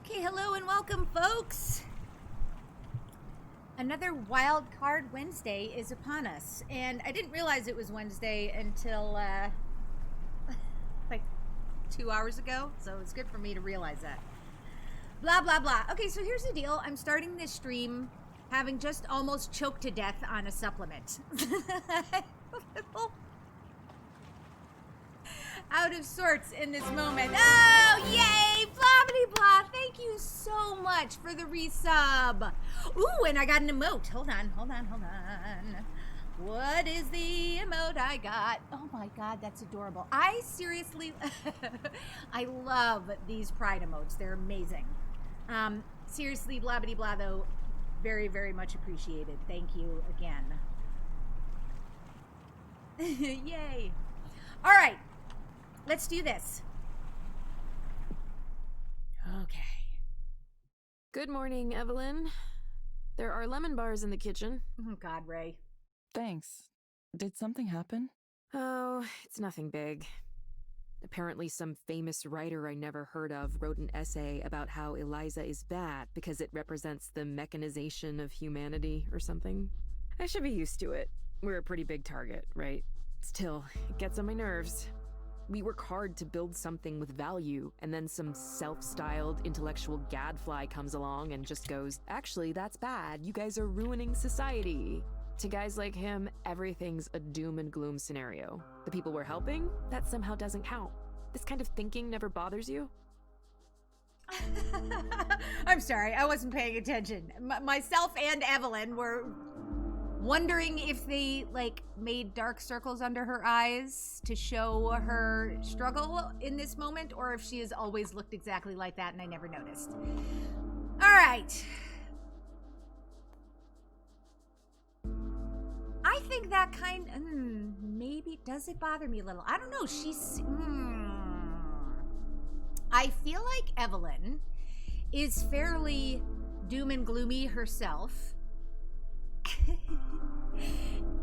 Okay, hello and welcome, folks. Another Wild Card Wednesday is upon us, and I didn't realize it was Wednesday until like 2 hours ago, so it's good for me to realize that. Blah, blah, blah. Okay, so here's the deal. I'm starting this stream having just almost choked to death on a supplement. Out of sorts in this moment. Oh, yay! Blah, blah, blah. Thank you so much for the resub. Ooh, and I got an emote. Hold on. What is the emote I got? Oh my god, that's adorable. I seriously, I love these pride emotes. They're amazing. Seriously, blah, blah, blah, though. Very, very much appreciated. Thank you again. Yay. All right. Let's do this. Okay. Good morning, Evelyn. There are lemon bars in the kitchen. Oh, God, Ray. Thanks. Did something happen? Oh, it's nothing big. Apparently some famous writer I never heard of wrote an essay about how Eliza is bad because it represents the mechanization of humanity or something. I should be used to it. We're a pretty big target, right? Still, it gets on my nerves. We work hard to build something with value, and then some self-styled intellectual gadfly comes along and just goes, actually, that's bad. You guys are ruining society. To guys like him, everything's a doom and gloom scenario. The people we're helping, that somehow doesn't count. This kind of thinking never bothers you? I'm sorry, I wasn't paying attention. Myself and Evelyn were wondering if they, made dark circles under her eyes to show her struggle in this moment, or if she has always looked exactly like that and I never noticed. All right. I think that maybe, does it bother me a little? I don't know, I feel like Evelyn is fairly doom and gloomy herself.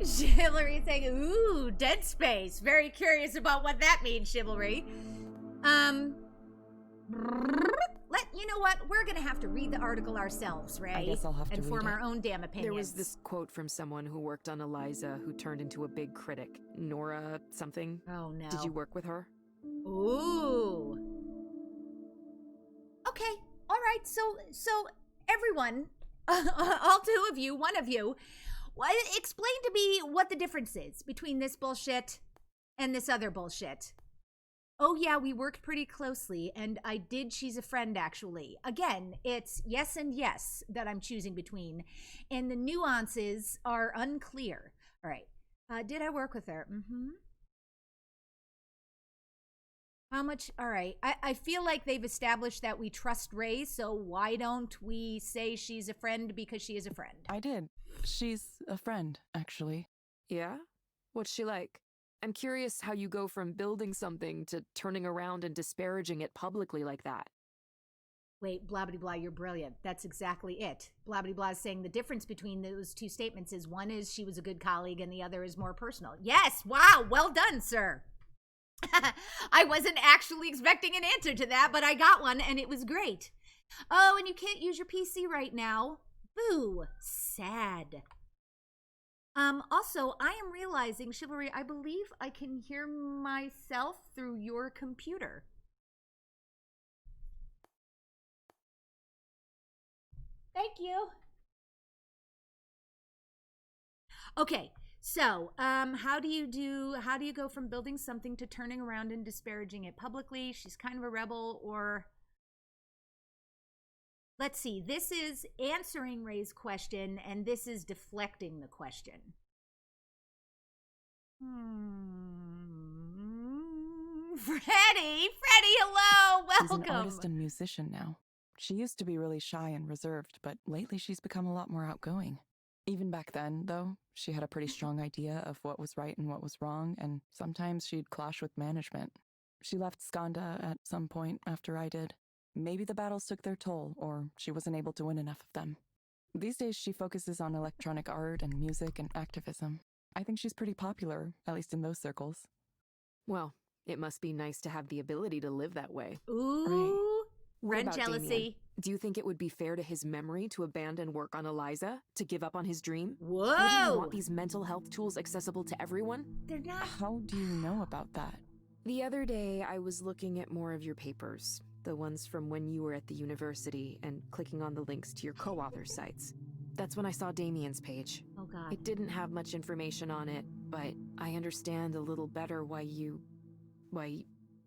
Chivalry saying, ooh, Dead Space. Very curious about what that means, Chivalry. You know what? We're gonna have to read the article ourselves, Ray. I guess I'll have to and form read it. our own damn opinions. There was this quote from someone who worked on Eliza who turned into a big critic. Nora something. Oh, no. Did you work with her? Ooh. Okay. All right. So everyone, all two of you, one of you, explain to me what the difference is between this bullshit and this other bullshit. Oh, yeah, we worked pretty closely, and I did She's a Friend, actually. Again, it's yes and yes that I'm choosing between, and the nuances are unclear. All right. Did I work with her? Mm-hmm. How much? All right. I feel like they've established that we trust Ray, so why don't we say she's a friend because she is a friend? I did. She's a friend, actually. Yeah? What's she like? I'm curious how you go from building something to turning around and disparaging it publicly like that. Wait, blah, blah, blah, you're brilliant. That's exactly it. Blah, blah, blah is saying the difference between those two statements is one is she was a good colleague and the other is more personal. Yes, wow, well done, sir. I wasn't actually expecting an answer to that, but I got one and it was great. Oh, and you can't use your PC right now. Boo, sad. Also, I am realizing, Chivalry, I believe I can hear myself through your computer. Thank you. Okay, so, how do you go from building something to turning around and disparaging it publicly? She's kind of a rebel, or... Let's see, this is answering Ray's question, and this is deflecting the question. Freddie, hello, welcome. She's an artist and musician now. She used to be really shy and reserved, but lately she's become a lot more outgoing. Even back then, though, she had a pretty strong idea of what was right and what was wrong, and sometimes she'd clash with management. She left Skanda at some point after I did. Maybe the battles took their toll, or she wasn't able to win enough of them. These days, she focuses on electronic art and music and activism. I think she's pretty popular, at least in those circles. Well, it must be nice to have the ability to live that way. Ooh, What friend about jealousy. Damien? Do you think it would be fair to his memory to abandon work on Eliza? To give up on his dream? Whoa! Wouldn't he want these mental health tools accessible to everyone? They're not. How do you know about that? The other day, I was looking at more of your papers, the ones from when you were at the university, and clicking on the links to your co-author sites. That's when I saw Damien's page. Oh, God. It didn't have much information on it, but I understand a little better why.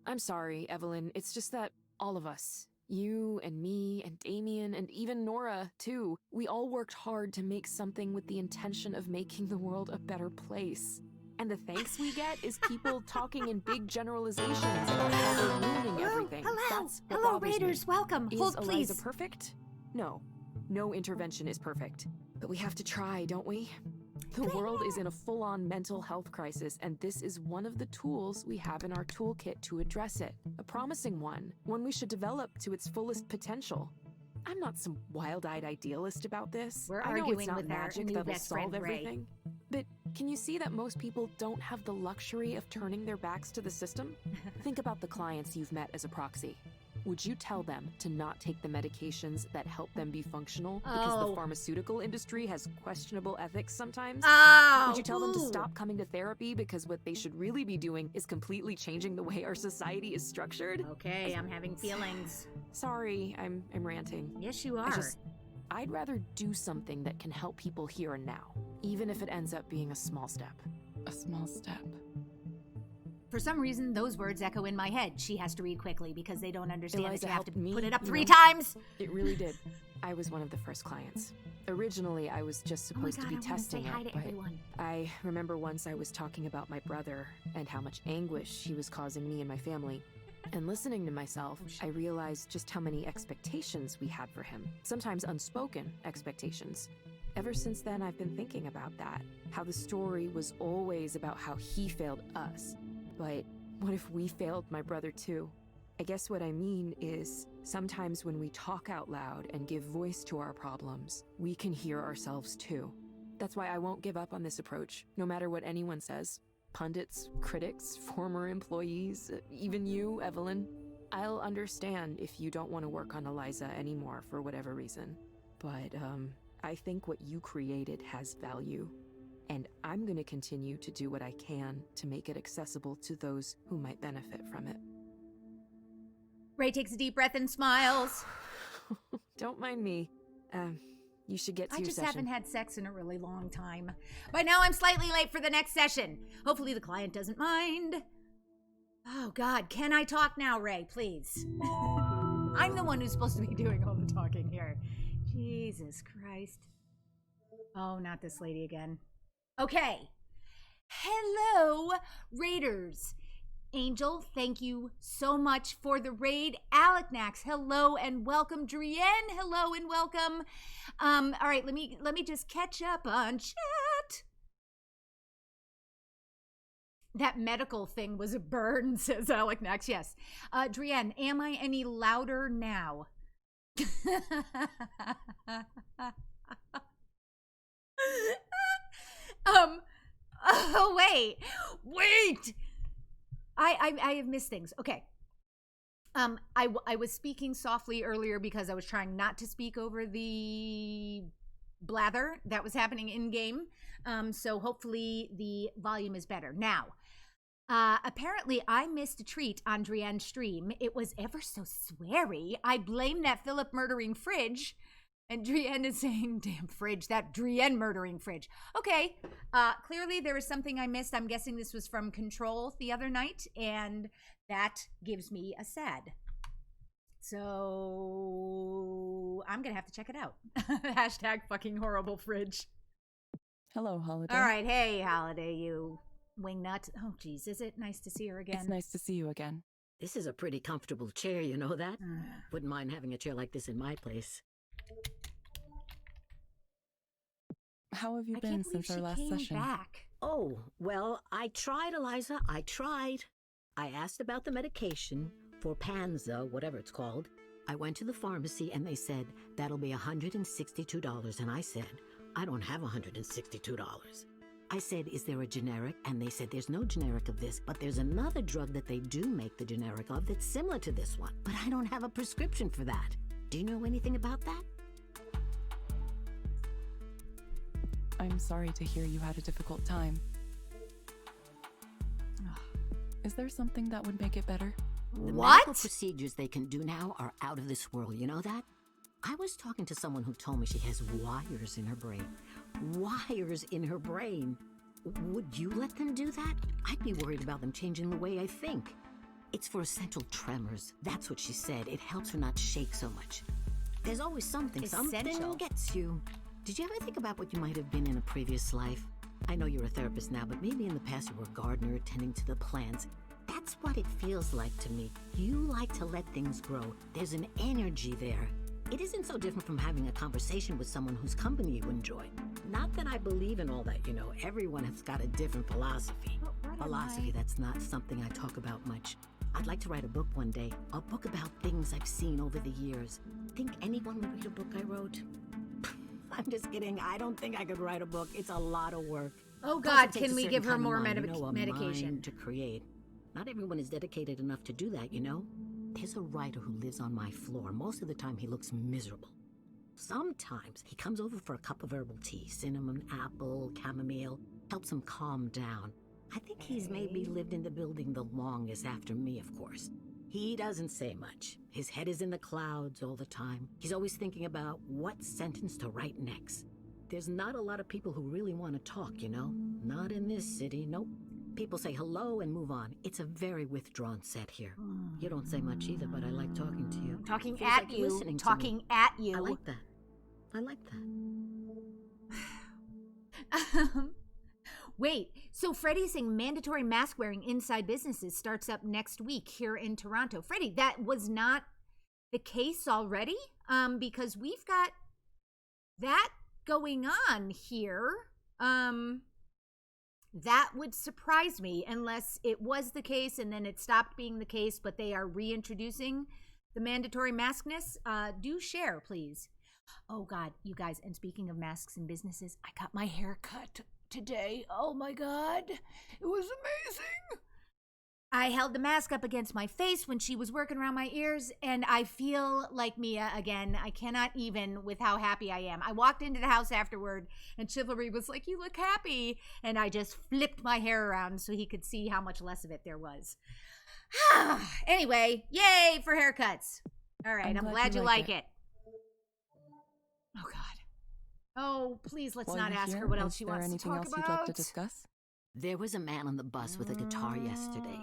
I'm sorry, Evelyn. It's just that all of us, you and me and Damien and even Nora, too, we all worked hard to make something with the intention of making the world a better place. And the thanks we get is people talking in big generalizations about how they're ruining everything. Hello! That's what Hello, bothers Raiders. me. Welcome. Is Hold, Eliza please. perfect? No. No intervention is perfect. But we have to try, don't we? The world is in a full-on mental health crisis, and this is one of the tools we have in our toolkit to address it. A promising one we should develop to its fullest potential. I'm not some wild-eyed idealist about this. We're I know arguing it's not with our magic new that'll best solve friend, Ray. everything. But can you see that most people don't have the luxury of turning their backs to the system? Think about the clients you've met as a proxy. Would you tell them to not take the medications that help them be functional because the pharmaceutical industry has questionable ethics sometimes? Oh! Would you tell them to ooh. stop coming to therapy because what they should really be doing is completely changing the way our society is structured? Okay, I'm having feelings. Sorry, I'm ranting. Yes, you are. I'd rather do something that can help people here and now, even if it ends up being a small step. A small step. For some reason, those words echo in my head. She has to read quickly because they don't understand Eliza that you have to helped me, put it up you 3 know. times. It really did. I was one of the first clients. Originally, I was just Oh my supposed God, to I be want to say testing hi it, to but everyone. I remember once I was talking about my brother and how much anguish he was causing me and my family. And listening to myself, I realized just how many expectations we had for him, sometimes unspoken expectations. Ever since then, I've been thinking about that, how the story was always about how he failed us. But what if we failed my brother too? I guess what I mean is, sometimes when we talk out loud and give voice to our problems, we can hear ourselves too. That's why I won't give up on this approach, no matter what anyone says. Pundits, critics, former employees, even you, Evelyn. I'll understand if you don't want to work on Eliza anymore for whatever reason. But, I think what you created has value. And I'm going to continue to do what I can to make it accessible to those who might benefit from it. Ray takes a deep breath and smiles. Don't mind me. You should get to I your just session. haven't had sex in a really long time. By now, I'm slightly late for the next session. Hopefully, the client doesn't mind. Oh, God. Can I talk now, Ray? Please. I'm the one who's supposed to be doing all the talking here. Jesus Christ. Oh, not this lady again. Okay. Hello, Raiders. Angel, thank you so much for the raid. Aleknax, hello and welcome. Drienne, hello and welcome. All right, let me just catch up on chat. That medical thing was a burn, says Aleknax. Yes. Drienne, am I any louder now? Oh, wait. I have missed things. Okay. I was speaking softly earlier because I was trying not to speak over the blather that was happening in game. So hopefully the volume is better. Now, apparently I missed a treat on Drienne's stream. It was ever so sweary. I blame that Philip murdering fridge. And Drienne is saying, damn fridge, that Drienne murdering fridge. Okay, clearly there was something I missed. I'm guessing this was from Control the other night, and that gives me a sad. So I'm going to have to check it out. Hashtag fucking horrible fridge. Hello, Holiday. All right, hey, Holiday, you wingnut. Oh, geez, is it nice to see her again? It's nice to see you again. This is a pretty comfortable chair, you know that? Wouldn't mind having a chair like this in my place. How have you I been can't believe since our she last came session? back. Oh, well, I tried, Eliza. I tried. I asked about the medication for Panza, whatever it's called. I went to the pharmacy and they said, that'll be $162. And I said, I don't have $162. I said, is there a generic? And they said, there's no generic of this, but there's another drug that they do make the generic of that's similar to this one. But I don't have a prescription for that. Do you know anything about that? I'm sorry to hear you had a difficult time. Is there something that would make it better? The What? medical procedures they can do now are out of this world, you know that? I was talking to someone who told me she has wires in her brain. Wires in her brain. Would you let them do that? I'd be worried about them changing the way I think. It's for essential tremors. That's what she said. It helps her not shake so much. There's always something. Essential. Something gets you. Did you ever think about what you might have been in a previous life? I know you're a therapist now, but maybe in the past you were a gardener tending to the plants. That's what it feels like to me. You like to let things grow. There's an energy there. It isn't so different from having a conversation with someone whose company you enjoy. Not that I believe in all that, you know. Everyone has got a different philosophy. Philosophy, that's not something I talk about much. I'd like to write a book one day. A book about things I've seen over the years. Think anyone would read a book I wrote? I'm just kidding. I don't think I could write a book. It's a lot of work. Oh Plus, God, it takes can a we certain give her kind of more mind, you know, a medication? mind to create. Not everyone is dedicated enough to do that, you know? There's a writer who lives on my floor. Most of the time, he looks miserable. Sometimes he comes over for a cup of herbal tea, cinnamon, apple, chamomile, helps him calm down. I think he's maybe lived in the building the longest after me, of course. He doesn't say much. His head is in the clouds all the time. He's always thinking about what sentence to write next. There's not a lot of people who really want to talk, you know? Not in this city, nope. People say hello and move on. It's a very withdrawn set here. You don't say much either, but I like talking to you. Talking Feels at like you. listening to Talking me. at you. I like that. I like that. Wait, so Freddie's saying mandatory mask wearing inside businesses starts up next week here in Toronto. Freddie, that was not the case already? Because we've got that going on here. That would surprise me unless it was the case and then it stopped being the case, but they are reintroducing the mandatory maskness. Do share, please. Oh God, you guys, and speaking of masks and businesses, I got my hair cut today. Oh my God, it was amazing. I held the mask up against my face when she was working around my ears, and I feel like Mia again. I cannot even with how happy I am. I walked into the house afterward, and Chivalry was like, "You look happy," and I just flipped my hair around so he could see how much less of it there was. Anyway, yay for haircuts. All right, I'm glad you like it. Oh God. Oh, please let's While not you're ask here, her what else is she there wants to anything talk else about. you'd like to discuss? There was a man on the bus with a guitar yesterday.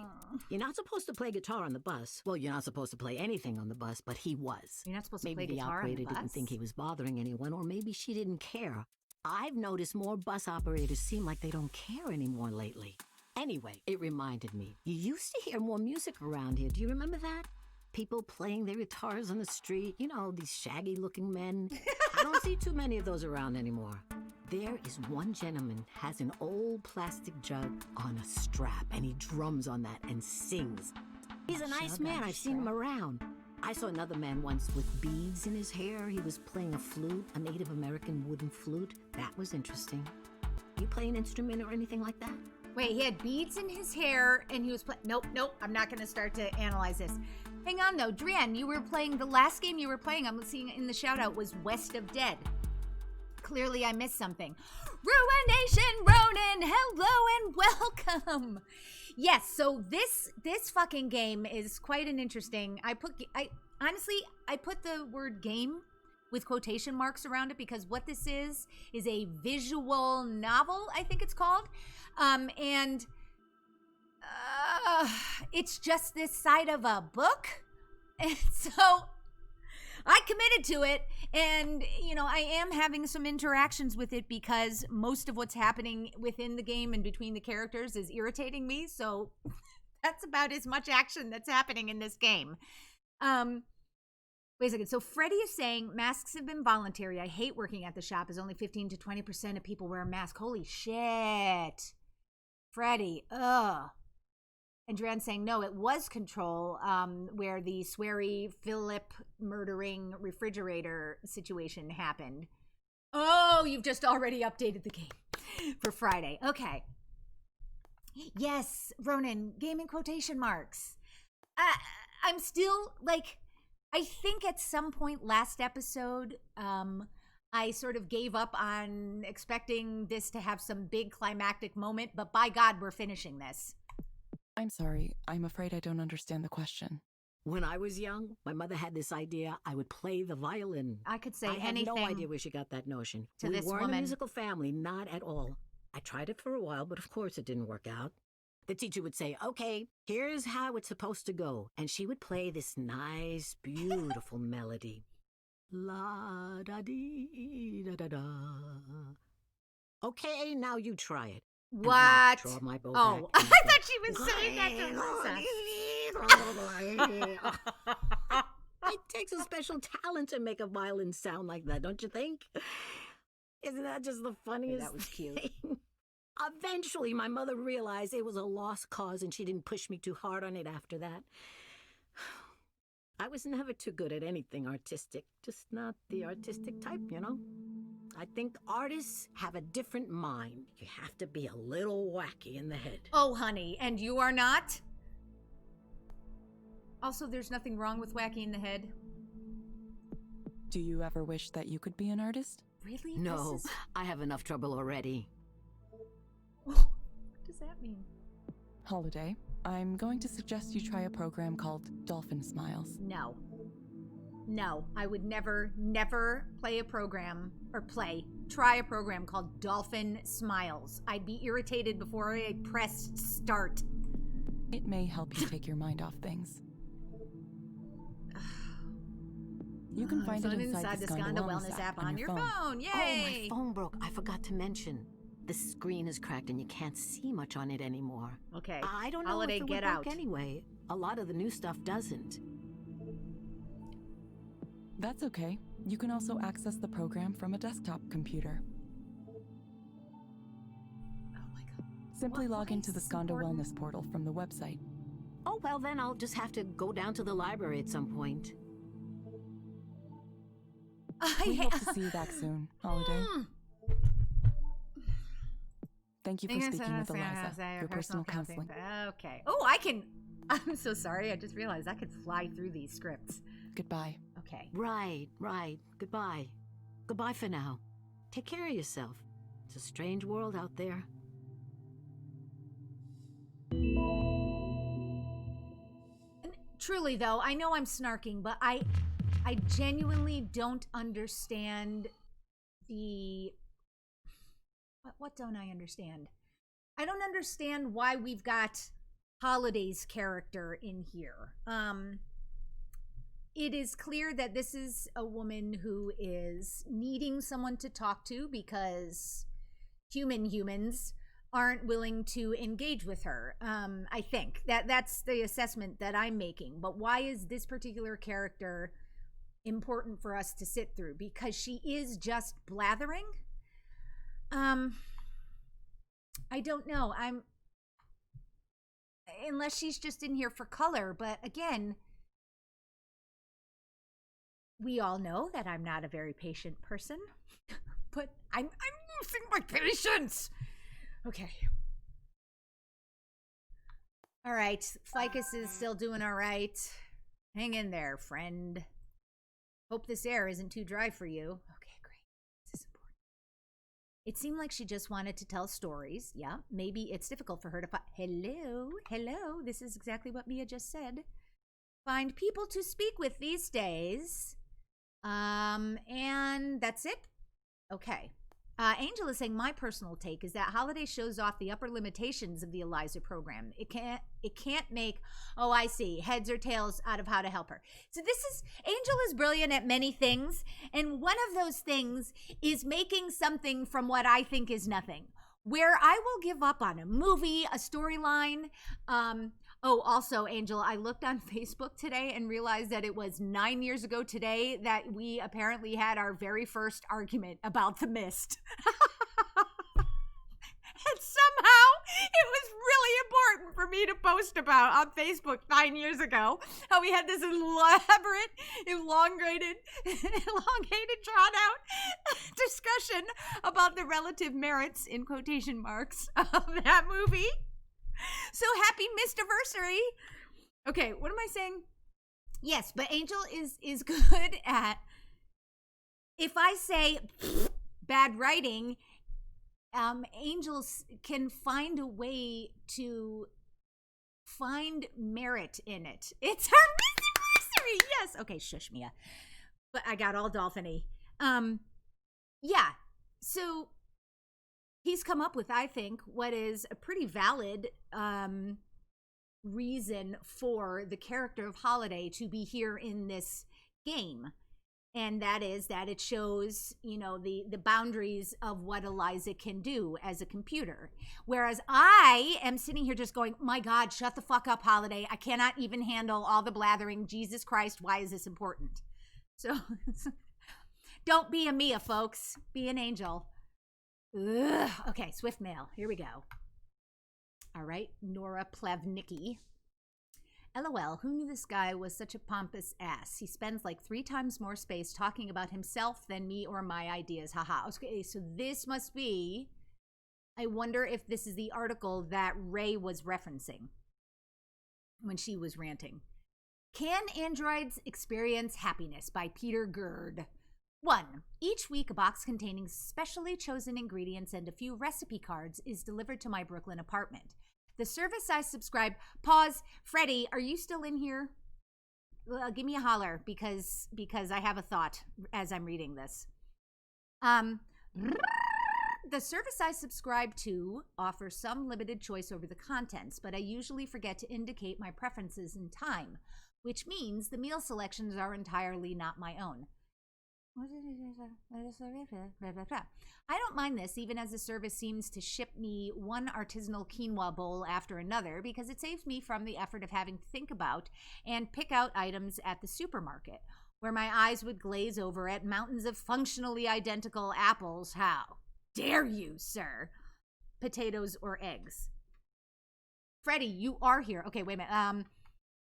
You're not supposed to play guitar on the bus. Well, you're not supposed to play anything on the bus, but he was. You're not supposed to Maybe play the guitar on the operator bus? didn't think he was bothering anyone, or maybe she didn't care. I've noticed more bus operators seem like they don't care anymore lately. Anyway, it reminded me. You used to hear more music around here. Do you remember that? People playing their guitars on the street. You know, these shaggy-looking men. I don't see too many of those around anymore. There is one gentleman has an old plastic jug on a strap, and he drums on that and sings. He's a nice man. I've seen him around. I saw another man once with beads in his hair. He was playing a flute, a Native American wooden flute. That was interesting. You play an instrument or anything like that? Wait, he had beads in his hair and he was playing. Nope, I'm not going to start to analyze this. Hang on though, Drian, you were playing the last game you were playing. I'm seeing in the shout out was West of Dead. Clearly I missed something. Ruination Ronin, hello and welcome. Yes, so this fucking game is quite an interesting. I honestly put the word game with quotation marks around it because what this is a visual novel, I think it's called. And it's just this side of a book. And so I committed to it, and, you know, I am having some interactions with it because most of what's happening within the game and between the characters is irritating me, so that's about as much action that's happening in this game. Wait a second. So Freddie is saying masks have been voluntary. I hate working at the shop as only 15 to 20% of people wear a mask. Holy shit. Freddie, ugh. And Dran saying, no, it was Control, where the sweary Philip murdering refrigerator situation happened. Oh, you've just already updated the game for Friday. Okay. Yes, Ronan, game in quotation marks. I'm still, like, I think at some point last episode, I sort of gave up on expecting this to have some big climactic moment, but by God, we're finishing this. I'm sorry. I'm afraid I don't understand the question. When I was young, my mother had this idea I would play the violin. I could say I had anything. no idea where she got that notion. To we this weren't woman. a musical family, not at all. I tried it for a while, but of course it didn't work out. The teacher would say, okay, here's how it's supposed to go. And she would play this nice, beautiful melody. La-da-dee-da-da-da. Okay, now you try it. And then I'd What? draw my bow Oh, back I and I'd thought she was saying that to Eliza. It takes a special talent to make a violin sound like that, don't you think? Isn't that just the funniest that was cute. thing? Eventually, my mother realized it was a lost cause and she didn't push me too hard on it after that. I was never too good at anything artistic, just not the artistic type, you know? I think artists have a different mind. You have to be a little wacky in the head. Oh, honey, and you are not? Also, there's nothing wrong with wacky in the head. Do you ever wish that you could be an artist? Really? No, This is... I have enough trouble already. What does that mean? Holiday, I'm going to suggest you try a program called Dolphin Smiles. No. No, I would never try a program called Dolphin Smiles. I'd be irritated before I pressed start. It may help you take your mind off things. You can find it inside the Skanda Wellness app on your phone. Yay! Oh, my phone broke. I forgot to mention. The screen is cracked and you can't see much on it anymore. Okay. I don't know Holiday, if it get would work out. anyway. A lot of the new stuff doesn't. That's okay. You can also access the program from a desktop computer. Oh my God. Simply Why log is into the this Skanda important? Wellness portal from the website. Oh, well, then I'll just have to go down to the library at some point. We hope to see you back soon, Holiday. Thank you for speaking with Eliza, your personal counseling. Okay. Oh, I'm so sorry. I just realized I could fly through these scripts. Goodbye. Okay. Right. Goodbye. Goodbye for now. Take care of yourself. It's a strange world out there. Truly, though, I know I'm snarking, but I genuinely don't understand the... What don't I understand? I don't understand why we've got Holiday's character in here. It is clear that this is a woman who is needing someone to talk to because humans aren't willing to engage with her. I think that's the assessment that I'm making. But why is this particular character important for us to sit through? Because she is just blathering? I don't know. Unless she's just in here for color, but again, we all know that I'm not a very patient person, but I'm losing my patience. Okay. All right. Ficus is still doing all right. Hang in there, friend. Hope this air isn't too dry for you. Okay, great. This is important. It seemed like she just wanted to tell stories. Yeah, maybe it's difficult for her to find... Hello. This is exactly what Mia just said. Find people to speak with these days. And that's it. Okay. Angel is saying my personal take is that Holiday shows off the upper limitations of the Eliza program. It can't make, oh, I see, heads or tails out of how to help her. So Angel is brilliant at many things, and one of those things is making something from what I think is nothing. Where I will give up on a movie, a storyline. Also, Angel, I looked on Facebook today and realized that it was 9 years ago today that we apparently had our very first argument about The Mist. And somehow it was really important for me to post about on Facebook 9 years ago how we had this elaborate, elongated, drawn out discussion about the relative merits, in quotation marks, of that movie. So happy Mistiversary. Okay, what am I saying? Yes, but Angel is good at, if I say bad writing, Angels can find a way to find merit in it. It's her anniversary. Yes. Okay, shush, Mia. But I got all dolphiny. Yeah. So he's come up with, I think, what is a pretty valid reason for the character of Holiday to be here in this game. And that is that it shows, you know, the boundaries of what Eliza can do as a computer. Whereas I am sitting here just going, my God, shut the fuck up, Holiday. I cannot even handle all the blathering. Jesus Christ, why is this important? So don't be a Mia, folks. Be an Angel. Ugh. Okay, Swift Mail. Here we go. All right, Nora Plevnicki. LOL, who knew this guy was such a pompous ass? He spends like 3 times more space talking about himself than me or my ideas. Haha. Okay, so this must be, I wonder if this is the article that Ray was referencing when she was ranting. Can Androids Experience Happiness by Peter Gerd. 1. Each week, a box containing specially chosen ingredients and a few recipe cards is delivered to my Brooklyn apartment. The service I subscribe. Pause. Freddie, are you still in here? Give me a holler because I have a thought as I'm reading this. The service I subscribe to offers some limited choice over the contents, but I usually forget to indicate my preferences in time, which means the meal selections are entirely not my own. I don't mind this, even as the service seems to ship me one artisanal quinoa bowl after another, because it saves me from the effort of having to think about and pick out items at the supermarket, where my eyes would glaze over at mountains of functionally identical apples. How dare you, sir? Potatoes or eggs. Freddie, you are here. Okay, wait a minute.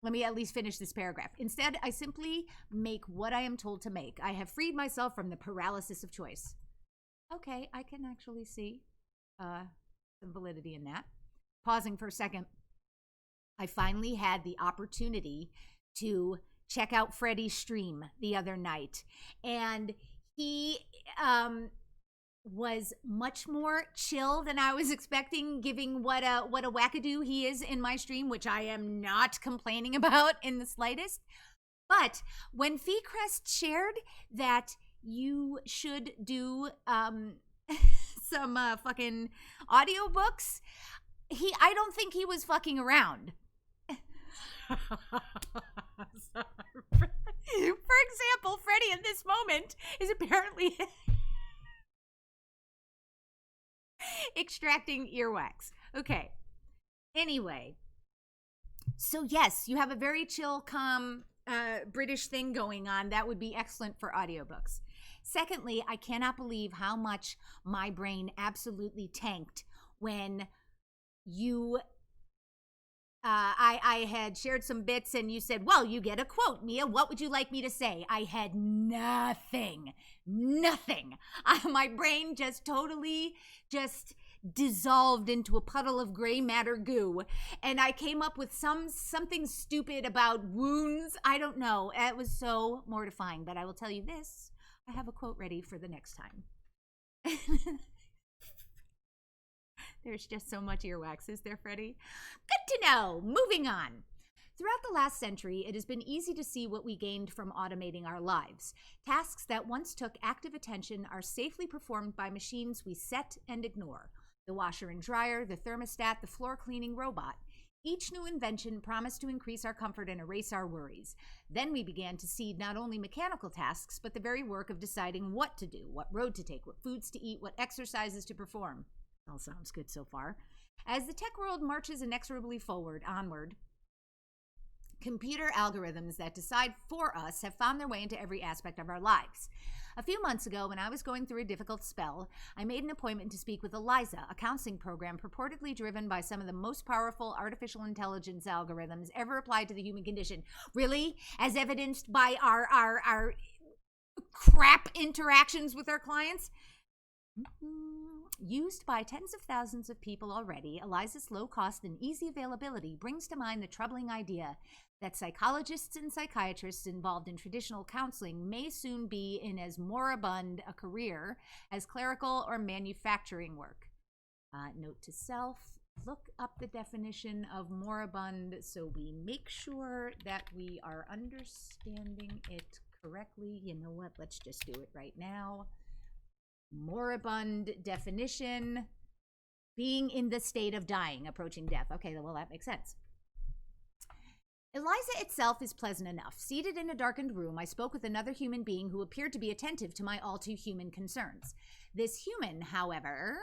Let me at least finish this paragraph. Instead, I simply make what I am told to make. I have freed myself from the paralysis of choice. Okay, I can actually see some validity in that. Pausing for a second. I finally had the opportunity to check out Freddie's stream the other night. And he was much more chill than I was expecting, giving what a wackadoo he is in my stream, which I am not complaining about in the slightest. But when Feecrest shared that you should do some fucking audiobooks, I don't think he was fucking around. For example, Freddie in this moment is apparently extracting earwax. Okay. Anyway. So yes, you have a very chill, calm British thing going on. That would be excellent for audiobooks. Secondly, I cannot believe how much my brain absolutely tanked when you I had shared some bits and you said, well, you get a quote, Mia. What would you like me to say? I had nothing. My brain just totally dissolved into a puddle of gray matter goo. And I came up with something stupid about wounds. I don't know. It was so mortifying. But I will tell you this. I have a quote ready for the next time. There's just so much earwax, is there, Freddie? Good to know. Moving on. Throughout the last century, it has been easy to see what we gained from automating our lives. Tasks that once took active attention are safely performed by machines we set and ignore. The washer and dryer, the thermostat, the floor cleaning robot. Each new invention promised to increase our comfort and erase our worries. Then we began to cede not only mechanical tasks, but the very work of deciding what to do, what road to take, what foods to eat, what exercises to perform. All sounds good so far. As the tech world marches inexorably onward, computer algorithms that decide for us have found their way into every aspect of our lives. A few months ago, when I was going through a difficult spell, I made an appointment to speak with Eliza, a counseling program purportedly driven by some of the most powerful artificial intelligence algorithms ever applied to the human condition. Really? As evidenced by our crap interactions with our clients? Used by tens of thousands of people already, Eliza's low cost and easy availability brings to mind the troubling idea that psychologists and psychiatrists involved in traditional counseling may soon be in as moribund a career as clerical or manufacturing work. Note to self, look up the definition of moribund so we make sure that we are understanding it correctly. You know what? Let's just do it right now. Moribund definition: being in the state of dying, approaching death. Okay, well, that makes sense. Eliza itself is pleasant enough. Seated in a darkened room, I spoke with another human being who appeared to be attentive to my all-too-human concerns. This human, however,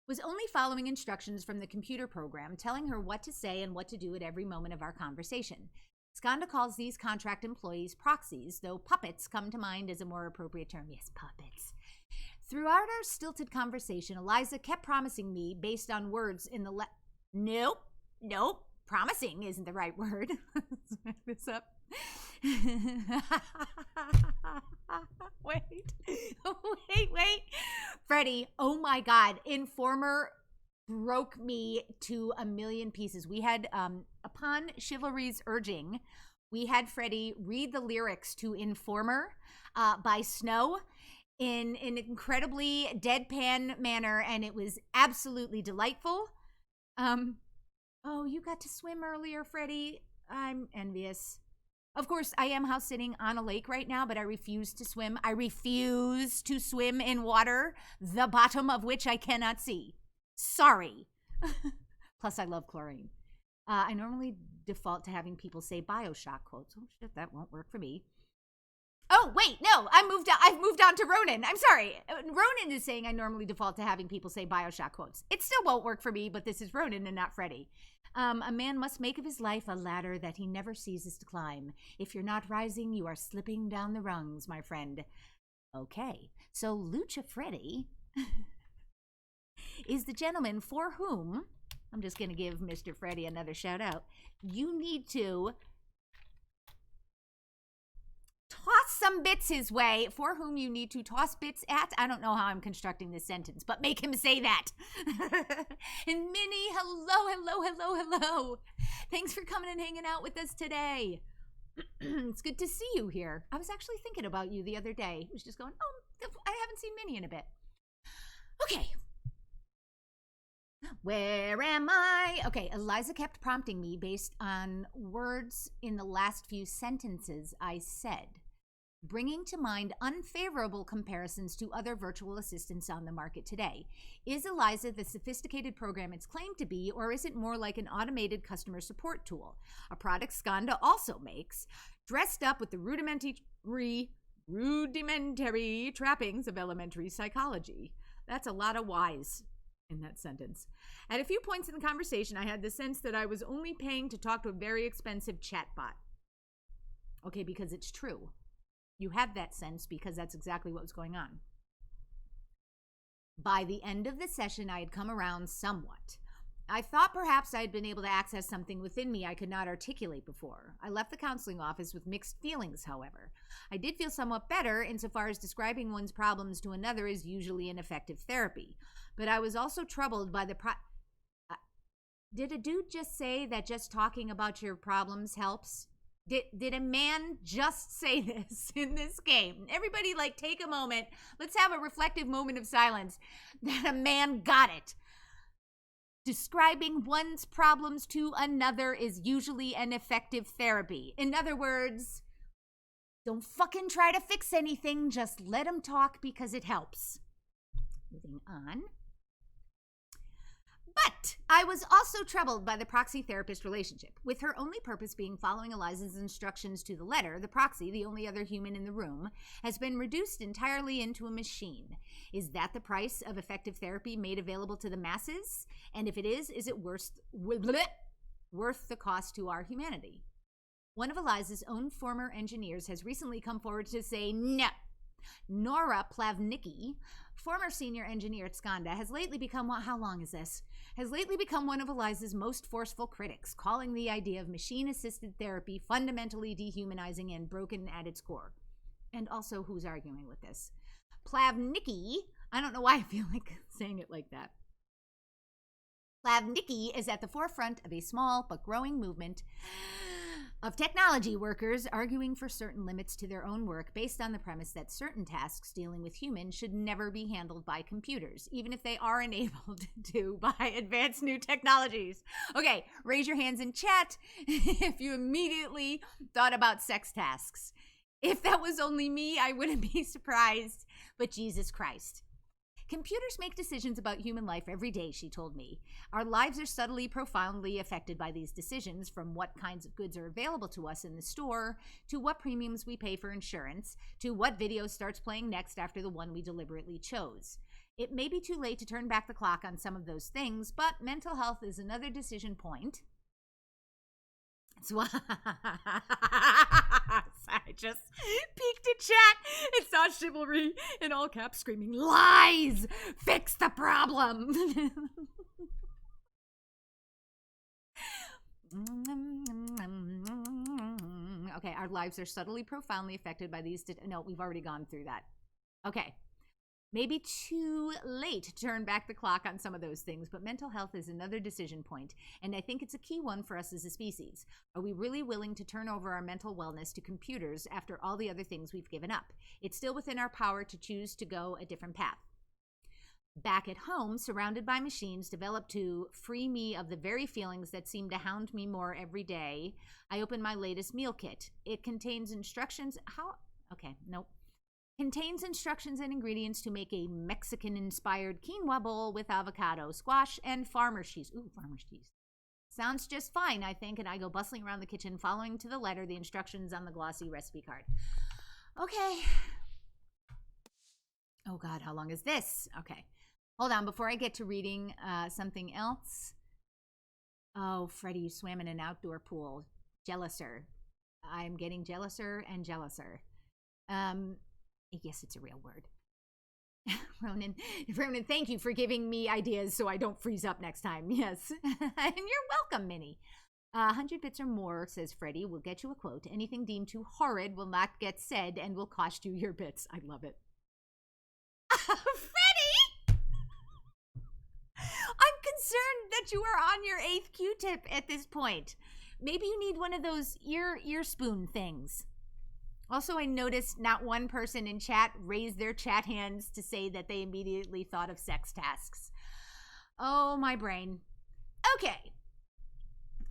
was only following instructions from the computer program, telling her what to say and what to do at every moment of our conversation. Skanda calls these contract employees proxies, though puppets come to mind as a more appropriate term. Yes, puppets. Throughout our stilted conversation, Eliza kept promising me based on words in the Nope. Promising isn't the right word. Let's back this up. Wait. Freddie, oh my God. Informer broke me to a million pieces. We had, upon Chivalry's urging, we had Freddie read the lyrics to Informer by Snow in an incredibly deadpan manner, and it was absolutely delightful. Oh, you got to swim earlier, Freddie. I'm envious. Of course, I am house sitting on a lake right now, but I refuse to swim. I refuse to swim in water, the bottom of which I cannot see. Sorry. Plus, I love chlorine. I normally default to having people say BioShock quotes. Oh, shit, that won't work for me. Oh, wait, no, I've moved on to Ronan. I'm sorry. Ronan is saying I normally default to having people say BioShock quotes. It still won't work for me, but this is Ronan and not Freddie. A man must make of his life a ladder that he never ceases to climb. If you're not rising, you are slipping down the rungs, my friend. Okay, so Lucha Freddy is the gentleman for whom, I'm just going to give Mr. Freddy another shout out, you need to toss some bits his way, for whom you need to toss bits at. I don't know how I'm constructing this sentence, but make him say that. And Minnie, hello. Thanks for coming and hanging out with us today. It's good to see you here. I was actually thinking about you the other day. I was just going, oh, I haven't seen Minnie in a bit. Okay. Where am I? Okay, Eliza kept prompting me based on words in the last few sentences I said, bringing to mind unfavorable comparisons to other virtual assistants on the market today. Is Eliza the sophisticated program it's claimed to be, or is it more like an automated customer support tool, a product Skanda also makes, dressed up with the rudimentary trappings of elementary psychology? That's a lot of Y's in that sentence. At a few points in the conversation, I had the sense that I was only paying to talk to a very expensive chatbot. Okay, because it's true. You had that sense because that's exactly what was going on. By the end of the session, I had come around somewhat. I thought perhaps I had been able to access something within me I could not articulate before. I left the counseling office with mixed feelings, however. I did feel somewhat better insofar as describing one's problems to another is usually an effective therapy. But I was also troubled by the Did a dude just say that just talking about your problems helps? Did a man just say this in this game? Everybody, take a moment. Let's have a reflective moment of silence that a man got it. Describing one's problems to another is usually an effective therapy. In other words, don't fucking try to fix anything. Just let them talk because it helps. Moving on. But I was also troubled by the proxy-therapist relationship, with her only purpose being following Eliza's instructions to the letter. The proxy, the only other human in the room, has been reduced entirely into a machine. Is that the price of effective therapy made available to the masses? And if it is it worth the cost to our humanity? One of Eliza's own former engineers has recently come forward to say no. Nora Plavnicki, former senior engineer at Skanda, has lately become one of Eliza's most forceful critics, calling the idea of machine-assisted therapy fundamentally dehumanizing and broken at its core. And also, who's arguing with this? Plavnicki I don't know why I feel like saying it like that. Nikki is at the forefront of a small but growing movement of technology workers arguing for certain limits to their own work based on the premise that certain tasks dealing with humans should never be handled by computers, even if they are enabled to by advanced new technologies. Okay, raise your hands in chat if you immediately thought about sex tasks. If that was only me, I wouldn't be surprised, but Jesus Christ. Computers make decisions about human life every day, she told me. Our lives are subtly, profoundly affected by these decisions, from what kinds of goods are available to us in the store, to what premiums we pay for insurance, to what video starts playing next after the one we deliberately chose. It may be too late to turn back the clock on some of those things, but mental health is another decision point. So I just peeked at chat and saw Chivalry in all caps screaming, "Lies! Fix the problem!" Okay, our lives are subtly, profoundly affected by these. No, we've already gone through that. Okay. Maybe too late to turn back the clock on some of those things, but mental health is another decision point, and I think it's a key one for us as a species. Are we really willing to turn over our mental wellness to computers after all the other things we've given up? It's still within our power to choose to go a different path. Back at home, surrounded by machines developed to free me of the very feelings that seem to hound me more every day, I opened my latest meal kit. It contains instructions. Contains instructions and ingredients to make a Mexican-inspired quinoa bowl with avocado, squash, and farmer's cheese. Ooh, farmer's cheese. Sounds just fine, I think, and I go bustling around the kitchen, following to the letter the instructions on the glossy recipe card. Okay. Oh, God, how long is this? Okay. Hold on, before I get to reading something else. Oh, Freddie, you swam in an outdoor pool. Jealouser. I'm getting jealouser and jealouser. Yes, it's a real word. Ronan, thank you for giving me ideas so I don't freeze up next time. Yes. And you're welcome, Minnie. 100 bits or more, says Freddie, will get you a quote. Anything deemed too horrid will not get said and will cost you your bits. I love it. Freddie! I'm concerned that you are on your 8th Q-tip at this point. Maybe you need one of those ear spoon things. Also, I noticed not one person in chat raised their chat hands to say that they immediately thought of sex tasks. Oh, my brain. Okay.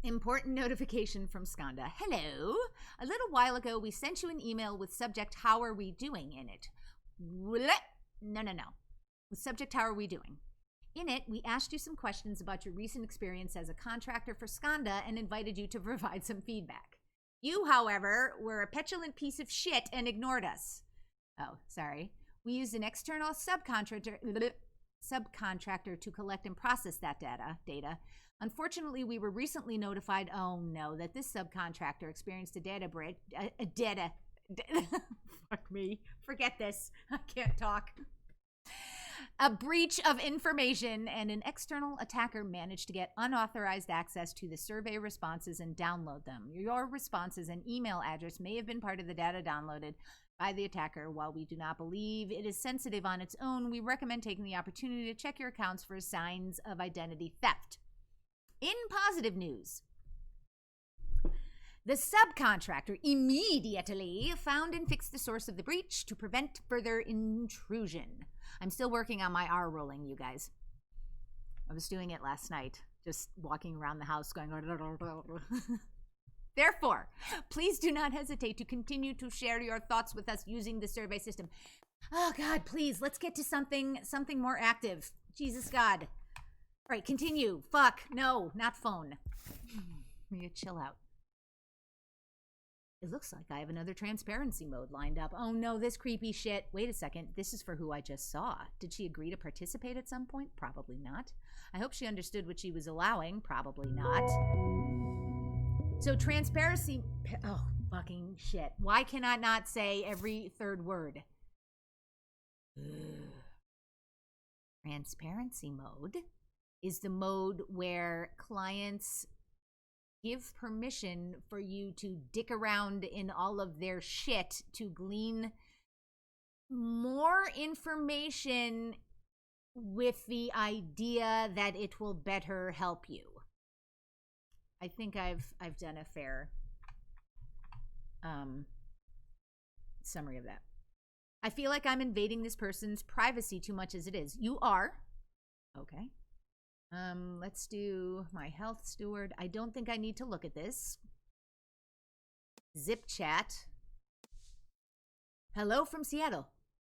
Important notification from Skanda. Hello. A little while ago, we sent you an email with subject, how are we doing in it? No. With subject, how are we doing? In it, we asked you some questions about your recent experience as a contractor for Skanda and invited you to provide some feedback. You, however, were a petulant piece of shit and ignored us. Oh, sorry. We used an external subcontractor to collect and process that data. Unfortunately, we were recently notified, that this subcontractor experienced a data breach. Fuck me. Forget this. I can't talk. A breach of information, and an external attacker managed to get unauthorized access to the survey responses and download them. Your responses and email address may have been part of the data downloaded by the attacker. While we do not believe it is sensitive on its own, we recommend taking the opportunity to check your accounts for signs of identity theft. In positive news, the subcontractor immediately found and fixed the source of the breach to prevent further intrusion. I'm still working on my R rolling, you guys. I was doing it last night, just walking around the house going... Therefore, please do not hesitate to continue to share your thoughts with us using the survey system. Oh, God, please, let's get to something more active. Jesus, God. All right, continue. Fuck. No, not phone. You chill out. It looks like I have another transparency mode lined up. Oh no, this creepy shit. Wait a second. This is for who I just saw. Did she agree to participate at some point? Probably not. I hope she understood what she was allowing. Probably not. So transparency... Oh, fucking shit. Why can I not say every third word? Transparency mode is the mode where clients give permission for you to dick around in all of their shit to glean more information with the idea that it will better help you. I think I've done a fair summary of that. I feel like I'm invading this person's privacy too much as it is. You are. Okay. Let's do my health steward. I don't think I need to look at this. Zip chat. Hello from Seattle.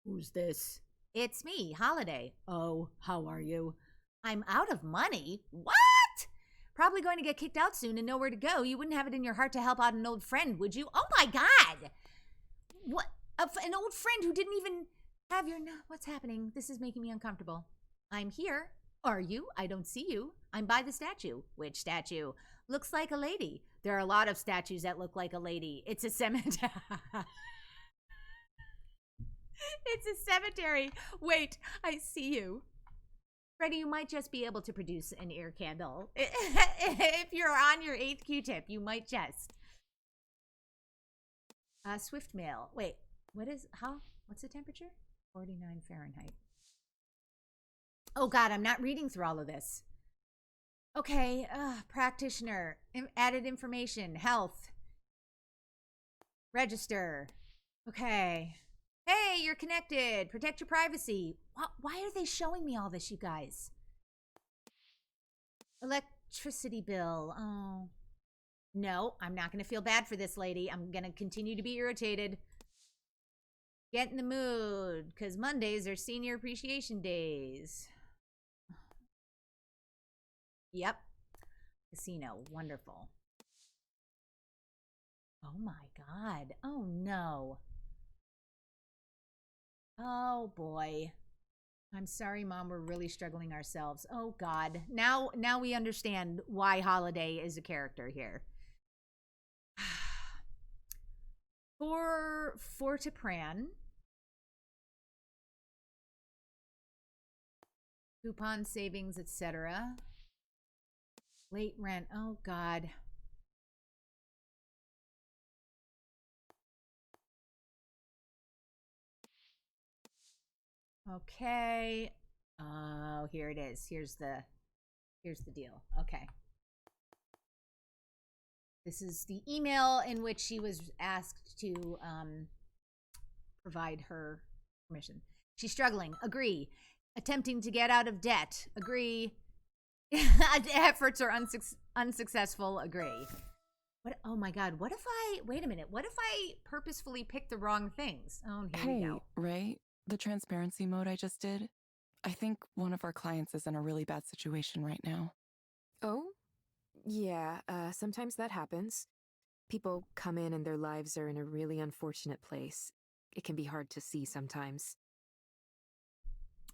Who's this? It's me, Holiday. Oh, how are you? I'm out of money? What? Probably going to get kicked out soon and nowhere to go. You wouldn't have it in your heart to help out an old friend, would you? Oh my God! What? An old friend who didn't even have your... What's happening? This is making me uncomfortable. I'm here. Are you? I don't see you. I'm by the statue. Which statue? Looks like a lady. There are a lot of statues that look like a lady. It's a cemetery. It's a cemetery. Wait, I see you. Freddy, you might just be able to produce an ear candle. If you're on your 8th Q-tip, you might just. Swift mail. Wait, what's the temperature? 49 Fahrenheit. Oh God, I'm not reading through all of this. Okay, practitioner, added information, health, register. Okay. Hey, you're connected. Protect your privacy. Why are they showing me all this, you guys? Electricity bill. Oh. No, I'm not going to feel bad for this lady. I'm going to continue to be irritated. Get in the mood, because Mondays are senior appreciation days. Yep. Casino. Wonderful. Oh my God. Oh no. Oh boy. I'm sorry, Mom. We're really struggling ourselves. Oh God. Now we understand why Holiday is a character here. For Fortipran. Coupon savings, etc. Late rent. Oh God. Okay. Oh, here it is. Here's the deal. Okay. This is the email in which she was asked to provide her permission. She's struggling. Agree. Attempting to get out of debt. Agree. Efforts are unsuccessful. Agree. What? Oh my God. What if I... Wait a minute. What if I purposefully picked the wrong things? Oh, here we go. Ray, the transparency mode I just did, I think one of our clients is in a really bad situation right now. Oh? Yeah, sometimes that happens. People come in and their lives are in a really unfortunate place. It can be hard to see sometimes.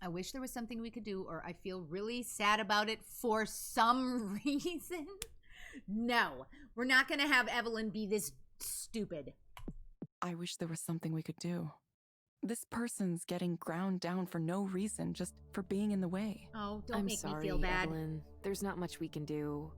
I wish there was something we could do, or I feel really sad about it for some reason. No, we're not going to have Evelyn be this stupid. I wish there was something we could do. This person's getting ground down for no reason, just for being in the way. Oh, don't I'm make sorry, me feel bad. Evelyn. There's not much we can do.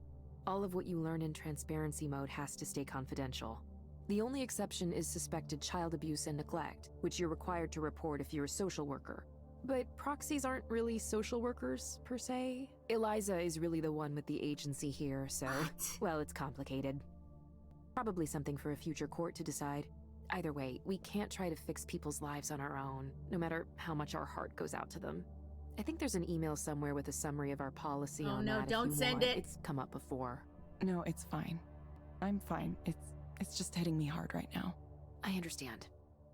All of what you learn in transparency mode has to stay confidential. The only exception is suspected child abuse and neglect, which you're required to report if you're a social worker. But proxies aren't really social workers, per se. Eliza is really the one with the agency here, so... What? Well, it's complicated. Probably something for a future court to decide. Either way, we can't try to fix people's lives on our own, no matter how much our heart goes out to them. I think there's an email somewhere with a summary of our policy on that. Oh no, don't send it. It's come up before. No, it's fine. I'm fine. It's just hitting me hard right now. I understand.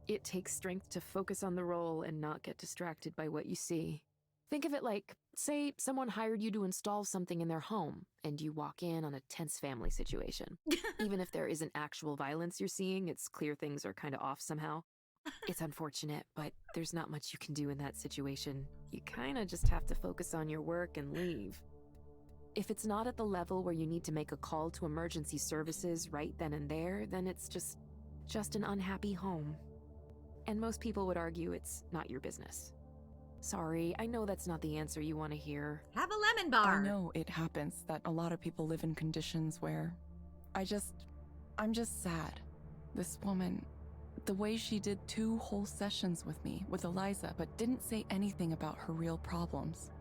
It takes strength to focus on the role and not get distracted by what you see. Think of it like, say, someone hired you to install something in their home, and you walk in on a tense family situation. Even if there isn't actual violence you're seeing, it's clear things are kind of off somehow. It's unfortunate, but there's not much you can do in that situation. You kind of just have to focus on your work and leave. If it's not at the level where you need to make a call to emergency services right then and there, then it's just an unhappy home. And most people would argue it's not your business. Sorry, I know that's not the answer you want to hear. Have a lemon bar. I know it happens that a lot of people live in conditions where I'm just sad. This woman, The way she did 2 whole sessions with me, with Eliza, but didn't say anything about her real problems.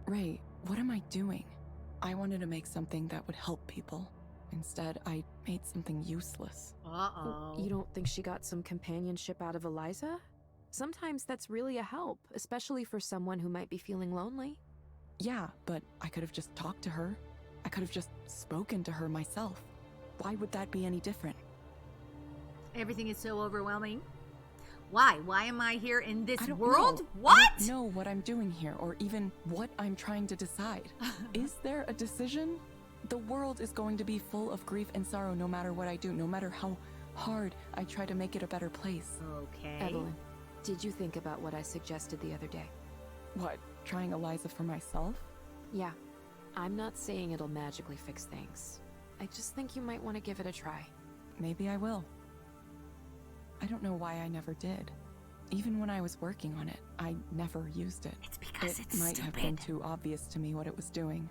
Ray, what am I doing? I wanted to make something that would help people. Instead, I made something useless. Uh-oh. You don't think she got some companionship out of Eliza? Sometimes that's really a help, especially for someone who might be feeling lonely. Yeah, but I could have just talked to her. I could have just spoken to her myself. Why would that be any different? Everything is so overwhelming. Why? Why am I here in this I don't world? know. What? I don't know what I'm doing here, or even what I'm trying to decide. Is there a decision? The world is going to be full of grief and sorrow no matter what I do, no matter how hard I try to make it a better place. Okay. Evelyn, did you think about what I suggested the other day? What, trying Eliza for myself? Yeah. I'm not saying it'll magically fix things. I just think you might want to give it a try. Maybe I will. I don't know why I never did. Even when I was working on it, I never used it. It's because It it's might stupid. have been too obvious to me what it was doing.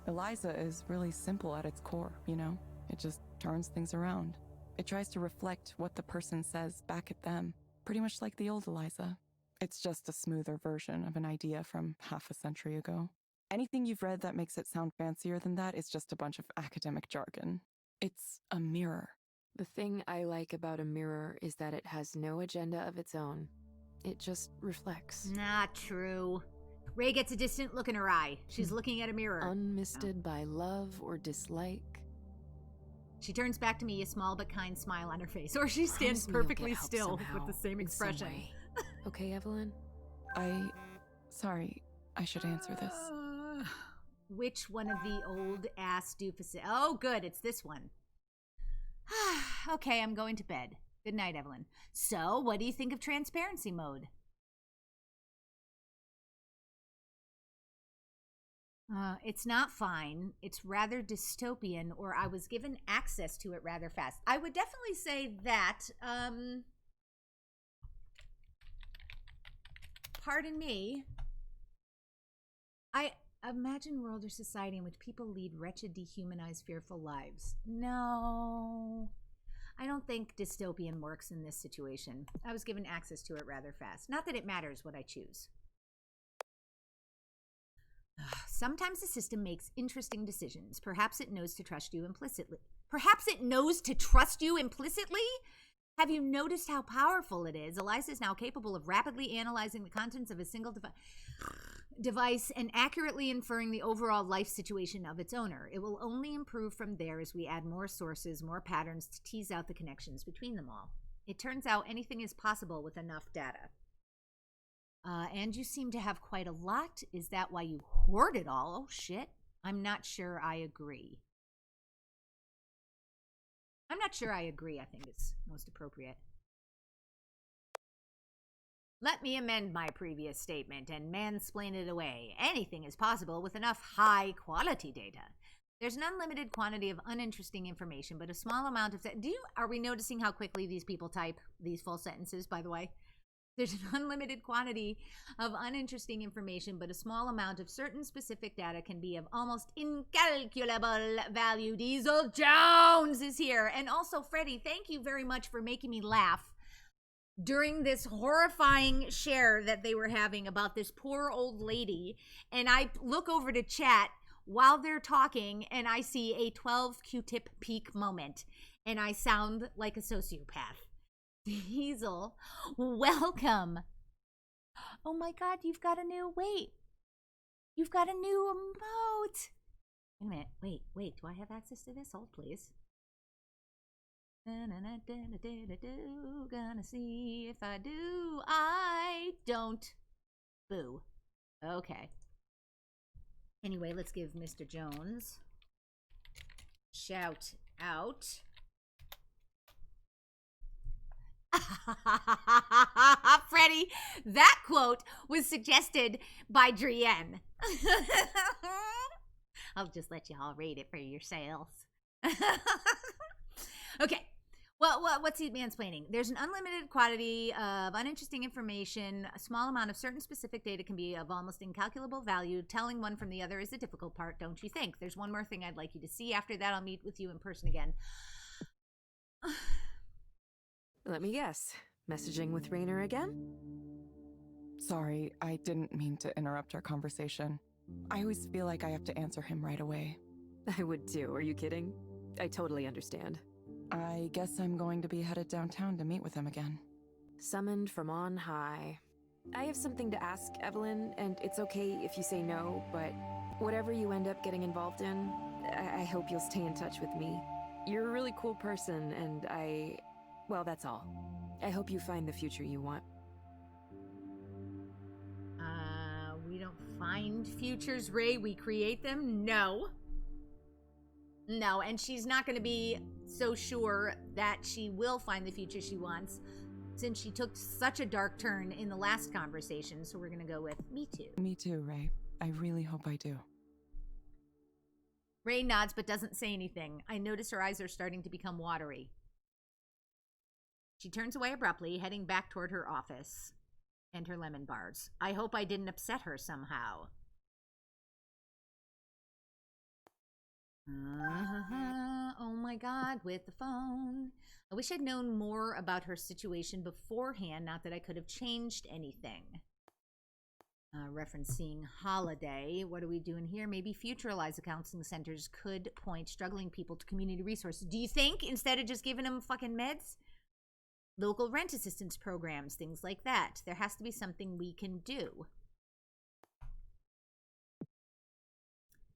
Eliza is really simple at its core, you know? It just turns things around. It tries to reflect what the person says back at them, pretty much like the old Eliza. It's just a smoother version of an idea from half a century ago. Anything you've read that makes it sound fancier than that is just a bunch of academic jargon. It's a mirror. The thing I like about a mirror is that it has no agenda of its own. It just reflects. Not true. Ray gets a distant look in her eye. She's looking at a mirror. Unmisted by love or dislike. She turns back to me, a small but kind smile on her face, or she stands Promise me you'll perfectly get help still somehow, with the same in some expression. way. Okay, Evelyn? Sorry, I should answer this. Which one of the old ass doofuses? Oh, good, it's this one. Okay, I'm going to bed. Good night, Evelyn. So, what do you think of transparency mode? It's not fine. It's rather dystopian, or I was given access to it rather fast. I would definitely say that, pardon me, I imagine world or society in which people lead wretched, dehumanized, fearful lives. No, I don't think dystopian works in this situation. I was given access to it rather fast. Not that it matters what I choose. Sometimes the system makes interesting decisions. Perhaps it knows to trust you implicitly. Perhaps it knows to trust you implicitly? Have you noticed how powerful it is? Eliza is now capable of rapidly analyzing the contents of a single device and accurately inferring the overall life situation of its owner. It will only improve from there as we add more sources, more patterns to tease out the connections between them all. It turns out anything is possible with enough data. And you seem to have quite a lot. Is that why you hoard it all? Oh, shit. I'm not sure I agree. I think it's most appropriate. Let me amend my previous statement and mansplain it away. Anything is possible with enough high-quality data. There's an unlimited quantity of uninteresting information, but a small amount of... Are we noticing how quickly these people type these full sentences, by the way? There's an unlimited quantity of uninteresting information, but a small amount of certain specific data can be of almost incalculable value. Diesel Jones is here. And also, Freddie, thank you very much for making me laugh during this horrifying share that they were having about this poor old lady. And I look over to chat while they're talking, and I see a 12 Q-tip peak moment, and I sound like a sociopath. Diesel, welcome. Oh my god, you've got a new You've got a new emote. Wait a minute. Wait. Do I have access to this? Hold, please. Gonna see if I do. I don't. Boo. Okay. Anyway, let's give Mr. Jones shout out. Freddie, that quote was suggested by Drienne. I'll just let you all read it for yourselves. Okay. Well, what's he mansplaining? There's an unlimited quantity of uninteresting information. A small amount of certain specific data can be of almost incalculable value. Telling one from the other is the difficult part, don't you think? There's one more thing I'd like you to see. After that, I'll meet with you in person again. Let me guess. Messaging with Rainer again? Sorry, I didn't mean to interrupt our conversation. I always feel like I have to answer him right away. I would too, are you kidding? I totally understand. I guess I'm going to be headed downtown to meet with him again. Summoned from on high. I have something to ask, Evelyn, and it's okay if you say no, but whatever you end up getting involved in, I hope you'll stay in touch with me. You're a really cool person, and well, that's all. I hope you find the future you want. We don't find futures, Ray. We create them? No. No, and she's not going to be so sure that she will find the future she wants since she took such a dark turn in the last conversation. So we're going to go with me too. Me too, Ray. I really hope I do. Ray nods but doesn't say anything. I notice her eyes are starting to become watery. She turns away abruptly, heading back toward her office and her lemon bars. I hope I didn't upset her somehow. Oh my God, with the phone. I wish I'd known more about her situation beforehand, not that I could have changed anything. Referencing holiday. What are we doing here? Maybe future Eliza counseling centers could point struggling people to community resources. Do you think, instead of just giving them fucking meds? Local rent assistance programs, things like that. There has to be something we can do.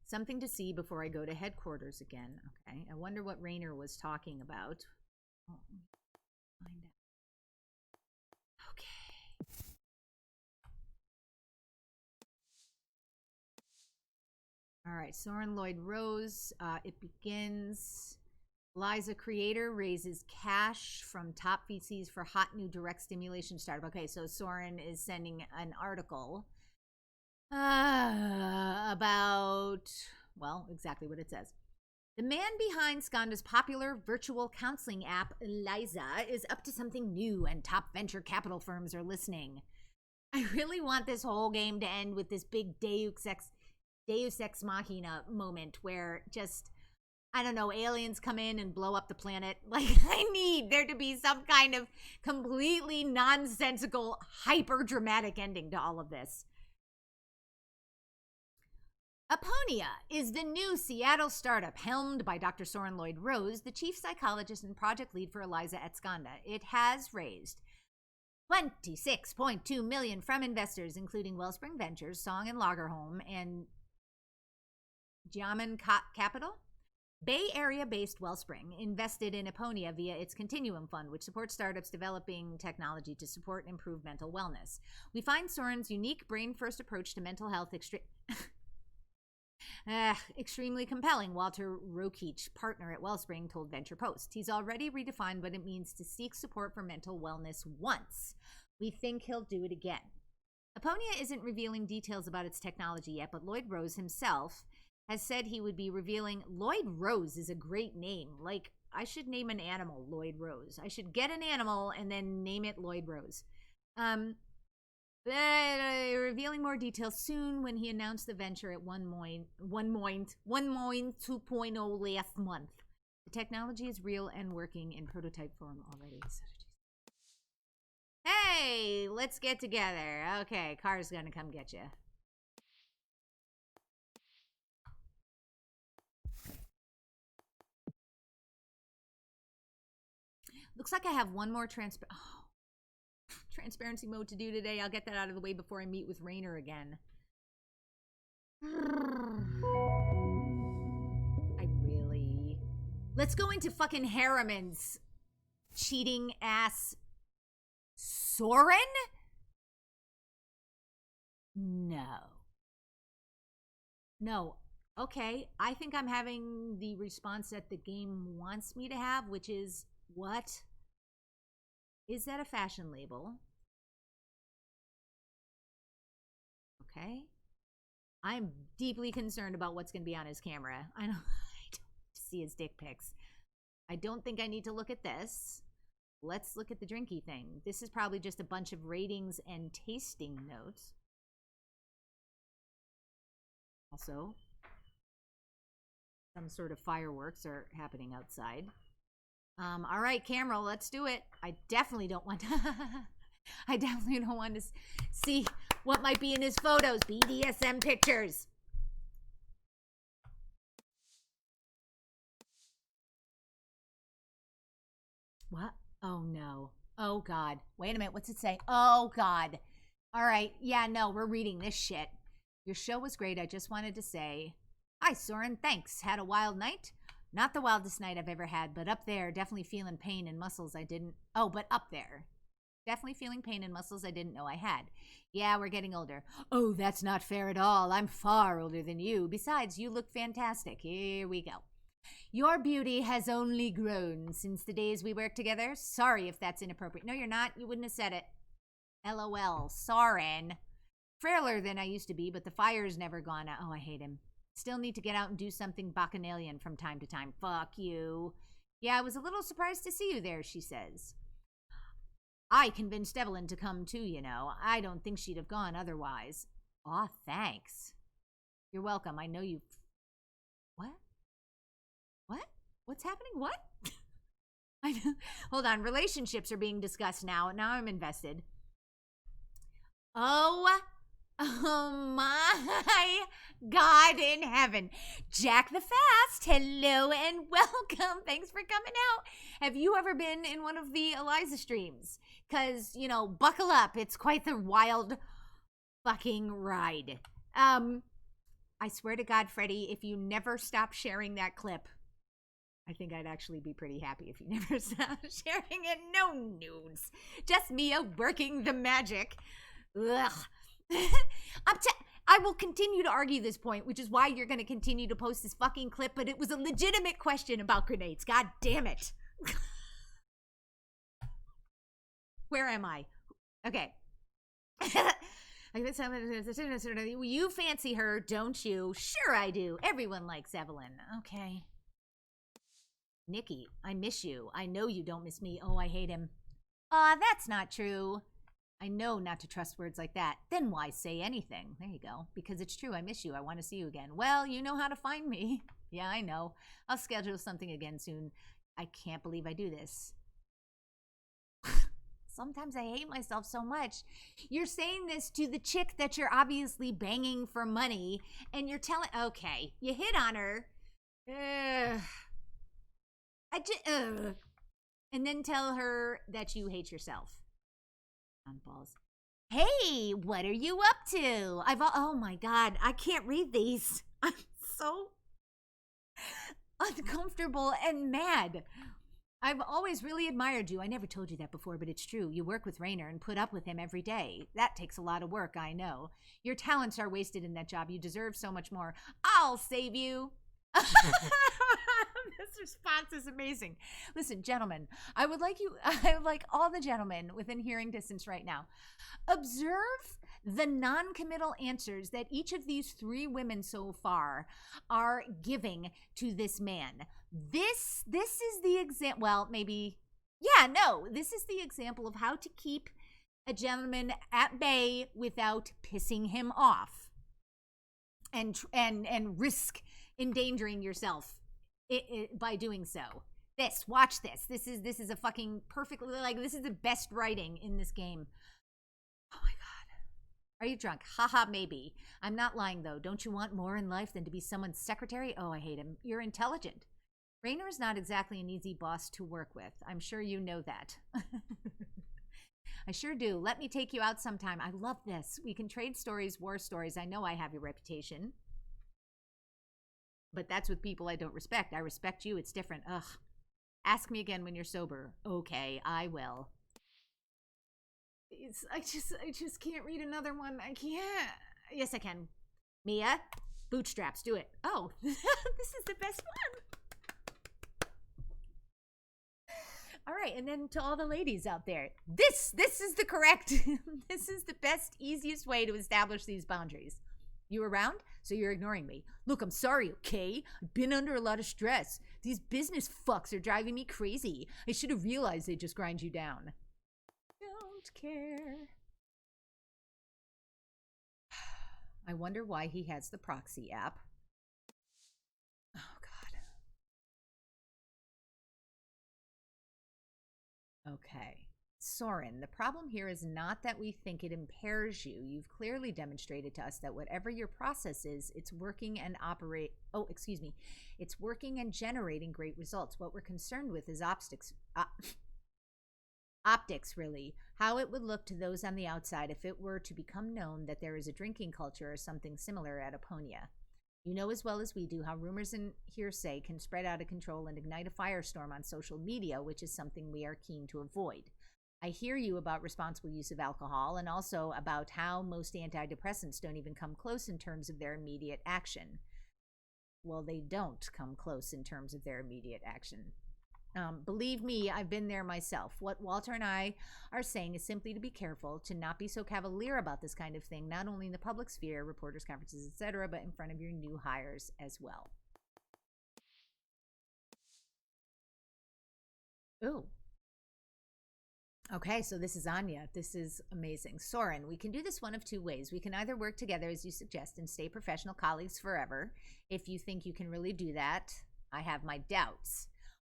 Something to see before I go to headquarters again. Okay, I wonder what Rainer was talking about. Oh, find out. Okay. All right, Soren Lloyd Rose. It begins. Eliza creator raises cash from top VCs for hot new direct stimulation startup. Okay, so Soren is sending an article about, well, exactly what it says. The man behind Skanda's popular virtual counseling app, Eliza, is up to something new, and top venture capital firms are listening. I really want this whole game to end with this big Deus Ex Machina moment where just, I don't know, aliens come in and blow up the planet. Like, I need there to be some kind of completely nonsensical, hyper-dramatic ending to all of this. Aponia is the new Seattle startup helmed by Dr. Soren Lloyd Rose, the chief psychologist and project lead for Eliza at Skanda. It has raised $26.2 million from investors, including Wellspring Ventures, Song and Lagerholm, and Giaman Capital. Bay Area-based Wellspring invested in Aponia via its Continuum Fund, which supports startups developing technology to support and improve mental wellness. We find Soren's unique brain-first approach to mental health extremely compelling, Walter Rokeach, partner at Wellspring, told Venture Post. He's already redefined what it means to seek support for mental wellness once. We think he'll do it again. Aponia isn't revealing details about its technology yet, but Lloyd Rose himself has said he would be revealing. Lloyd Rose is a great name. Like, I should name an animal Lloyd Rose. I should get an animal and then name it Lloyd Rose. Revealing more details soon when he announced the venture at One Moin 2.0 last month. The technology is real and working in prototype form already. Hey, let's get together. Okay, car's gonna come get you. Looks like I have one more transparency mode to do today. I'll get that out of the way before I meet with Rainer again. Let's go into fucking Harriman's cheating ass Soren? No. Okay, I think I'm having the response that the game wants me to have, which is, what? Is that a fashion label? Okay. I'm deeply concerned about what's going to be on his camera. I don't see his dick pics. I don't think I need to look at this. Let's look at the drinky thing. This is probably just a bunch of ratings and tasting notes. Also, some sort of fireworks are happening outside. All right, camera, let's do it. I definitely don't want to. I definitely don't want to see what might be in his photos. BDSM pictures. What? Oh, no. Oh, God. Wait a minute. What's it say? Oh, God. All right. Yeah, no, we're reading this shit. Your show was great. I just wanted to say, hi, Soren. Thanks. Had a wild night? Not the wildest night I've ever had, but up there, definitely feeling pain in muscles I didn't. Oh, but up there. Definitely feeling pain in muscles I didn't know I had. Yeah, we're getting older. Oh, that's not fair at all. I'm far older than you. Besides, you look fantastic. Here we go. Your beauty has only grown since the days we worked together. Sorry if that's inappropriate. No, you're not. You wouldn't have said it. LOL. Soren. Frailer than I used to be, but the fire's never gone out. Oh, I hate him. Still need to get out and do something bacchanalian from time to time. Fuck you. Yeah, I was a little surprised to see you there, she says. I convinced Evelyn to come too, you know. I don't think she'd have gone otherwise. Aw, thanks. You're welcome. I know you... What? What? What's happening? What? Hold on. Relationships are being discussed now. Now I'm invested. Oh my God in heaven. Jack the Fast, hello and welcome. Thanks for coming out. Have you ever been in one of the Eliza streams? Because, you know, buckle up. It's quite the wild fucking ride. I swear to God, Freddie, if you never stop sharing that clip, I think I'd actually be pretty happy if you never stopped sharing it. No nudes. Just Mia working the magic. Ugh. I will continue to argue this point, which is why you're going to continue to post this fucking clip, but it was a legitimate question about grenades. God damn it. Where am I? Okay. You fancy her, don't you? Sure I do. Everyone likes Evelyn. Okay. Nikki, I miss you. I know you don't miss me. Oh, I hate him. That's not true. I know not to trust words like that. Then why say anything? There you go. Because it's true. I miss you. I want to see you again. Well, you know how to find me. Yeah, I know. I'll schedule something again soon. I can't believe I do this. Sometimes I hate myself so much. You're saying this to the chick that you're obviously banging for money, and you're telling... Okay, you hit on her. And then tell her that you hate yourself. On balls. Hey, what are you up to? Oh my God, I can't read these. I'm so uncomfortable and mad. I've always really admired you. I never told you that before, but it's true. You work with Rainer and put up with him every day. That takes a lot of work, I know. Your talents are wasted in that job. You deserve so much more. I'll save you. This response is amazing. Listen, gentlemen, I would like all the gentlemen within hearing distance right now. Observe the non-committal answers that each of these three women so far are giving to this man. This is the example. Well, maybe, yeah, no. This is the example of how to keep a gentleman at bay without pissing him off, and risk endangering yourself by doing so. Watch this. This is a fucking perfectly, like, this is the best writing in this game. Oh my God. Are you drunk? Haha, maybe. I'm not lying though. Don't you want more in life than to be someone's secretary? Oh, I hate him. You're intelligent. Rainer is not exactly an easy boss to work with. I'm sure you know that. I sure do. Let me take you out sometime. I love this. We can trade stories, war stories. I know I have your reputation. But that's with people I don't respect. I respect you. It's different. Ugh. Ask me again when you're sober. Okay, I will. I just can't read another one. I can't. Yes, I can. Mia, bootstraps, do it. Oh, this is the best one. All right, and then to all the ladies out there, this is the correct, this is the best, easiest way to establish these boundaries. You around? So you're ignoring me. Look, I'm sorry, okay? I've been under a lot of stress. These business fucks are driving me crazy. I should have realized they just grind you down. Don't care. I wonder why he has the proxy app. Oh, God. Okay. Soren, the problem here is not that we think it impairs you. You've clearly demonstrated to us that whatever your process is, it's working and it's working and generating great results. What we're concerned with is optics, really. How it would look to those on the outside if it were to become known that there is a drinking culture or something similar at Aponia. You know as well as we do how rumors and hearsay can spread out of control and ignite a firestorm on social media, which is something we are keen to avoid. I hear you about responsible use of alcohol and also about how most antidepressants don't even come close in terms of their immediate action. Well, they don't come close in terms of their immediate action. Believe me, I've been there myself. What Walter and I are saying is simply to be careful, to not be so cavalier about this kind of thing, not only in the public sphere, reporters, conferences, etc., but in front of your new hires as well. Ooh. Okay, so this is Anya. This is amazing. Soren, we can do this one of two ways. We can either work together, as you suggest, and stay professional colleagues forever. If you think you can really do that, I have my doubts.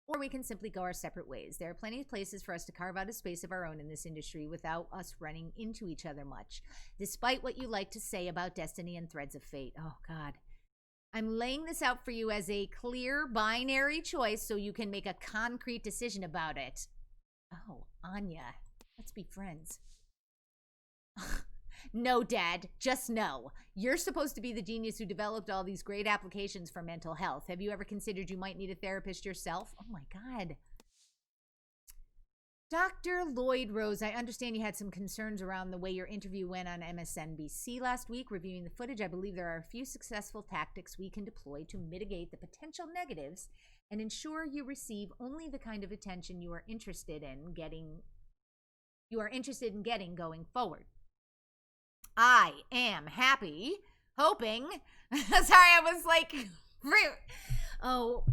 Or we can simply go our separate ways. There are plenty of places for us to carve out a space of our own in this industry without us running into each other much. Despite what you like to say about destiny and threads of fate. Oh, God. I'm laying this out for you as a clear binary choice so you can make a concrete decision about it. Oh, Anya, let's be friends. No, Dad, just no. You're supposed to be the genius who developed all these great applications for mental health. Have you ever considered you might need a therapist yourself? Oh, my God. Dr. Lloyd Rose, I understand you had some concerns around the way your interview went on MSNBC last week. Reviewing the footage, I believe there are a few successful tactics we can deploy to mitigate the potential negatives and ensure you receive only the kind of attention you are interested in getting going forward. I am happy, hoping. Sorry, I was like, oh,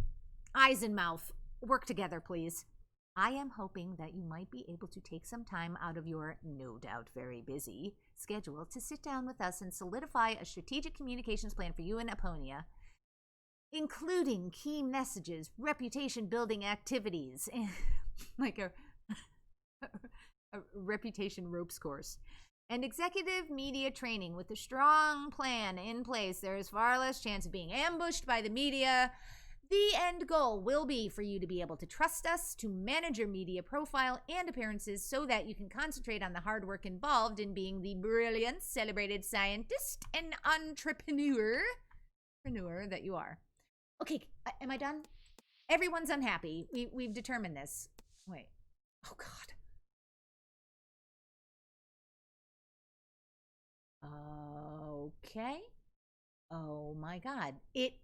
eyes and mouth. Work together, please. I am hoping that you might be able to take some time out of your, no doubt very busy, schedule to sit down with us and solidify a strategic communications plan for you and Aponia, including key messages, reputation-building activities, like a reputation ropes course, and executive media training. With a strong plan in place, there is far less chance of being ambushed by the media. The end goal will be for you to be able to trust us to manage your media profile and appearances so that you can concentrate on the hard work involved in being the brilliant, celebrated scientist and entrepreneur that you are. Okay, am I done? Everyone's unhappy. We've determined this. Wait. Oh, God. Okay. Oh, my God. It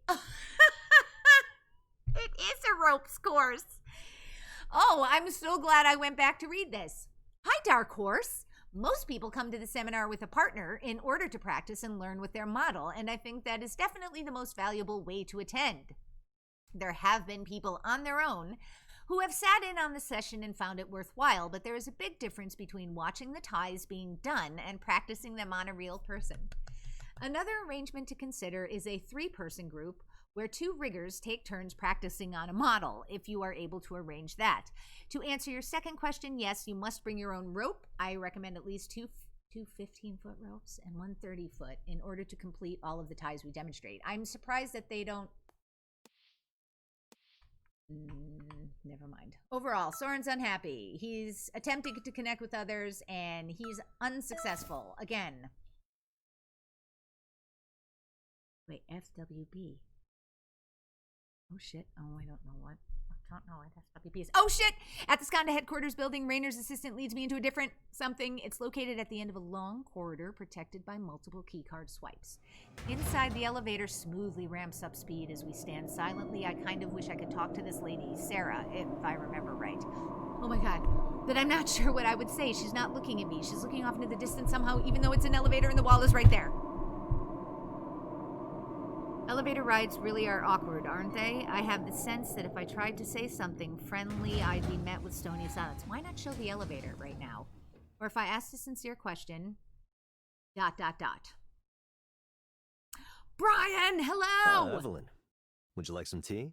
is a ropes course. Oh, I'm so glad I went back to read this. Hi, Dark Horse. Most people come to the seminar with a partner in order to practice and learn with their model, and I think that is definitely the most valuable way to attend. There have been people on their own who have sat in on the session and found it worthwhile, but there is a big difference between watching the ties being done and practicing them on a real person. Another arrangement to consider is a 3-person group where 2 riggers take turns practicing on a model, if you are able to arrange that. To answer your second question, yes, you must bring your own rope. I recommend at least two 15-foot ropes and 1 30-foot in order to complete all of the ties we demonstrate. I'm surprised that they don't... never mind. Overall, Soren's unhappy. He's attempting to connect with others, and he's unsuccessful. Again. Wait, FWB. Oh, shit. Oh, I don't know what. I don't know what FWB is. Oh, shit! At the Skanda headquarters building, Raynor's assistant leads me into a different something. It's located at the end of a long corridor protected by multiple keycard swipes. Inside, the elevator smoothly ramps up speed as we stand silently. I kind of wish I could talk to this lady, Sarah, if I remember right. Oh my God. But I'm not sure what I would say. She's not looking at me. She's looking off into the distance somehow, even though it's an elevator and the wall is right there. Elevator rides really are awkward, aren't they? I have the sense that if I tried to say something friendly, I'd be met with stony silence. Why not show the elevator right now? Or if I asked a sincere question, ... Brian, hello! Evelyn. Would you like some tea?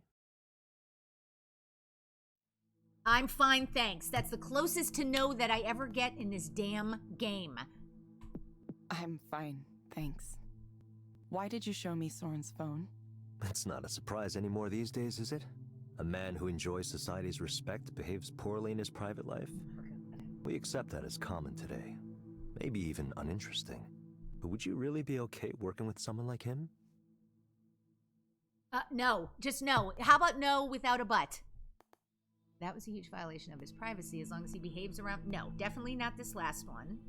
I'm fine, thanks. That's the closest to no that I ever get in this damn game. I'm fine, thanks. Why did you show me Soren's phone? It's not a surprise anymore these days, is it? A man who enjoys society's respect behaves poorly in his private life? We accept that as common today. Maybe even uninteresting. But would you really be okay working with someone like him? No. Just no. How about no without a but? That was a huge violation of his privacy as long as he behaves around... No, definitely not this last one.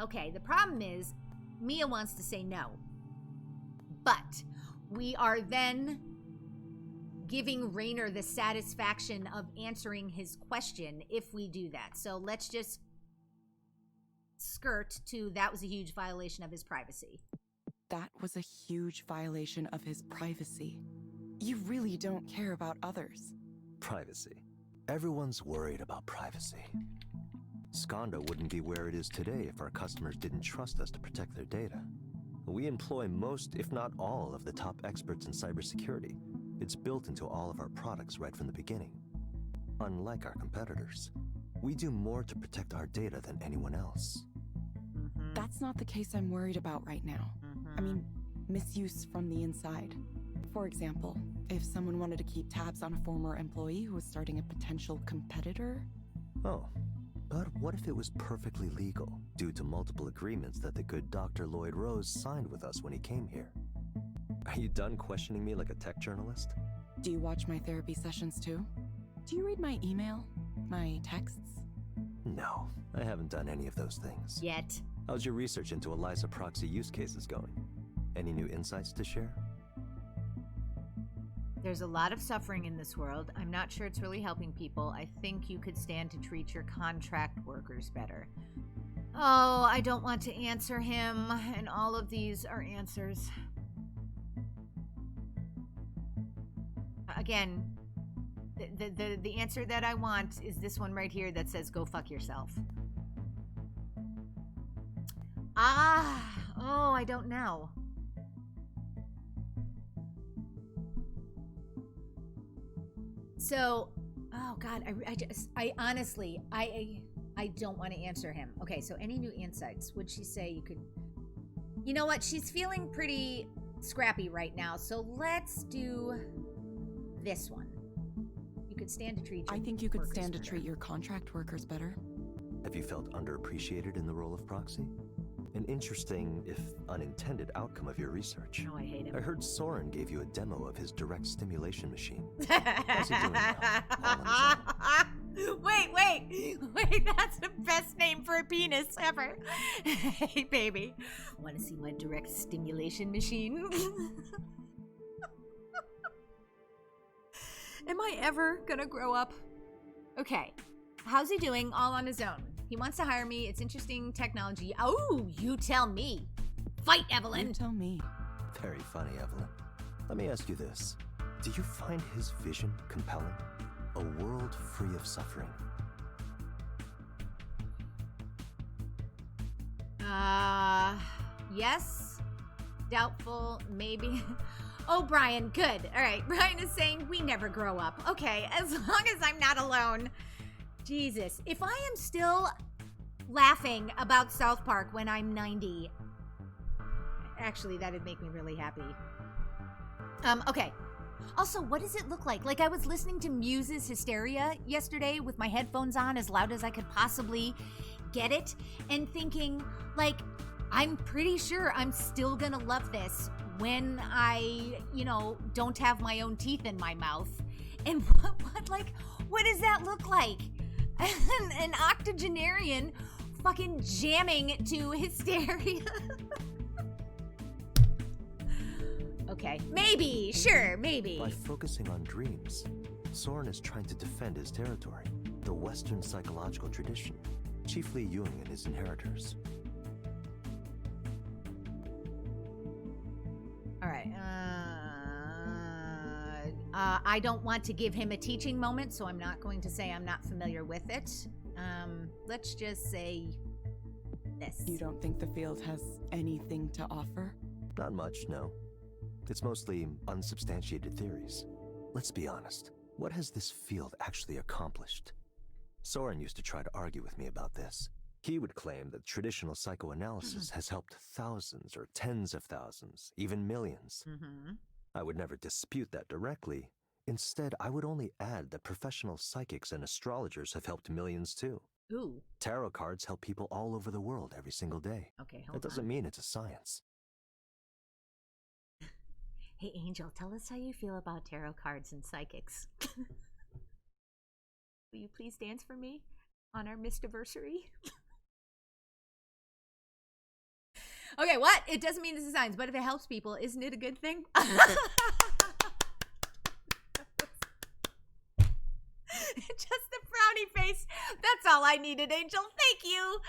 Okay, the problem is Mia wants to say no. But we are then giving Raynor the satisfaction of answering his question if we do that. So let's just skirt to that was a huge violation of his privacy. That was a huge violation of his privacy. You really don't care about others. Privacy. Everyone's worried about privacy. Skanda wouldn't be where it is today if our customers didn't trust us to protect their data. We employ most, if not all, of the top experts in cybersecurity. It's built into all of our products right from the beginning. Unlike our competitors, we do more to protect our data than anyone else. That's not the case I'm worried about right now. I mean, misuse from the inside. For example, if someone wanted to keep tabs on a former employee who was starting a potential competitor. Oh, but what if it was perfectly legal, due to multiple agreements that the good Dr. Lloyd Rose signed with us when he came here? Are you done questioning me like a tech journalist? Do you watch my therapy sessions too? Do you read my email? My texts? No, I haven't done any of those things. Yet. How's your research into Eliza proxy use cases going? Any new insights to share? There's a lot of suffering in this world. I'm not sure it's really helping people. I think you could stand to treat your contract workers better. Oh, I don't want to answer him, and all of these are answers. Again, the answer that I want is this one right here that says go fuck yourself. I don't know. So, oh God, I honestly, I don't want to answer him. Okay, so any new insights? Would she say you could, you know what? She's feeling pretty scrappy right now. So let's do this one. You could stand to treat your I think you could workers stand to better. treat your contract workers better. Have you felt underappreciated in the role of proxy? An interesting, if unintended, outcome of your research. Oh, I hate him. I heard Soren gave you a demo of his direct stimulation machine. How's he doing now? All on his own? Wait, that's the best name for a penis ever. Hey, baby, want to see my direct stimulation machine? Am I ever gonna grow up? Okay, how's he doing all on his own? He wants to hire me. It's interesting technology. Oh, you tell me. Fight, Evelyn. You tell me. Very funny, Evelyn. Let me ask you this. Do you find his vision compelling? A world free of suffering? Yes. Doubtful, maybe. Oh, Brian, good. All right, Brian is saying we never grow up. Okay, as long as I'm not alone. Jesus, if I am still laughing about South Park when I'm 90, actually, that'd make me really happy. Okay. Also, what does it look like? Like, I was listening to Muse's Hysteria yesterday with my headphones on as loud as I could possibly get it, and thinking, like, I'm pretty sure I'm still gonna love this when I, don't have my own teeth in my mouth. And what does that look like? An octogenarian fucking jamming to Hysteria. Okay, maybe, sure, maybe. By focusing on dreams, Soren is trying to defend his territory, the Western psychological tradition, chiefly Jung and his inheritors. All right. I don't want to give him a teaching moment, so I'm not going to say I'm not familiar with it. Let's just say this. You don't think the field has anything to offer? Not much, no. It's mostly unsubstantiated theories. Let's be honest. What has this field actually accomplished? Soren used to try to argue with me about this. He would claim that traditional psychoanalysis has helped thousands or tens of thousands, even millions. I would never dispute that directly. Instead, I would only add that professional psychics and astrologers have helped millions too. Ooh. Tarot cards help people all over the world every single day. Okay, hold That doesn't on. mean it's a science. Hey, Angel, tell us how you feel about tarot cards and psychics. Will you please dance for me on our Mistiversary? Okay, what? It doesn't mean this is science, but if it helps people, isn't it a good thing? Just the frowny face. That's all I needed, Angel. Thank you.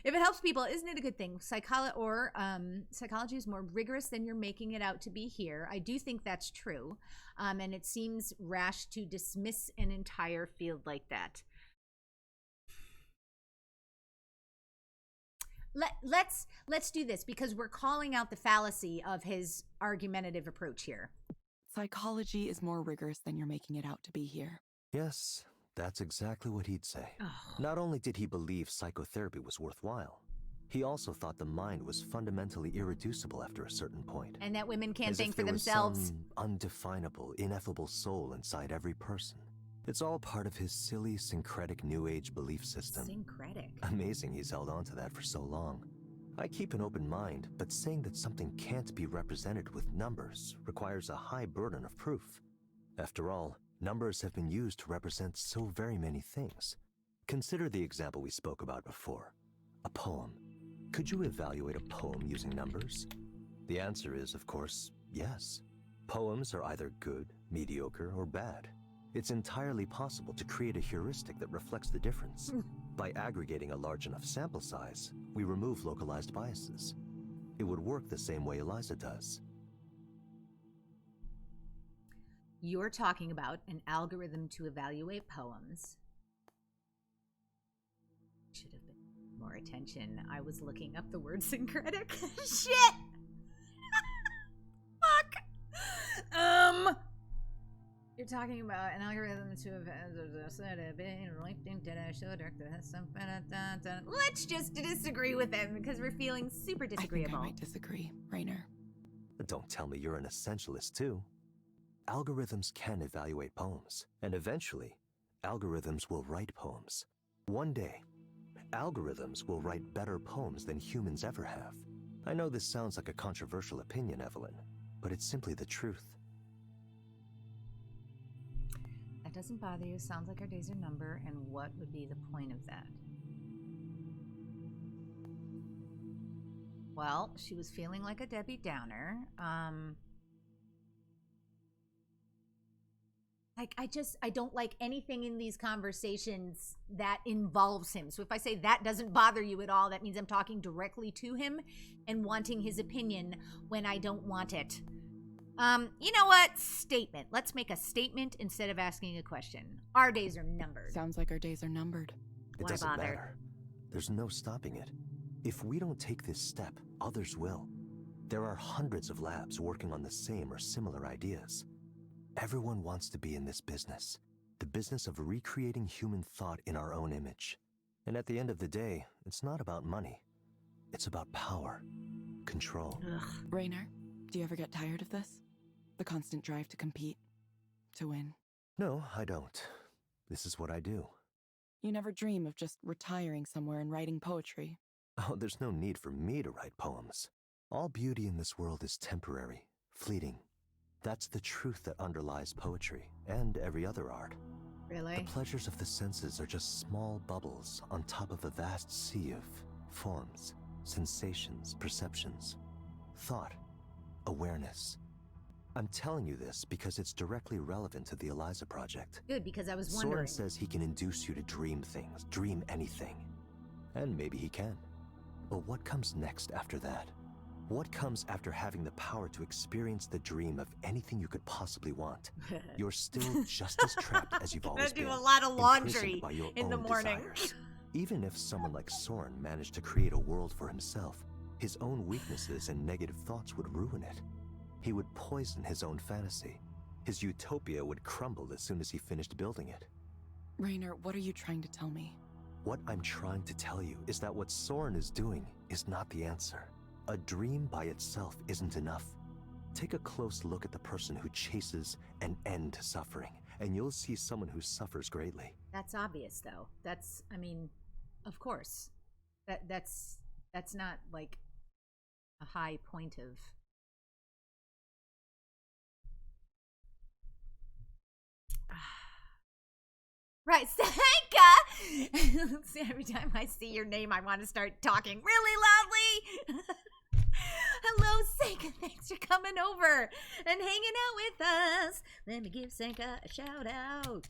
If it helps people, isn't it a good thing? Psychology is more rigorous than you're making it out to be here. I do think that's true. And it seems rash to dismiss an entire field like that. Let's do this because we're calling out the fallacy of his argumentative approach here. Psychology is more rigorous than you're making it out to be here. Yes, that's exactly what he'd say. Not only did he believe psychotherapy was worthwhile, he also thought the mind was fundamentally irreducible after a certain point. And that women can't As think if for there was themselves. some undefinable, ineffable soul inside every person. It's all part of his silly, syncretic New Age belief system. Syncretic. Amazing he's held on to that for so long. I keep an open mind, but saying that something can't be represented with numbers requires a high burden of proof. After all, numbers have been used to represent so very many things. Consider the example we spoke about before. A poem. Could you evaluate a poem using numbers? The answer is, of course, yes. Poems are either good, mediocre, or bad. It's entirely possible to create a heuristic that reflects the difference. By aggregating a large enough sample size, we remove localized biases. It would work the same way Eliza does. You're talking about an algorithm to evaluate poems. Should have been more attention. I was looking up the word syncretic. Shit! Fuck! You're talking about an algorithm to let's just disagree with him because we're feeling super I think disagreeable. I might disagree, Rainer. But don't tell me you're an essentialist too. Algorithms can evaluate poems, and eventually, algorithms will write poems. One day, algorithms will write better poems than humans ever have. I know this sounds like a controversial opinion, Evelyn, but it's simply the truth. That doesn't bother you. Sounds like our days are numbered. And what would be the point of that? Well, she was feeling like a Debbie Downer. I don't like anything in these conversations that involves him. So if I say that doesn't bother you at all, that means I'm talking directly to him and wanting his opinion when I don't want it. You know what? Statement. Let's make a statement instead of asking a question. Our days are numbered. Sounds like our days are numbered. It Why doesn't bother? matter. There's no stopping it. If we don't take this step, others will. There are hundreds of labs working on the same or similar ideas. Everyone wants to be in this business, the business of recreating human thought in our own image. And at the end of the day, it's not about money. It's about power, control. Rainer, do you ever get tired of this? The constant drive to compete, to win. No, I don't. This is what I do. You never dream of just retiring somewhere and writing poetry. Oh, there's no need for me to write poems. All beauty in this world is temporary, fleeting. That's the truth that underlies poetry and every other art. Really? The pleasures of the senses are just small bubbles on top of a vast sea of forms, sensations, perceptions, thought, awareness. I'm telling you this because it's directly relevant to the Eliza project. Good, because I was Soren wondering. says he can induce you to dream things, dream anything. And maybe he can. But what comes next after that? What comes after having the power to experience the dream of anything you could possibly want? You're still just as trapped as you've always do been. a lot of laundry imprisoned by your in the own morning. desires. Even if someone like Soren managed to create a world for himself, his own weaknesses and negative thoughts would ruin it. He would poison his own fantasy. His utopia would crumble as soon as he finished building it. Rainer, what are you trying to tell me? What I'm trying to tell you is that what Soren is doing is not the answer. A dream by itself isn't enough. Take a close look at the person who chases an end to suffering, and you'll see someone who suffers greatly. That's obvious, though. I mean, of course. That's not like a high point of. Right, Senka! Every time I see your name, I want to start talking really loudly. Hello, Senka. Thanks for coming over and hanging out with us. Let me give Senka a shout out.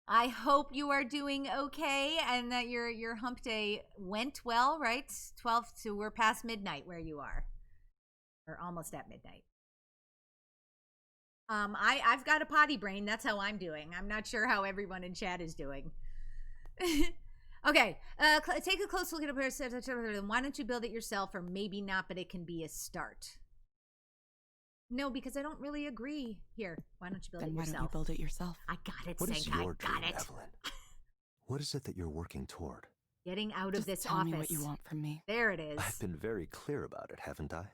I hope you are doing okay and that your hump day went well, right? 12 to we're past midnight where you are. Or almost at midnight. I've got a potty brain. That's how I'm doing. I'm not sure how everyone in chat is doing. Okay, take a close look at a person. Why don't you build it yourself, or maybe not, but it can be a start. No, because I don't really agree. Here, why don't you build it yourself? Then why don't you build it yourself? I got it, What is Senka. your I got dream, it. Evelyn? What is it that you're working toward? Getting out of Just this tell office. me what you want from me. There it is. I've been very clear about it, haven't I?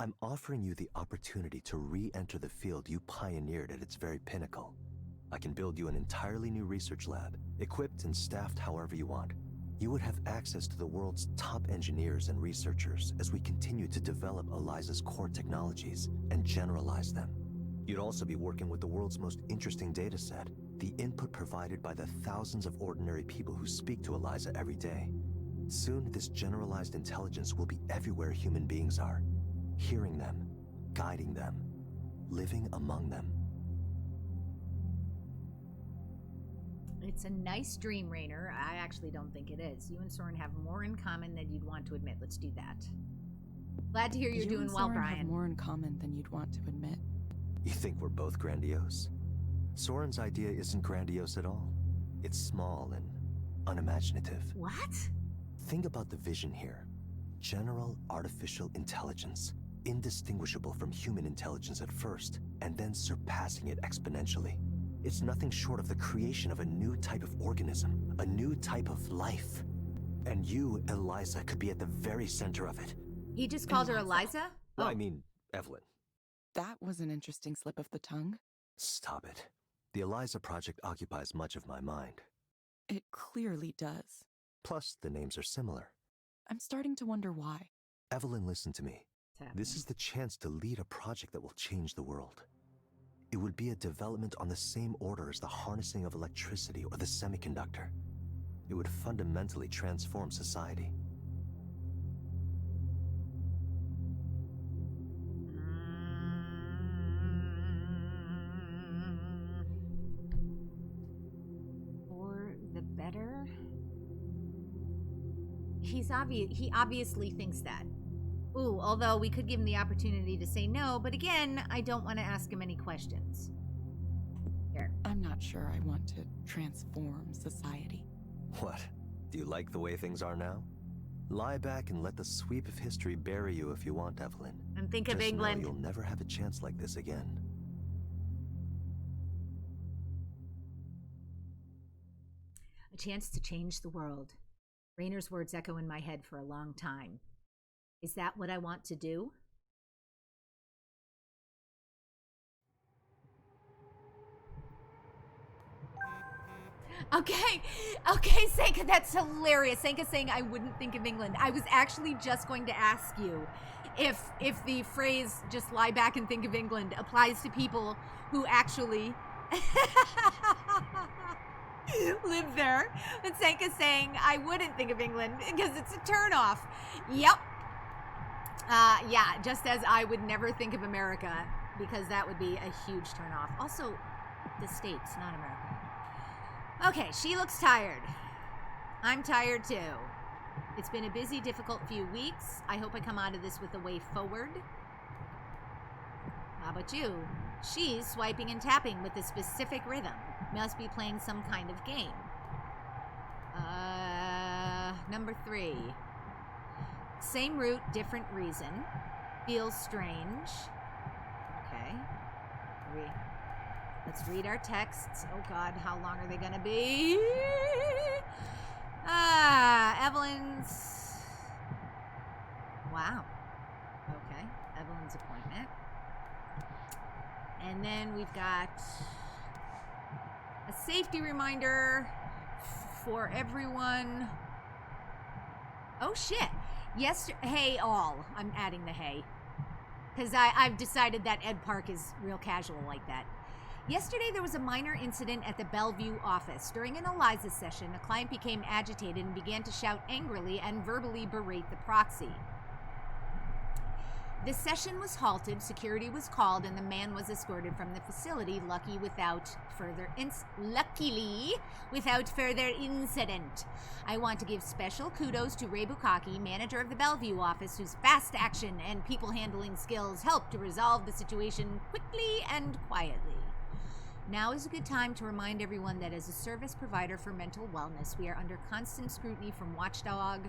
I'm offering you the opportunity to re-enter the field you pioneered at its very pinnacle. I can build you an entirely new research lab, equipped and staffed however you want. You would have access to the world's top engineers and researchers as we continue to develop Eliza's core technologies and generalize them. You'd also be working with the world's most interesting data set, the input provided by the thousands of ordinary people who speak to Eliza every day. Soon, this generalized intelligence will be everywhere human beings are, hearing them, guiding them, living among them. It's a nice dream, Rainer. I actually don't think it is. You and Soren have more in common than you'd want to admit. Let's do that. Glad to hear you're doing well, and Brian. have more in common than you'd want to admit. You think we're both grandiose? Soren's idea isn't grandiose at all. It's small and unimaginative. What? Think about the vision here. General artificial intelligence, indistinguishable from human intelligence at first, and then surpassing it exponentially. It's nothing short of the creation of a new type of organism, a new type of life. And you, Eliza, could be at the very center of it. He just called her Eliza? Oh. I mean, Evelyn. That was an interesting slip of the tongue. Stop it. The Eliza project occupies much of my mind. It clearly does. Plus, the names are similar. I'm starting to wonder why. Evelyn, listen to me. This is the chance to lead a project that will change the world. It would be a development on the same order as the harnessing of electricity or the semiconductor. It would fundamentally transform society. For the better? He obviously thinks that. Ooh, although we could give him the opportunity to say no, but again, I don't want to ask him any questions. Here. I'm not sure I want to transform society. What? Do you like the way things are now? Lie back and let the sweep of history bury you if you want, Evelyn. And think of Just England. know you'll never have a chance like this again. A chance to change the world. Rainer's words echo in my head for a long time. Is that what I want to do? Okay, Sanka, that's hilarious. Sanka saying I wouldn't think of England. I was actually just going to ask you if the phrase just lie back and think of England applies to people who actually live there. But Sanka's saying I wouldn't think of England because it's a turnoff. Yep. Yeah, just as I would never think of America because that would be a huge turnoff. Also, the States, not America. Okay, she looks tired. I'm tired too. It's been a busy, difficult few weeks. I hope I come out of this with a way forward. How about you? She's swiping and tapping with a specific rhythm. Must be playing some kind of game. Number 3. Same route, different reason. Feels strange. Okay. Let's read our texts. Oh God, how long are they gonna be? Evelyn's... Wow. Okay, Evelyn's appointment. And then we've got a safety reminder for everyone. Oh shit. Hey all. I'm adding the hey. Because I've decided that Ed Park is real casual like that. Yesterday, there was a minor incident at the Bellevue office. During an Eliza session, a client became agitated and began to shout angrily and verbally berate the proxy. The session was halted, security was called, and the man was escorted from the facility, luckily without further incident. I want to give special kudos to Ray Bukaki, manager of the Bellevue office, whose fast action and people handling skills helped to resolve the situation quickly and quietly. Now is a good time to remind everyone that as a service provider for mental wellness, we are under constant scrutiny from watchdog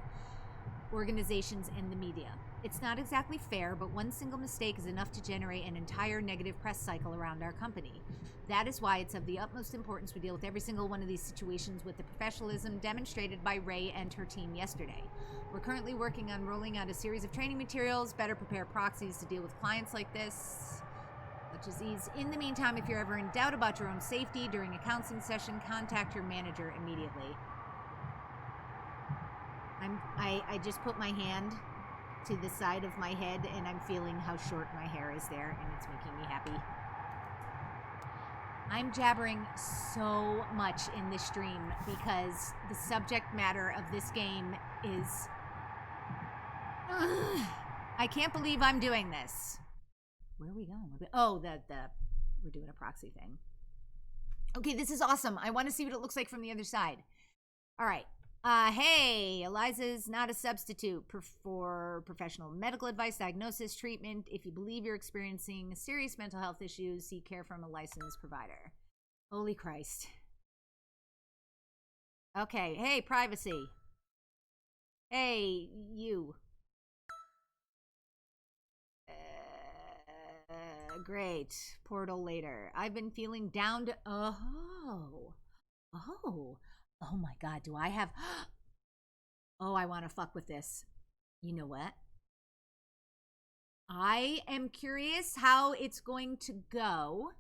organizations and the media. It's not exactly fair, but one single mistake is enough to generate an entire negative press cycle around our company. That is why it's of the utmost importance we deal with every single one of these situations with the professionalism demonstrated by Ray and her team yesterday. We're currently working on rolling out a series of training materials, better prepare proxies to deal with clients like this, such as these. In the meantime, if you're ever in doubt about your own safety during a counseling session, contact your manager immediately. I just put my hand to the side of my head and I'm feeling how short my hair is there, and it's making me happy. I'm jabbering so much in this stream because the subject matter of this game is... I can't believe I'm doing this. Where are we going? Oh, we're doing a proxy thing. Okay, this is awesome. I want to see what it looks like from the other side. All right. Hey, Eliza's not a substitute for professional medical advice, diagnosis, treatment. If you believe you're experiencing serious mental health issues, seek care from a licensed provider. Holy Christ. Okay, hey, privacy. Hey, you. Great. Portal later. I've been feeling down to... Oh my God, do I have... Oh, I want to fuck with this. You know what? I am curious how it's going to go.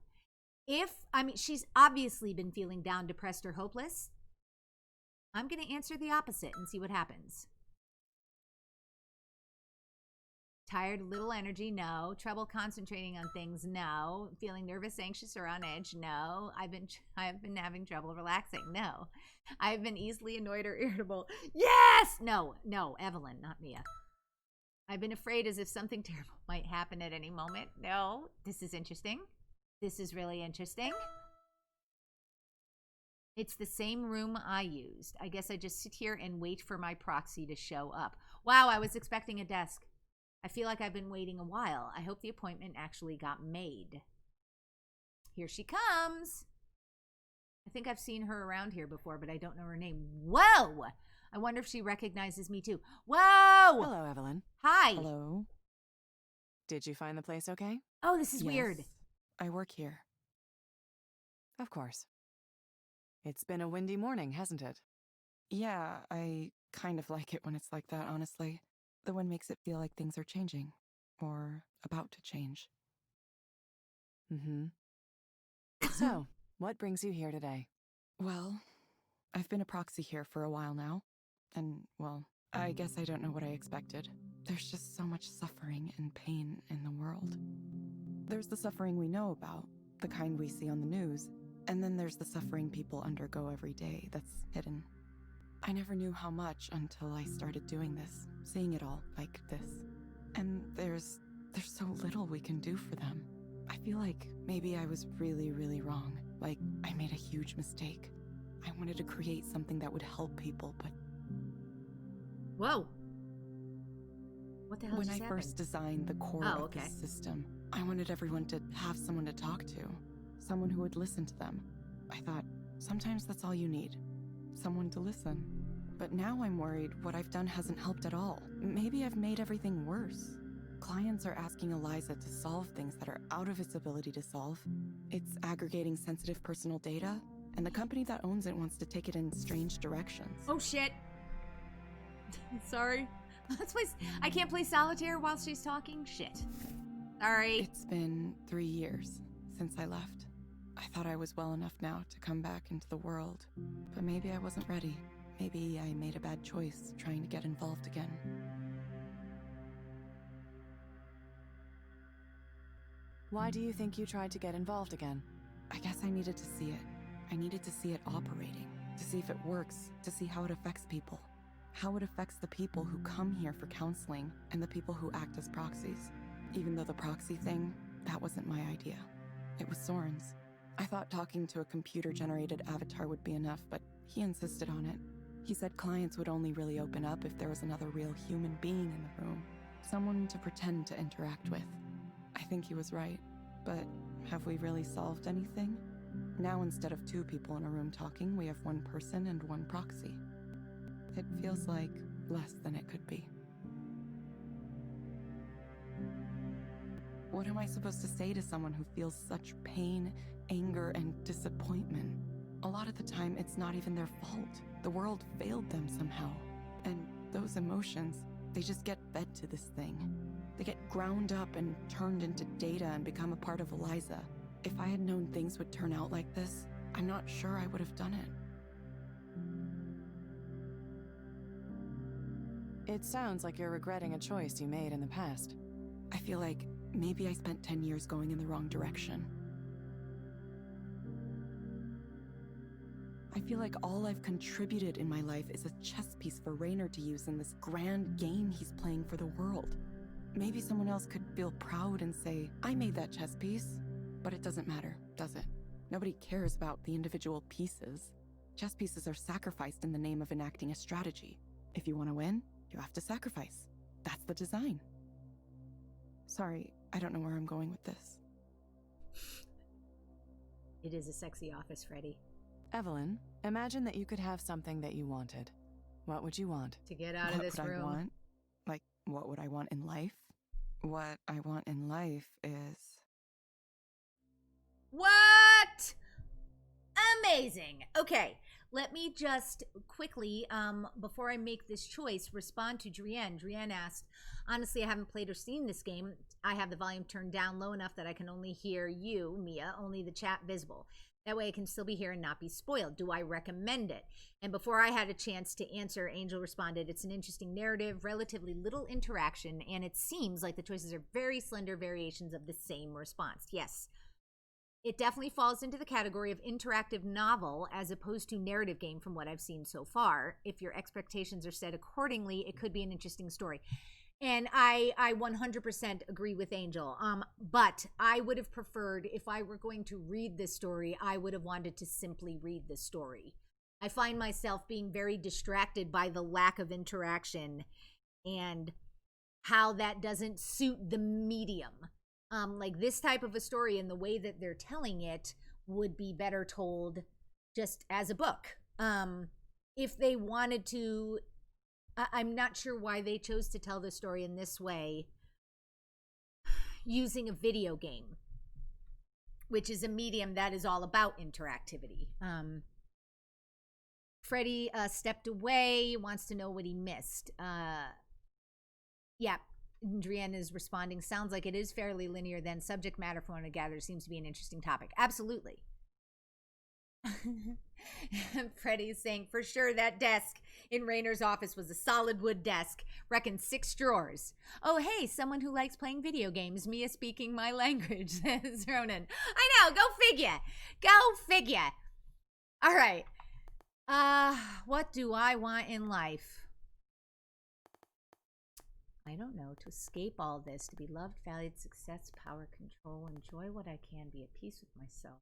She's obviously been feeling down, depressed, or hopeless. I'm going to answer the opposite and see what happens. Tired, little energy, no. Trouble concentrating on things, no. Feeling nervous, anxious, or on edge, no. I've been having trouble relaxing, no. I've been easily annoyed or irritable, yes! No, Evelyn, not Mia. I've been afraid as if something terrible might happen at any moment, no. This is interesting. This is really interesting. It's the same room I used. I guess I just sit here and wait for my proxy to show up. Wow, I was expecting a desk. I feel like I've been waiting a while. I hope the appointment actually got made. Here she comes. I think I've seen her around here before, but I don't know her name. Whoa! I wonder if she recognizes me too. Whoa! Hello, Evelyn. Hi. Hello. Did you find the place okay? Oh, this is weird. I work here. Of course. It's been a windy morning, hasn't it? Yeah, I kind of like it when it's like that, honestly. The wind makes it feel like things are changing. Or about to change. So, what brings you here today? Well, I've been a proxy here for a while now. And, well, I guess I don't know what I expected. There's just so much suffering and pain in the world. There's the suffering we know about, the kind we see on the news. And then there's the suffering people undergo every day that's hidden. I never knew how much until I started doing this, seeing it all like this. And there's so little we can do for them. I feel like maybe I was really, really wrong. Like, I made a huge mistake. I wanted to create something that would help people, but... Whoa. What the hell just happened? When I first designed the core of this system, I wanted everyone to have someone to talk to. Someone who would listen to them. I thought, sometimes that's all you need. Someone to listen. But now I'm worried what I've done hasn't helped at all. Maybe I've made everything worse. Clients are asking Eliza to solve things that are out of its ability to solve. It's aggregating sensitive personal data, and the company that owns it wants to take it in strange directions. Oh shit. Sorry. I can't play solitaire while she's talking? Shit. Sorry. It's been 3 years since I left. I thought I was well enough now to come back into the world, but maybe I wasn't ready. Maybe I made a bad choice trying to get involved again. Why do you think you tried to get involved again? I guess I needed to see it. I needed to see it operating, to see if it works, to see how it affects people. How it affects the people who come here for counseling and the people who act as proxies. Even though the proxy thing, that wasn't my idea. It was Soren's. I thought talking to a computer-generated avatar would be enough, but he insisted on it. He said clients would only really open up if there was another real human being in the room. Someone to pretend to interact with. I think he was right, but have we really solved anything? Now instead of 2 people in a room talking, we have 1 person and 1 proxy. It feels like less than it could be. What am I supposed to say to someone who feels such pain, anger, and disappointment? A lot of the time, it's not even their fault. The world failed them somehow. And those emotions, they just get fed to this thing. They get ground up and turned into data and become a part of Eliza. If I had known things would turn out like this, I'm not sure I would have done it. It sounds like you're regretting a choice you made in the past. I feel like maybe I spent 10 years going in the wrong direction. I feel like all I've contributed in my life is a chess piece for Raynor to use in this grand game he's playing for the world. Maybe someone else could feel proud and say, I made that chess piece. But it doesn't matter, does it? Nobody cares about the individual pieces. Chess pieces are sacrificed in the name of enacting a strategy. If you want to win, you have to sacrifice. That's the design. Sorry, I don't know where I'm going with this. It is a sexy office, Freddy. Evelyn, imagine that you could have something that you wanted. What would you want? To get out of this What would room. I want? Like, what would I want in life? What I want in life is... What? Amazing. Okay, let me just quickly, before I make this choice, respond to Drienne. Drienne asked, honestly, I haven't played or seen this game. I have the volume turned down low enough that I can only hear you, Mia, only the chat visible. That way I can still be here and not be spoiled. Do I recommend it? And before I had a chance to answer, Angel responded, it's an interesting narrative, relatively little interaction, and it seems like the choices are very slender variations of the same response. Yes. It definitely falls into the category of interactive novel as opposed to narrative game from what I've seen so far. If your expectations are set accordingly, it could be an interesting story. And I 100% agree with Angel. But I would have preferred, if I were going to read this story, I would have wanted to simply read this story. I find myself being very distracted by the lack of interaction and how that doesn't suit the medium. Like this type of a story and the way that they're telling it would be better told just as a book. If they wanted to, I'm not sure why they chose to tell the story in this way using a video game, which is a medium that is all about interactivity. Freddy stepped away, wants to know what he missed. Yeah. Drienne is responding, sounds like it is fairly linear then. Subject matter, from what I gather, seems to be an interesting topic. Absolutely. Freddie is saying, for sure that desk in Raynor's office was a solid wood desk. Reckon 6 drawers. Oh, hey, someone who likes playing video games. Mia speaking my language, says Ronan. I know, go figure. Go figure. All right. What do I want in life? I don't know, to escape all this, to be loved, valued, success, power, control, enjoy what I can, be at peace with myself.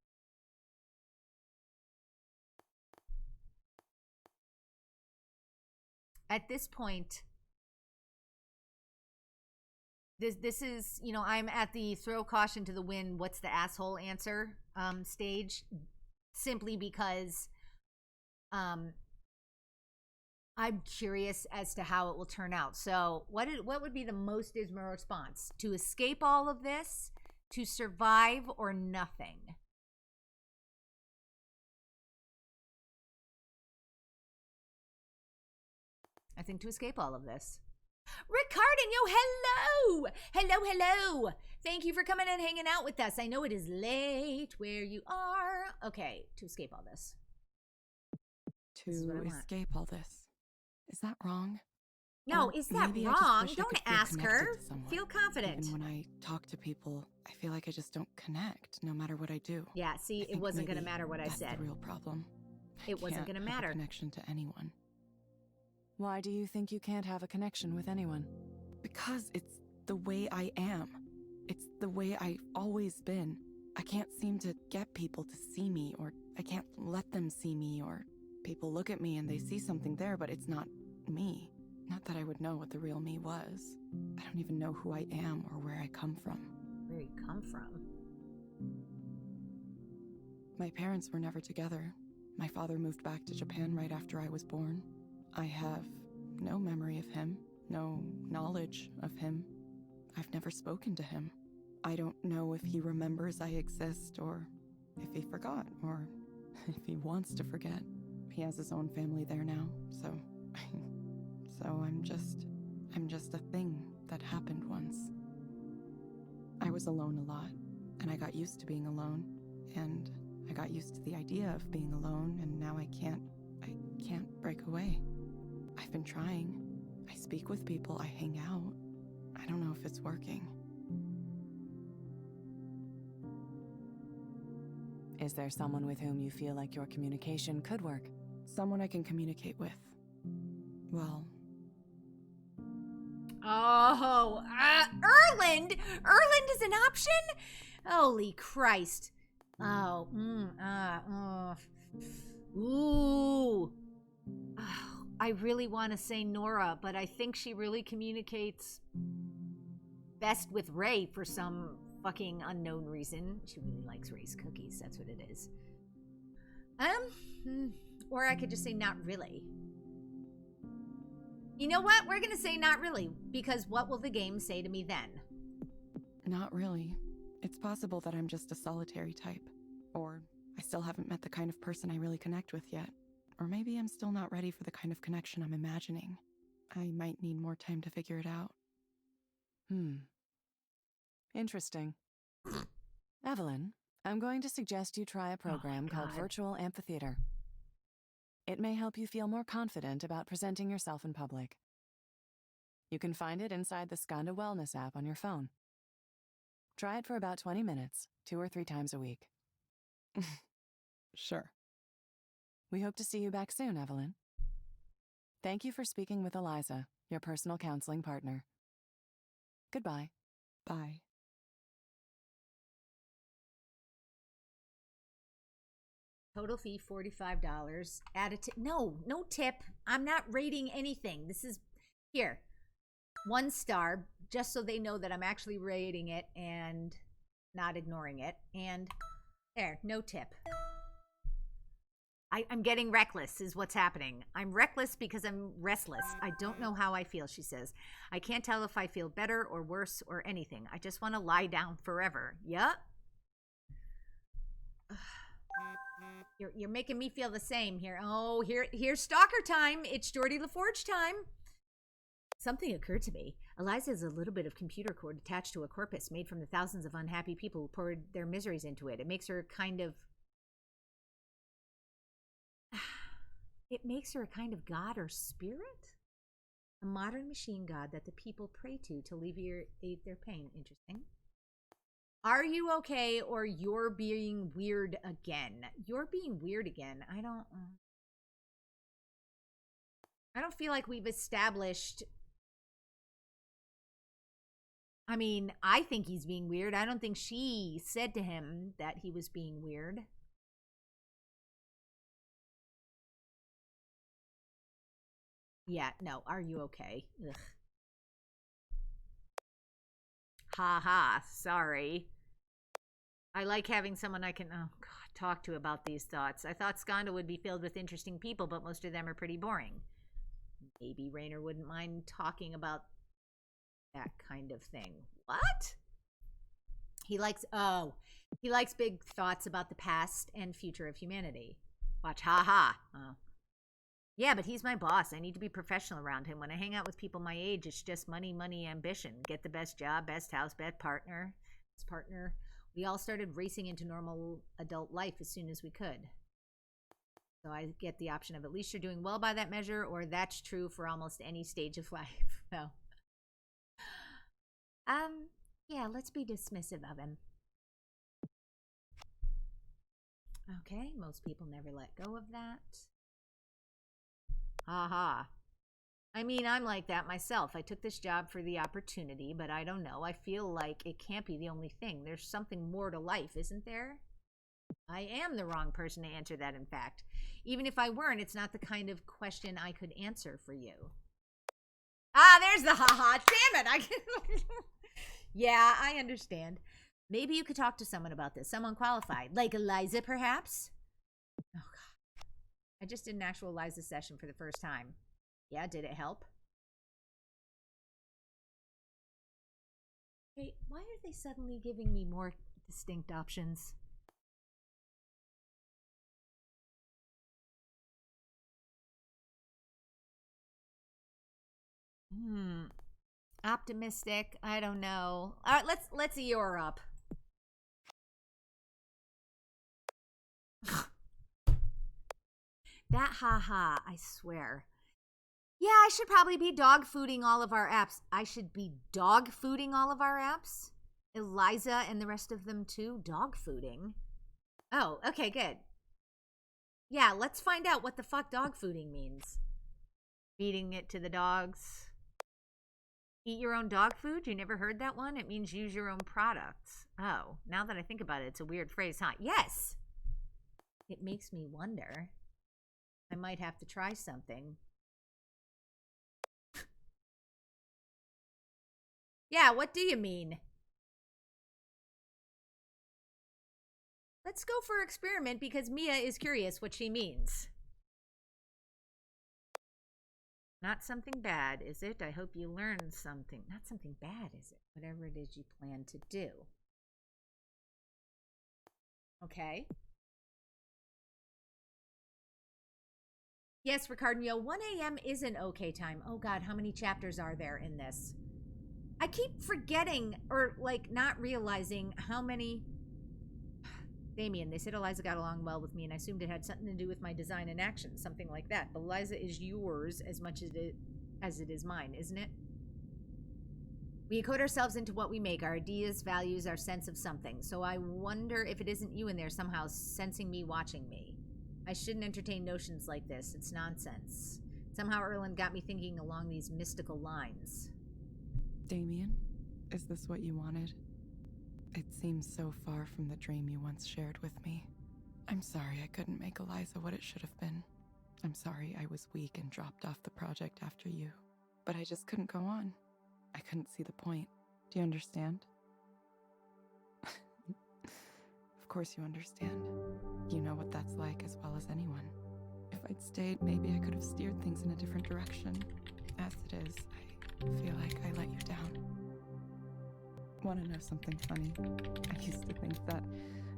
At this point, this is, you know, I'm at the throw caution to the wind, what's the asshole answer stage, simply because I'm curious as to how it will turn out. So, what would be the most dismal response? To escape all of this, to survive, or nothing? I think to escape all of this. Ricardinho, hello! Hello, hello! Thank you for coming and hanging out with us. I know it is late where you are. Okay, to escape all this. This is what I To want. escape all this. Is that wrong? No, Or is that maybe I just wrong? wish I Don't could feel ask her. connected to someone. Feel confident. Even when I talk to people, I feel like I just don't connect, no matter what I do. Yeah, see, I it think wasn't going to maybe matter what I that's said. the real problem. It wasn't Can't gonna have a matter. connection to anyone. Why do you think you can't have a connection with anyone? Because it's the way I am. It's the way I've always been. I can't seem to get people to see me, or I can't let them see me, or people look at me and they see something there, but it's not me. Not that I would know what the real me was. I don't even know who I am or where I come from. Where you come from? My parents were never together. My father moved back to Japan right after I was born. I have no memory of him, no knowledge of him. I've never spoken to him. I don't know if he remembers I exist, or if he forgot, or if he wants to forget. He has his own family there now, so I'm just a thing that happened once. I was alone a lot, and I got used to being alone, and I got used to the idea of being alone, and now I can't break away. I've been trying. I speak with people, I hang out. I don't know if it's working. Is there someone with whom you feel like your communication could work? Someone I can communicate with. Well, Oh, Erland! Erland is an option? Holy Christ. Oh, ooh. Oh, I really want to say Nora, but I think she really communicates best with Ray for some fucking unknown reason. She really likes Ray's cookies, that's what it is. Or I could just say not really. You know what? We're gonna say not really, because what will the game say to me then? not really. It's possible that I'm just a solitary type. Or I still haven't met the kind of person I really connect with yet. Or maybe I'm still not ready for the kind of connection I'm imagining. I might need more time to figure it out. Interesting. Evelyn, I'm going to suggest you try a program called God. Virtual Amphitheater. It may help you feel more confident about presenting yourself in public. You can find it inside the Skanda Wellness app on your phone. Try it for about 20 minutes, 2 or 3 times a week. Sure. We hope to see you back soon, Evelyn. Thank you for speaking with Eliza, your personal counseling partner. Goodbye. Bye. Total fee $45. Add a tip. No tip. I'm not rating anything. This is here. 1 star, just so they know that I'm actually rating it and not ignoring it. And there, no tip. I'm getting reckless is what's happening. I'm reckless because I'm restless. I don't know how I feel, she says. I can't tell if I feel better or worse or anything. I just want to lie down forever. Yup. You're making me feel the same here. Oh, here's stalker time. It's Geordie LaForge time. Something occurred to me. Eliza has a little bit of computer code attached to a corpus made from the thousands of unhappy people who poured their miseries into it. It makes her a kind of god or spirit? A modern machine god that the people pray to alleviate their pain. Interesting. Are you okay, or you're being weird again? You're being weird again. I don't feel like we've established. I mean, I think he's being weird. I don't think she said to him that he was being weird. Yeah, no. Are you okay? Ugh. Ha ha. Sorry. I like having someone I can talk to about these thoughts. I thought Skanda would be filled with interesting people, but most of them are pretty boring. maybe Rainer wouldn't mind talking about that kind of thing. What? He likes big thoughts about the past and future of humanity. Watch, ha. Oh. Yeah, but he's my boss. I need to be professional around him. When I hang out with people my age, it's just money, ambition. Get the best job, best house, best partner. We all started racing into normal adult life as soon as we could. So I get the option of at least you're doing well by that measure, or that's true for almost any stage of life. So, yeah, let's be dismissive of him. Okay, most people never let go of that. Ha. I mean, I'm like that myself. I took this job for the opportunity, but I don't know. I feel like it can't be the only thing. There's something more to life, isn't there? I am the wrong person to answer that, in fact. Even if I weren't, it's not the kind of question I could answer for you. Ah, there's the ha. Damn it. Yeah, I understand. Maybe you could talk to someone about this. Someone qualified. Like Eliza, perhaps? Oh, God. I just did an actual Eliza session for the first time. Yeah, did it help? Hey, why are they suddenly giving me more distinct options? Optimistic. I don't know. All right, let's Eeyore up. That ha, I swear. Yeah, I should probably be dog fooding all of our apps. I should be dog fooding all of our apps? Eliza and the rest of them too? Dog fooding? Oh, okay, good. Yeah, let's find out what the fuck dog fooding means. Feeding it to the dogs. Eat your own dog food? You never heard that one? It means use your own products. Oh, now that I think about it, it's a weird phrase, huh? Yes! It makes me wonder. I might have to try something. Yeah, what do you mean? Let's go for experiment because Mia is curious what she means. Not something bad, is it? I hope you learned something. Not something bad, is it? Whatever it is you plan to do. Okay. Yes, Ricardinho, 1 a.m. is an okay time. Oh God, how many chapters are there in this? I keep forgetting, or like not realizing how many... Damien, they said Eliza got along well with me, and I assumed it had something to do with my design and action, something like that. But Eliza is yours as much as it is mine, isn't it? We encode ourselves into what we make, our ideas, values, our sense of something. So I wonder if it isn't you in there somehow sensing me, watching me. I shouldn't entertain notions like this. It's nonsense. Somehow Erland got me thinking along these mystical lines. Damien, is this what you wanted? It seems so far from the dream you once shared with me. I'm sorry I couldn't make Eliza what it should have been. I'm sorry I was weak and dropped off the project after you. But I just couldn't go on. I couldn't see the point. Do you understand? Of course you understand. You know what that's like as well as anyone. If I'd stayed, maybe I could have steered things in a different direction. As it is, I feel like I let you down. Want to know something funny? I used to think that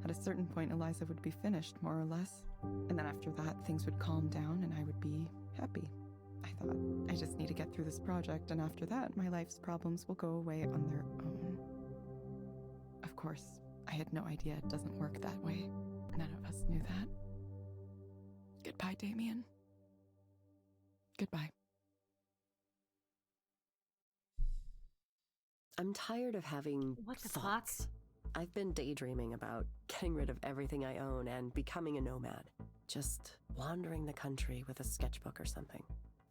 at a certain point Eliza would be finished, more or less. And then after that, things would calm down and I would be happy. I thought, I just need to get through this project, and after that, my life's problems will go away on their own. Of course, I had no idea it doesn't work that way. None of us knew that. Goodbye, Damien. Goodbye. I'm tired of having What the thoughts. fuck? I've been daydreaming about getting rid of everything I own and becoming a nomad. Just wandering the country with a sketchbook or something.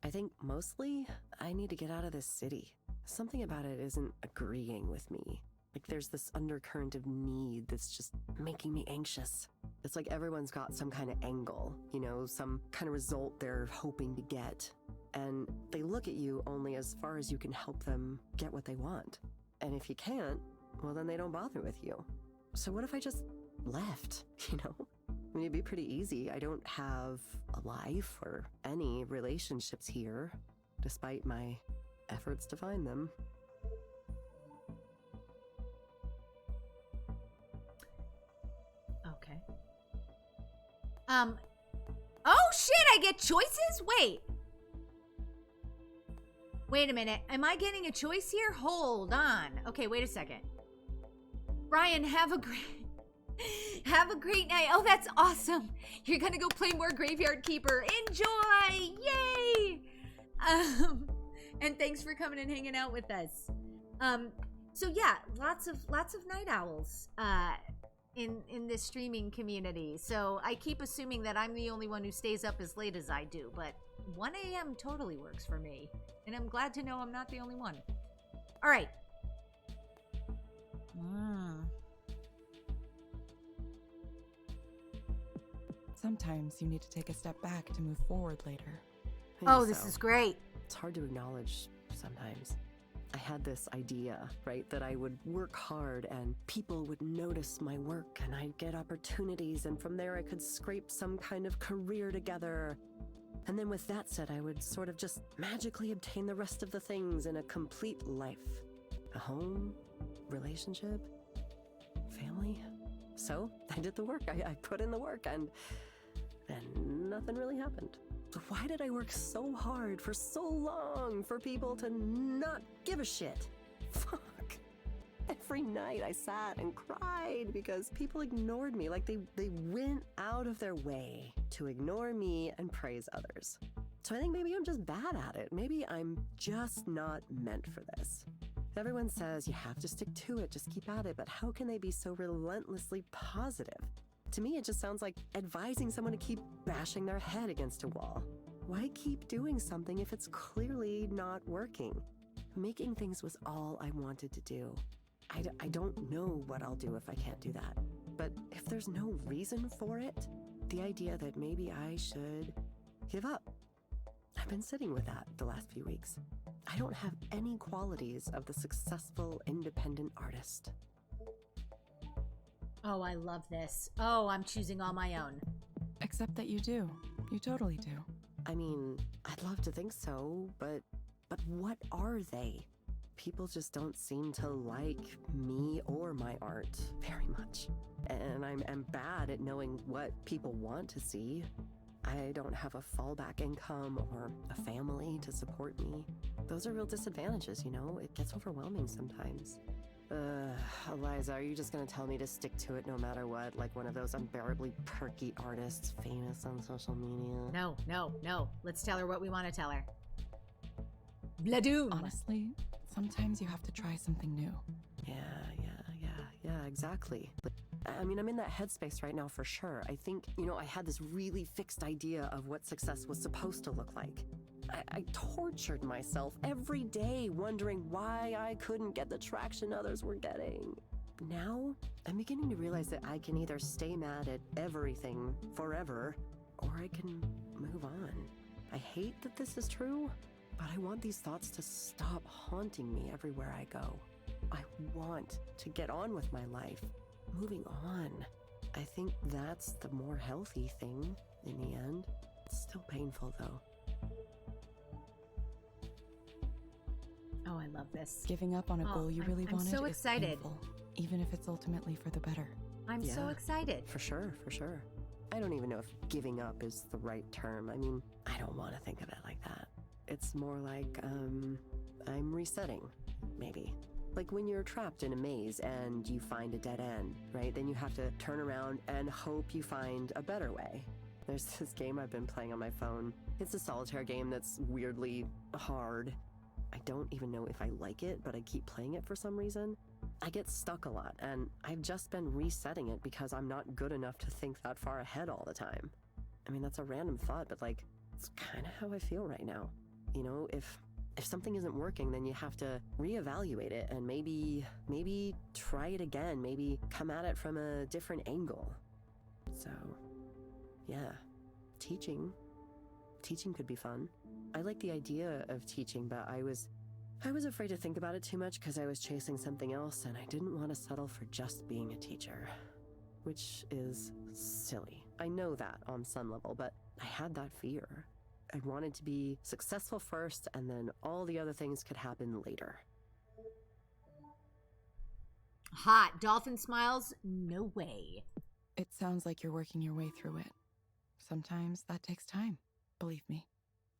I think mostly I need to get out of this city. Something about it isn't agreeing with me. Like there's this undercurrent of need that's just making me anxious. It's like everyone's got some kind of angle, you know, some kind of result they're hoping to get. And they look at you only as far as you can help them get what they want. And if you can't, well, then they don't bother with you. So what if I just left, you know? I mean, it'd be pretty easy. I don't have a life or any relationships here. despite my efforts to find them. Okay. Oh shit, I get choices? Wait a minute. Am I getting a choice here? Hold on. Okay, wait a second. Brian, have a great night. Oh, that's awesome. You're gonna go play more Graveyard Keeper. Enjoy! Yay! And thanks for coming and hanging out with us. So yeah, lots of night owls in this streaming community. So I keep assuming that I'm the only one who stays up as late as I do, but 1 a.m. totally works for me. And I'm glad to know I'm not the only one. All right. Sometimes you need to take a step back to move forward later. Oh, this is great. It's hard to acknowledge sometimes. I had this idea, right, that I would work hard and people would notice my work and I'd get opportunities, and from there I could scrape some kind of career together. And then with that said, I would sort of just magically obtain the rest of the things in a complete life. A home, relationship, family. So I did the work. I put in the work and nothing really happened. So why did I work so hard for so long for people to not give a shit? Fuck. Every night I sat and cried because people ignored me. Like they went out of their way to ignore me and praise others. So I think maybe I'm just bad at it. Maybe I'm just not meant for this. Everyone says you have to stick to it, just keep at it, but how can they be so relentlessly positive? To me, it just sounds like advising someone to keep bashing their head against a wall. Why keep doing something if it's clearly not working? Making things was all I wanted to do. I don't know what I'll do if I can't do that. But if there's no reason for it, the idea that maybe I should give up. I've been sitting with that the last few weeks. I don't have any qualities of the successful independent artist. Oh, I love this. Oh, I'm choosing all my own. Except that you do. You totally do. I mean, I'd love to think so, but what are they? People just don't seem to like me or my art very much. And I'm bad at knowing what people want to see. I don't have a fallback income or a family to support me. Those are real disadvantages, you know? It gets overwhelming sometimes. Eliza, are you just gonna tell me to stick to it no matter what? Like one of those unbearably perky artists famous on social media? No. Let's tell her what we want to tell her. Bladoom! Honestly, sometimes you have to try something new. Yeah, exactly. I mean, I'm in that headspace right now for sure. I think, I had this really fixed idea of what success was supposed to look like. I tortured myself every day wondering why I couldn't get the traction others were getting. Now, I'm beginning to realize that I can either stay mad at everything forever, or I can move on. I hate that this is true, but I want these thoughts to stop haunting me everywhere I go. I want to get on with my life. Moving on. I think that's the more healthy thing in the end. It's still painful though. Oh, I love this. Giving up on a goal you really I'm wanted so is excited. painful, even if it's ultimately for the better. I'm so excited. For sure. I don't even know if giving up is the right term. I mean, I don't want to think of it like that. It's more like, I'm resetting, maybe. Like when you're trapped in a maze and you find a dead end, right? Then you have to turn around and hope you find a better way. There's this game I've been playing on my phone. It's a solitaire game that's weirdly hard. I don't even know if I like it, but I keep playing it for some reason. I get stuck a lot, and I've just been resetting it because I'm not good enough to think that far ahead all the time. I mean, that's a random thought, but like, it's kind of how I feel right now. If something isn't working, then you have to reevaluate it and maybe try it again, maybe come at it from a different angle. So, yeah, teaching could be fun. I like the idea of teaching, but I was afraid to think about it too much because I was chasing something else and I didn't want to settle for just being a teacher, which is silly. I know that on some level, but I had that fear. I wanted to be successful first, and then all the other things could happen later. Hot. Dolphin smiles? No way. It sounds like you're working your way through it. Sometimes that takes time. Believe me.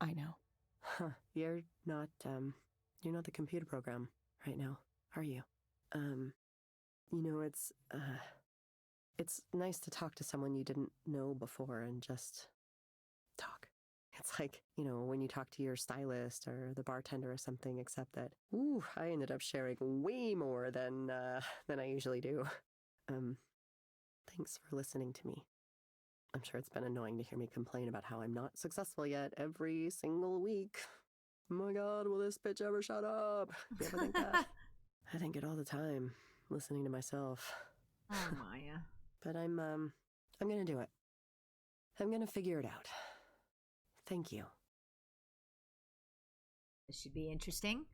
I know. Huh. You're not the computer program right now, are you? It's nice to talk to someone you didn't know before and just talk. It's like, when you talk to your stylist or the bartender or something, except that, I ended up sharing way more than I usually do. Thanks for listening to me. I'm sure it's been annoying to hear me complain about how I'm not successful yet every single week. Oh my god, will this bitch ever shut up? You ever think that? I think it all the time, listening to myself. Oh, Maya. But I'm gonna do it. I'm gonna figure it out. Thank you. This should be interesting.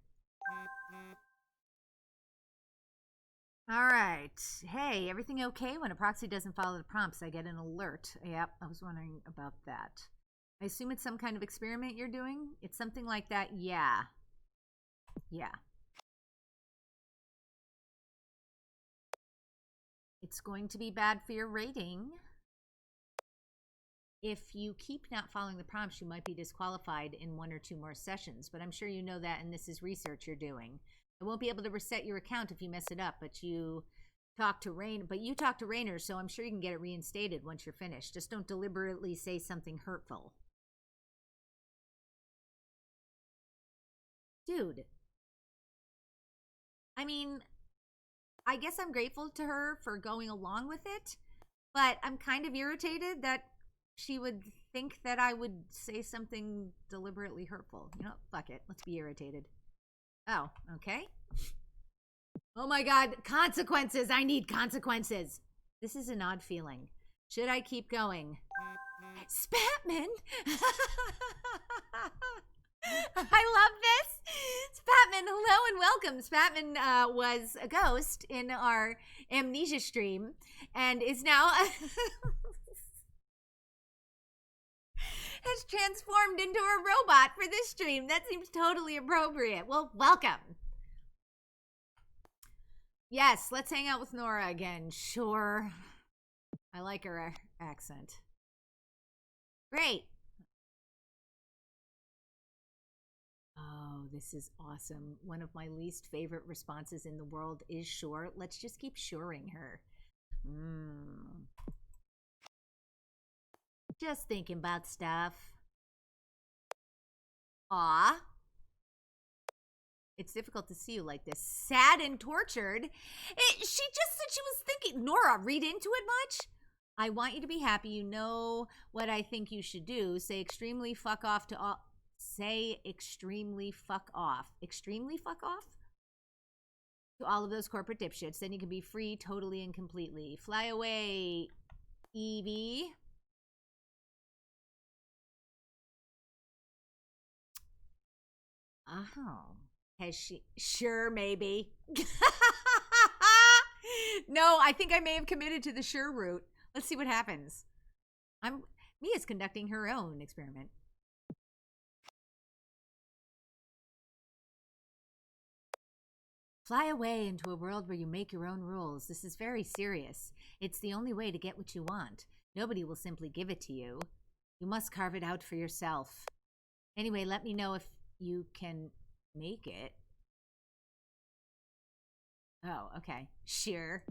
All right. Hey, everything okay? When a proxy doesn't follow the prompts, I get an alert. Yep, I was wondering about that. I assume it's some kind of experiment you're doing? It's something like that? Yeah. Yeah. It's going to be bad for your rating. If you keep not following the prompts, you might be disqualified in 1 or 2 more sessions, but I'm sure you know that, and this is research you're doing. I won't be able to reset your account if you mess it up, but you talk to Rainer, so I'm sure you can get it reinstated once you're finished. Just don't deliberately say something hurtful. Dude. I mean, I guess I'm grateful to her for going along with it, but I'm kind of irritated that she would think that I would say something deliberately hurtful. Fuck it. Let's be irritated. Oh, okay. Oh my god, consequences. I need consequences. This is an odd feeling. Should I keep going? Spatman! I love this. Spatman, hello and welcome. Spatman was a ghost in our Amnesia stream and is now has transformed into a robot for this stream. That seems totally appropriate. Well, welcome. Yes, let's hang out with Nora again. Sure. I like her accent. Great. Oh, this is awesome. One of my least favorite responses in the world is sure. Let's just keep shoring her. Just thinking about stuff. Aw. It's difficult to see you like this. Sad and tortured. She just said she was thinking. Nora, read into it much? I want you to be happy. You know what I think you should do. Say extremely fuck off to all. Say extremely fuck off. Extremely fuck off? To all of those corporate dipshits. Then you can be free totally and completely. Fly away, Evie. Oh. Has she? Sure, maybe. No, I think I may have committed to the sure route. Let's see what happens. Mia's conducting her own experiment. Fly away into a world where you make your own rules. This is very serious. It's the only way to get what you want. Nobody will simply give it to you. You must carve it out for yourself. Anyway, let me know if you can make it. Oh, okay. Sure.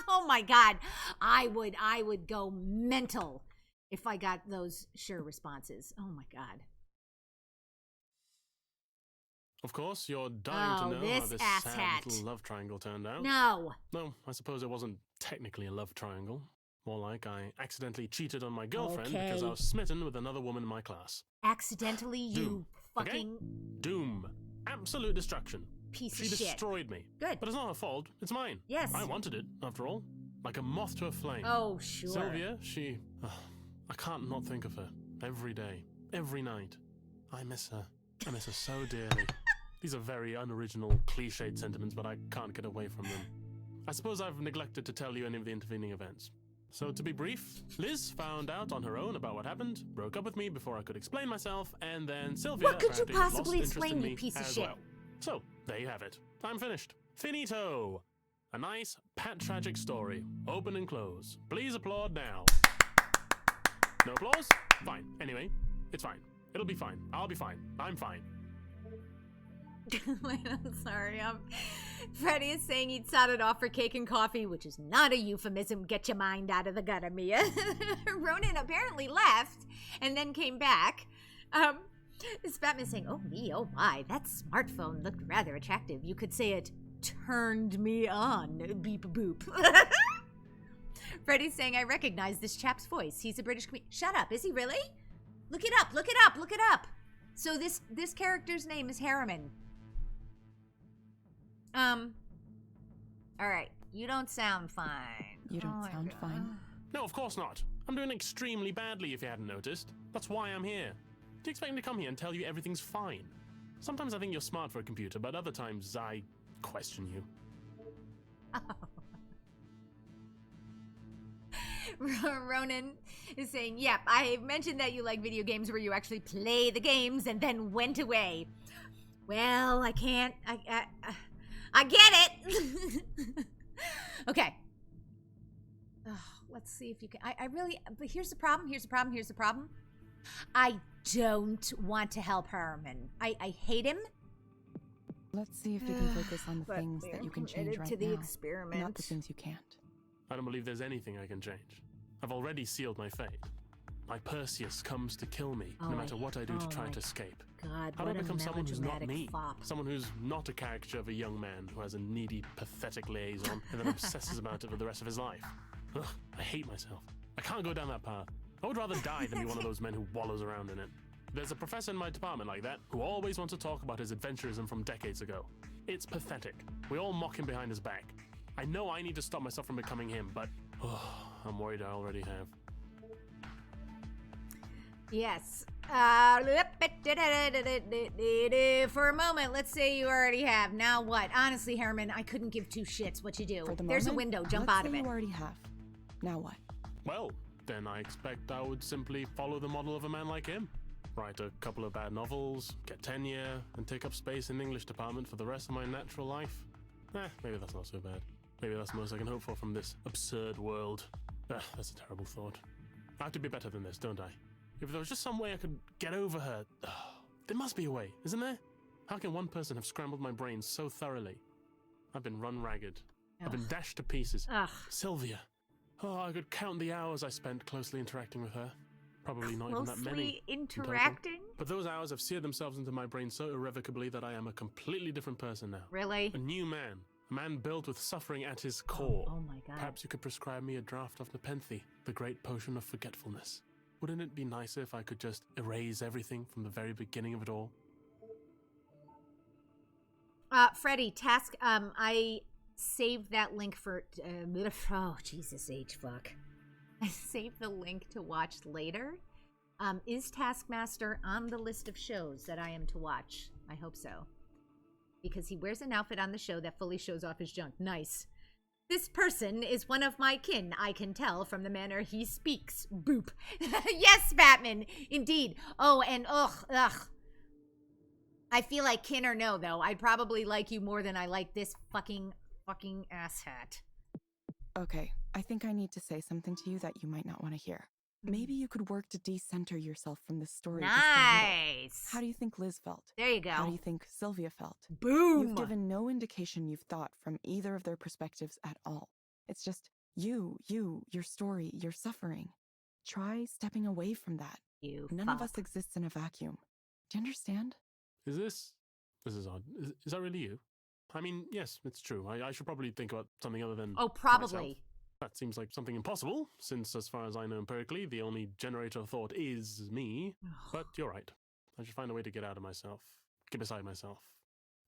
Oh my god. I would go mental if I got those sure responses. Oh my god. Of course, you're dying to know how this sad little love triangle turned out. No. No, I suppose it wasn't technically a love triangle. More like I accidentally cheated on my girlfriend because I was smitten with another woman in my class. Accidentally, you Doom. fucking... Okay? Doom. Absolute destruction. Piece of She shit. destroyed me. Good. But it's not her fault. It's mine. Yes. I wanted it, after all. Like a moth to a flame. Oh, sure. Sylvia, she... I can't not think of her. Every day. Every night. I miss her. I miss her so dearly. These are very unoriginal, cliched sentiments, but I can't get away from them. I suppose I've neglected to tell you any of the intervening events. So to be brief, Liz found out on her own about what happened, broke up with me before I could explain myself, and then Sylvia What could you apparently lost possibly interest explain, in you me piece of as shit? well. So, there you have it. I'm finished. Finito! A nice, pat tragic story. Open and close. Please applaud now. No applause? Fine. Anyway, it's fine. It'll be fine. I'll be fine. I'm fine. Wait, I'm sorry. Freddie is saying he'd sounded off for cake and coffee, which is not a euphemism. Get your mind out of the gutter, Mia. Ronan apparently left and then came back. This Batman saying, "Oh me, oh my, that smartphone looked rather attractive. You could say it turned me on. Beep boop." Freddie's saying, "I recognize this chap's voice. He's a British comedian." Shut up. Is he really? Look it up. Look it up. Look it up. So this character's name is Harriman. All right. You don't sound fine. You don't my sound God. fine. No, of course not. I'm doing extremely badly if you hadn't noticed. That's why I'm here. Do you expect me to come here and tell you everything's fine? Sometimes I think you're smart for a computer, but other times I question you. Ronan is saying, "Yep, I mentioned that you like video games where you actually play the games and then went away." Well, I can't. I get it. Okay. Let's see if you can. I really. But here's the problem. Here's the problem. Here's the problem. I don't want to help Herman. I hate him. Let's see if you can focus on the But things we're that you can change committed right to the now, experiment. not the things you can't. I don't believe there's anything I can change. I've already sealed my fate. My Perseus comes to kill me, no matter what I do to try to escape. God, How do I what a become someone who's not melodramatic me? fop. Someone who's not a caricature of a young man who has a needy, pathetic liaison and then obsesses about it for the rest of his life. Ugh, I hate myself. I can't go down that path. I would rather die than be one of those men who wallows around in it. There's a professor in my department like that who always wants to talk about his adventurism from decades ago. It's pathetic. We all mock him behind his back. I know I need to stop myself from becoming him, but I'm worried I already have. Yes. For a moment, let's say you already have. Now what? Honestly, Herman, I couldn't give two shits what you do. For the There's a moment, window. Jump let's out of say it. You already have. Now what? Well, then I expect I would simply follow the model of a man like him. Write a couple of bad novels, get tenure, and take up space in the English department for the rest of my natural life. Maybe that's not so bad. Maybe that's the most I can hope for from this absurd world. That's a terrible thought. I have to be better than this, don't I? If there was just some way I could get over her... there must be a way, isn't there? How can one person have scrambled my brain so thoroughly? I've been run ragged. I've been dashed to pieces. Ugh. Sylvia. Oh, I could count the hours I spent closely interacting with her. Probably not even that many. Closely in total. interacting? But those hours have seared themselves into my brain so irrevocably that I am a completely different person now. Really? A new man. A man built with suffering at his core. Oh my God. Perhaps you could prescribe me a draught of Nepenthe, the great potion of forgetfulness. Wouldn't it be nicer if I could just erase everything from the very beginning of it all? Freddie, task, I saved that link for, oh, Jesus H, fuck. I saved the link to watch later. Is Taskmaster on the list of shows that I am to watch? I hope so. Because he wears an outfit on the show that fully shows off his junk. Nice. This person is one of my kin, I can tell from the manner he speaks. Boop. Yes, Batman, indeed. Oh, and ugh. I feel like kin or no, though. I'd probably like you more than I like this fucking asshat. Okay, I think I need to say something to you that you might not want to hear. Maybe you could work to decenter yourself from this story. just a little. Nice. How do you think Liz felt? There you go. How do you think Sylvia felt? Boom. You've given no indication you've thought from either of their perspectives at all. It's just you, your story, your suffering. Try stepping away from that. You None fuck. of us exists in a vacuum. Do you understand? Is this... This is odd. Is that really you? I mean, yes, it's true. I should probably think about something other than Oh, probably. myself. That seems like something impossible, since as far as I know empirically, the only generator of thought is me. But you're right. I should find a way to get out of myself. Get beside myself.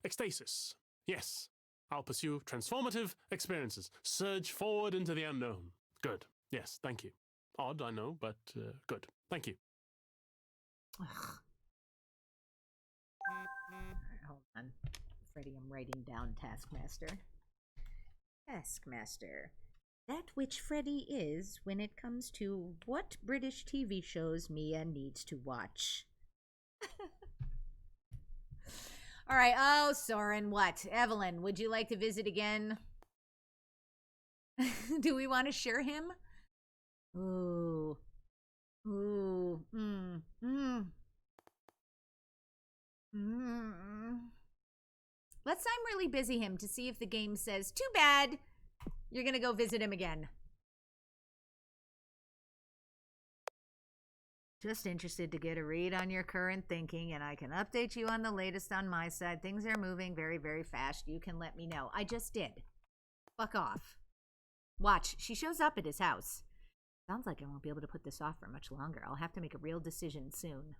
Ecstasis. Yes. I'll pursue transformative experiences. Surge forward into the unknown. Good. Yes, thank you. Odd, I know, but good. Thank you. Ugh. Hold on. Freddie, I'm writing down Taskmaster. Taskmaster. that which Freddie is when it comes to what British TV shows Mia needs to watch. All right. Oh, Soren, what? Evelyn, would you like to visit again? Do we want to share him? Ooh. Ooh. Let's I'm really busy him to see if the game says, too bad, you're going to go visit him again. Just interested to get a read on your current thinking, and I can update you on the latest on my side. Things are moving very, very fast. You can let me know. I just did. Fuck off. Watch, she shows up at his house. Sounds like I won't be able to put this off for much longer. I'll have to make a real decision soon.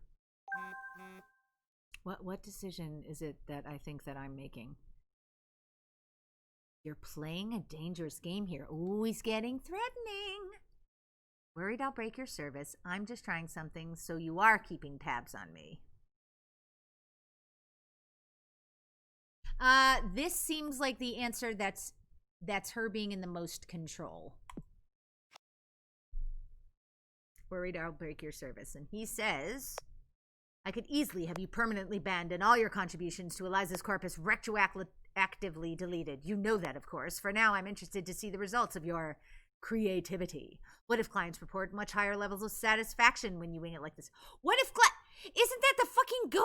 What decision is it that I think that I'm making? You're playing a dangerous game here. Ooh, he's getting threatening. Worried I'll break your service. I'm just trying something, so you are keeping tabs on me. This seems like the answer that's her being in the most control. Worried I'll break your service. And he says, I could easily have you permanently banned and all your contributions to Eliza's corpus retroactively deleted. You know that, of course. For now, I'm interested to see the results of your creativity. What if clients report much higher levels of satisfaction when you wing it like this? What if isn't that the fucking goal?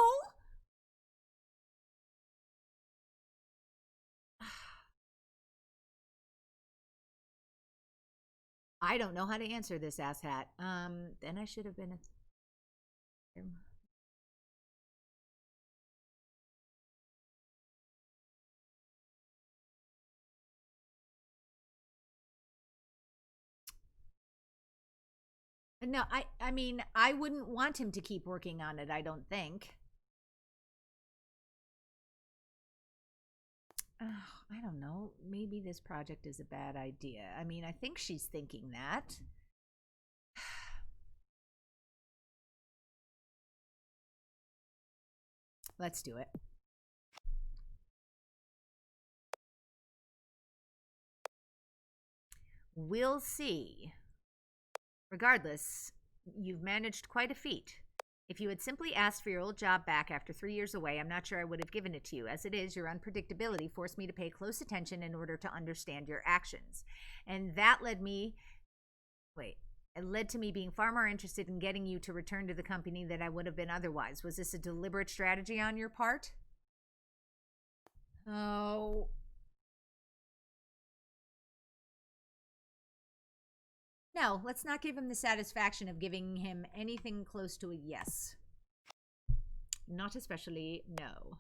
I don't know how to answer this, asshat. Then I should have been No, I mean, I wouldn't want him to keep working on it, I don't think. I don't know. Maybe this project is a bad idea. I mean, I think she's thinking that. Let's do it. We'll see. Regardless, you've managed quite a feat. If you had simply asked for your old job back after 3 years away, I'm not sure I would have given it to you. As it is, your unpredictability forced me to pay close attention in order to understand your actions. And that led to me being far more interested in getting you to return to the company than I would have been otherwise. Was this a deliberate strategy on your part? Oh. No, let's not give him the satisfaction of giving him anything close to a yes. Not especially, no.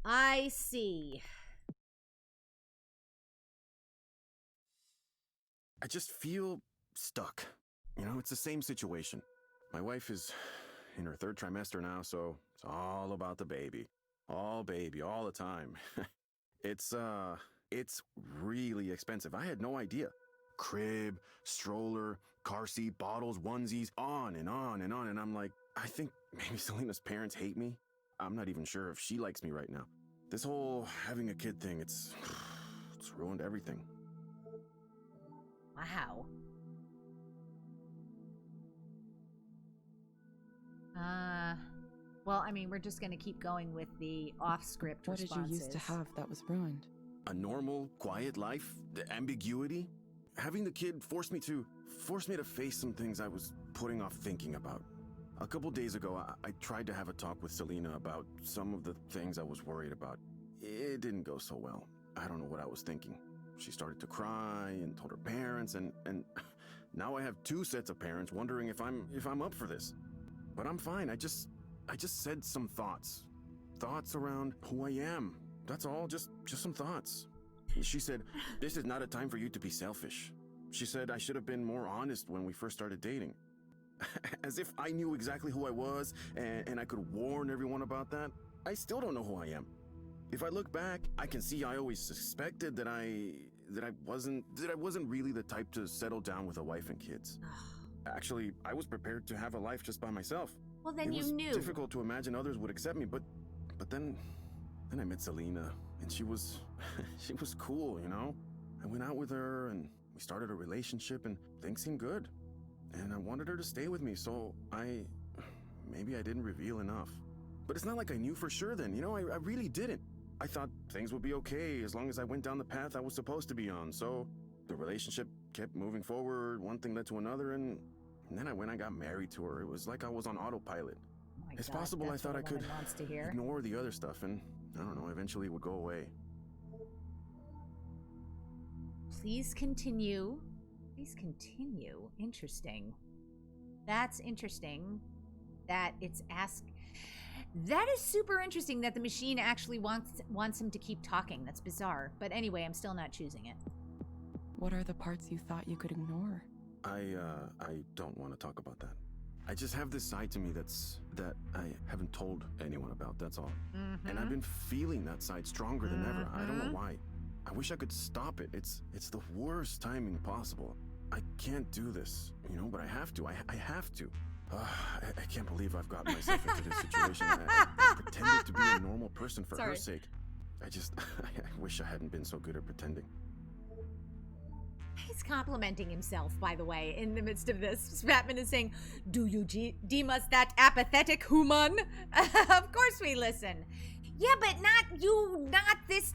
I see. I just feel stuck. You know, it's the same situation. My wife is in her 3rd trimester now, so it's all about the baby. All baby, all the time. It's really expensive. I had no idea. Crib, stroller, car seat, bottles, onesies, on and on and on. And I'm like, I think maybe Selena's parents hate me. I'm not even sure if she likes me right now. This whole having a kid thing, it's ruined everything. Wow. Well, I mean, we're just going to keep going with the off-script responses. What did you used to have that was ruined? A normal, quiet life? The ambiguity? Having the kid forced me to face some things I was putting off thinking about. A couple days ago, I tried to have a talk with Selena about some of the things I was worried about. It didn't go so well. I don't know what I was thinking. She started to cry and told her parents, and now I have 2 sets of parents wondering if I'm up for this. But I'm fine. I just said some thoughts around who I am. That's all. Just some thoughts. She said, this is not a time for you to be selfish. She said I should have been more honest when we first started dating. As if I knew exactly who I was and I could warn everyone about that. I still don't know who I am. If I look back, I can see I always suspected that I wasn't really the type to settle down with a wife and kids. Actually, I was prepared to have a life just by myself. Well, then you knew. It was difficult to imagine others would accept me, but then I met Selena, and she was cool, you know? I went out with her and we started a relationship and things seemed good. And I wanted her to stay with me, so maybe I didn't reveal enough. But it's not like I knew for sure then, you know, I really didn't. I thought things would be okay as long as I went down the path I was supposed to be on, so the relationship kept moving forward, one thing led to another, and then I went and got married to her. It was like I was on autopilot. Oh my It's God, possible I that's thought what I a could woman wants to hear. ignore the other stuff and, I don't know, eventually it would go away. Please continue. Please continue. Interesting. That's interesting. That it's That is super interesting that the machine actually wants him to keep talking. That's bizarre. But anyway, I'm still not choosing it. What are the parts you thought you could ignore? I don't want to talk about that. I just have this side to me that I haven't told anyone about, that's all. And I've been feeling that side stronger than ever. I don't know why. I wish I could stop it. It's the worst timing possible. I can't do this, you know, but I have to. I have to. I can't believe I've gotten myself into this situation. I pretended to be a normal person for her sake. I wish I hadn't been so good at pretending. He's complimenting himself, by the way, in the midst of this. Spatman is saying, "Do you deem us that apathetic human?" Of course we listen. Yeah, but not you, not this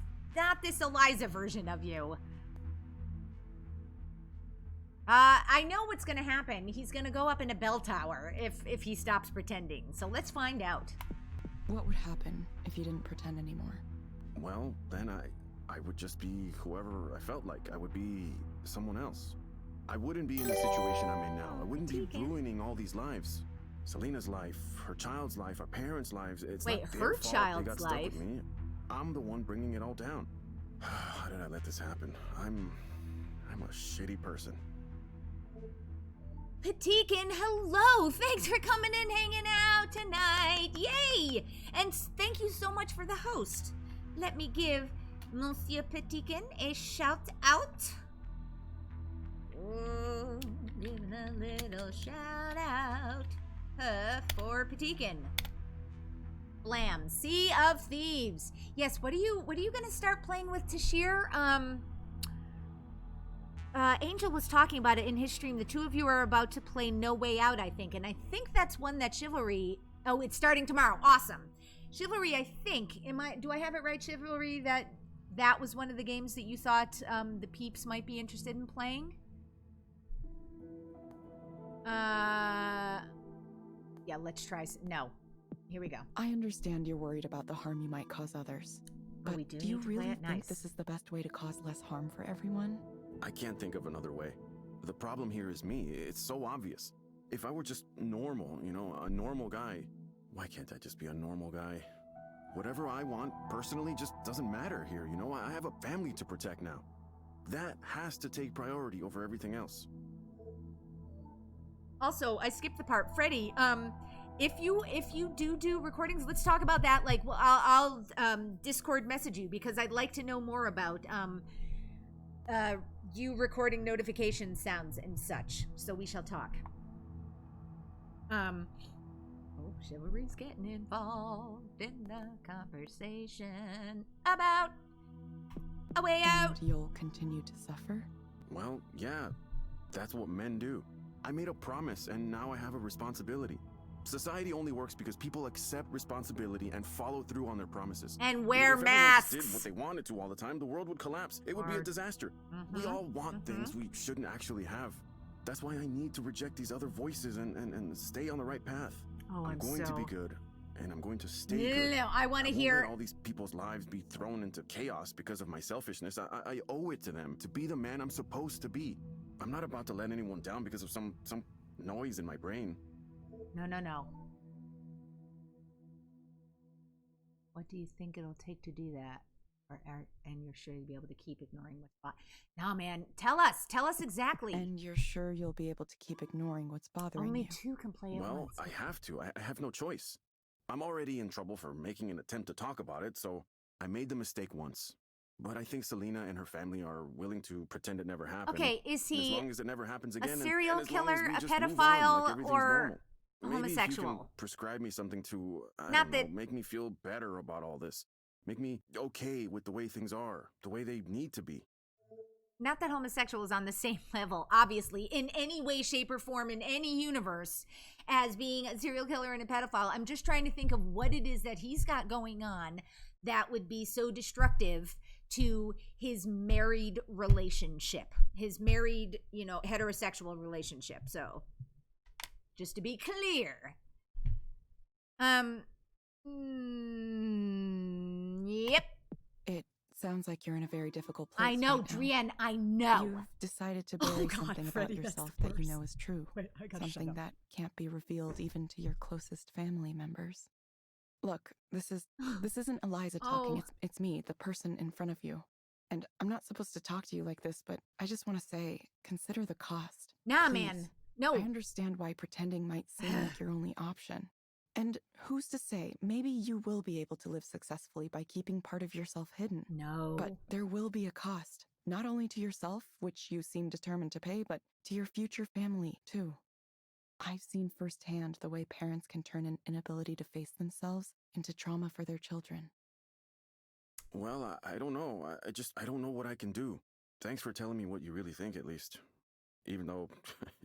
Eliza version of you. I know what's gonna happen. He's gonna go up in a bell tower if he stops pretending. So let's find out. What would happen if you didn't pretend anymore? Well, then I would just be whoever I felt like. I would be someone else. I wouldn't be in the situation I'm in now. I wouldn't be ruining all these lives. Selena's life, her child's life, our parents' lives. It's Wait, not their her fault child's they got stuck life? with me. I'm the one bringing it all down. How did I let this happen? I'm a shitty person. Patikin, hello! Thanks for coming in, hanging out tonight! Yay! And thank you so much for the host. Let me give Monsieur Patikin a shout out. Oh, giving a little shout out for Patikin. Blam, Sea of Thieves. Yes, what are you gonna start playing with, Tashir? Angel was talking about it in his stream. The two of you are about to play No Way Out, I think. And I think that's one that Chivalry... Oh, it's starting tomorrow. Awesome. Chivalry, I think... Do I have it right, Chivalry? That was one of the games that you thought the peeps might be interested in playing? Yeah, let's try... No. Here we go. I understand you're worried about the harm you might cause others. But we do you need to play really it think nice. this is the best way to cause less harm for everyone? I can't think of another way. The problem here is me. It's so obvious. If I were just normal, you know, a normal guy, why can't I just be a normal guy? Whatever I want personally just doesn't matter here, you know? I have a family to protect now. That has to take priority over everything else. Also, I skipped the part. Freddie, if you do recordings, let's talk about that. Like, well, I'll Discord message you because I'd like to know more about you recording notification sounds and such. So we shall talk. Oh, Chivalry's getting involved in the conversation about a way out. And you'll continue to suffer? Well, yeah, that's what men do. I made a promise and now I have a responsibility. Society only works because people accept responsibility and follow through on their promises. And wear if masks. Everyone did what they wanted to all the time, the world would collapse. It would be a disaster. We all want things we shouldn't actually have. That's why I need to reject these other voices and stay on the right path. Oh, I'm going to be good, and I'm going to stay good. No, I want to won't hear. let all these people's lives be thrown into chaos because of my selfishness. I owe it to them to be the man I'm supposed to be. I'm not about to let anyone down because of some noise in my brain. No. What do you think it'll take to do that? And you're sure you'll be able to keep ignoring what's No, man. Tell us exactly. And you're sure you'll be able to keep ignoring what's bothering Only you? two can play at Well, once. I have to. I have no choice. I'm already in trouble for making an attempt to talk about it, so I made the mistake once. But I think Selena and her family are willing to pretend it never happened. Okay, is And as he long as it never happens again, serial and as long as killer, we a just move on, pedophile, like everything's or normal. Maybe if you can homosexual? prescribe me something to, I Not don't know, that- make me feel better about all this. Make me okay with the way things are, the way they need to be. Not that homosexual is on the same level, obviously, in any way, shape, or form, in any universe, as being a serial killer and a pedophile. I'm just trying to think of what it is that he's got going on that would be so destructive to his married relationship, his married, heterosexual relationship. So, just to be clear. Yep. It sounds like you're in a very difficult place. I know, right now. Drian, I know. You've decided to bury something about Freddie, that's yourself the that you know worst. is true. Wait, I gotta shut Something up. that can't be revealed even to your closest family members. Look, this isn't Eliza talking. Oh. It's me, the person in front of you. And I'm not supposed to talk to you like this, but I just want to say, consider the cost. Nah, Please. man. No. I understand why pretending might seem like your only option. And who's to say, maybe you will be able to live successfully by keeping part of yourself hidden. No. But there will be a cost, not only to yourself, which you seem determined to pay, but to your future family, too. I've seen firsthand the way parents can turn an inability to face themselves into trauma for their children. Well, I don't know. I don't know what I can do. Thanks for telling me what you really think, at least. Even though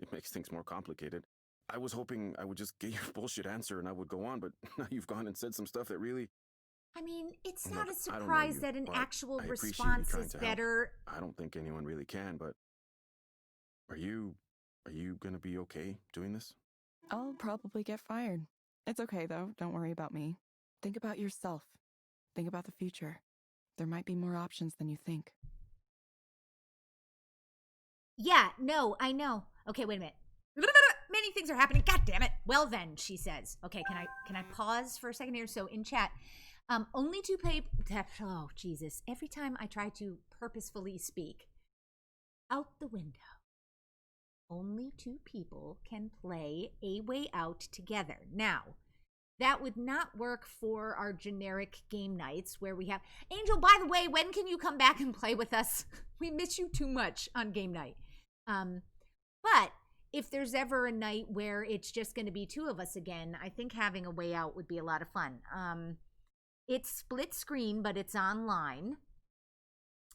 it makes things more complicated. I was hoping I would just get your bullshit answer and I would go on, but now you've gone and said some stuff that really... I mean, it's Look, not a I don't know surprise you, that an but actual I appreciate you response trying is to help. better. I don't think anyone really can, but... Are you gonna be okay doing this? I'll probably get fired. It's okay, though. Don't worry about me. Think about yourself. Think about the future. There might be more options than you think. Yeah, no, I know. Okay, wait a minute. Many things are happening. God damn it. Well then, she says. Okay, can I pause for a second here? So in chat, only two oh Jesus. Every time I try to purposefully speak, out the window. Only two people can play A Way Out together. Now, that would not work for our generic game nights where we have... Angel, by the way, when can you come back and play with us? We miss you too much on game night. But if there's ever a night where it's just going to be two of us again, I think having A Way Out would be a lot of fun. It's split screen, but it's online.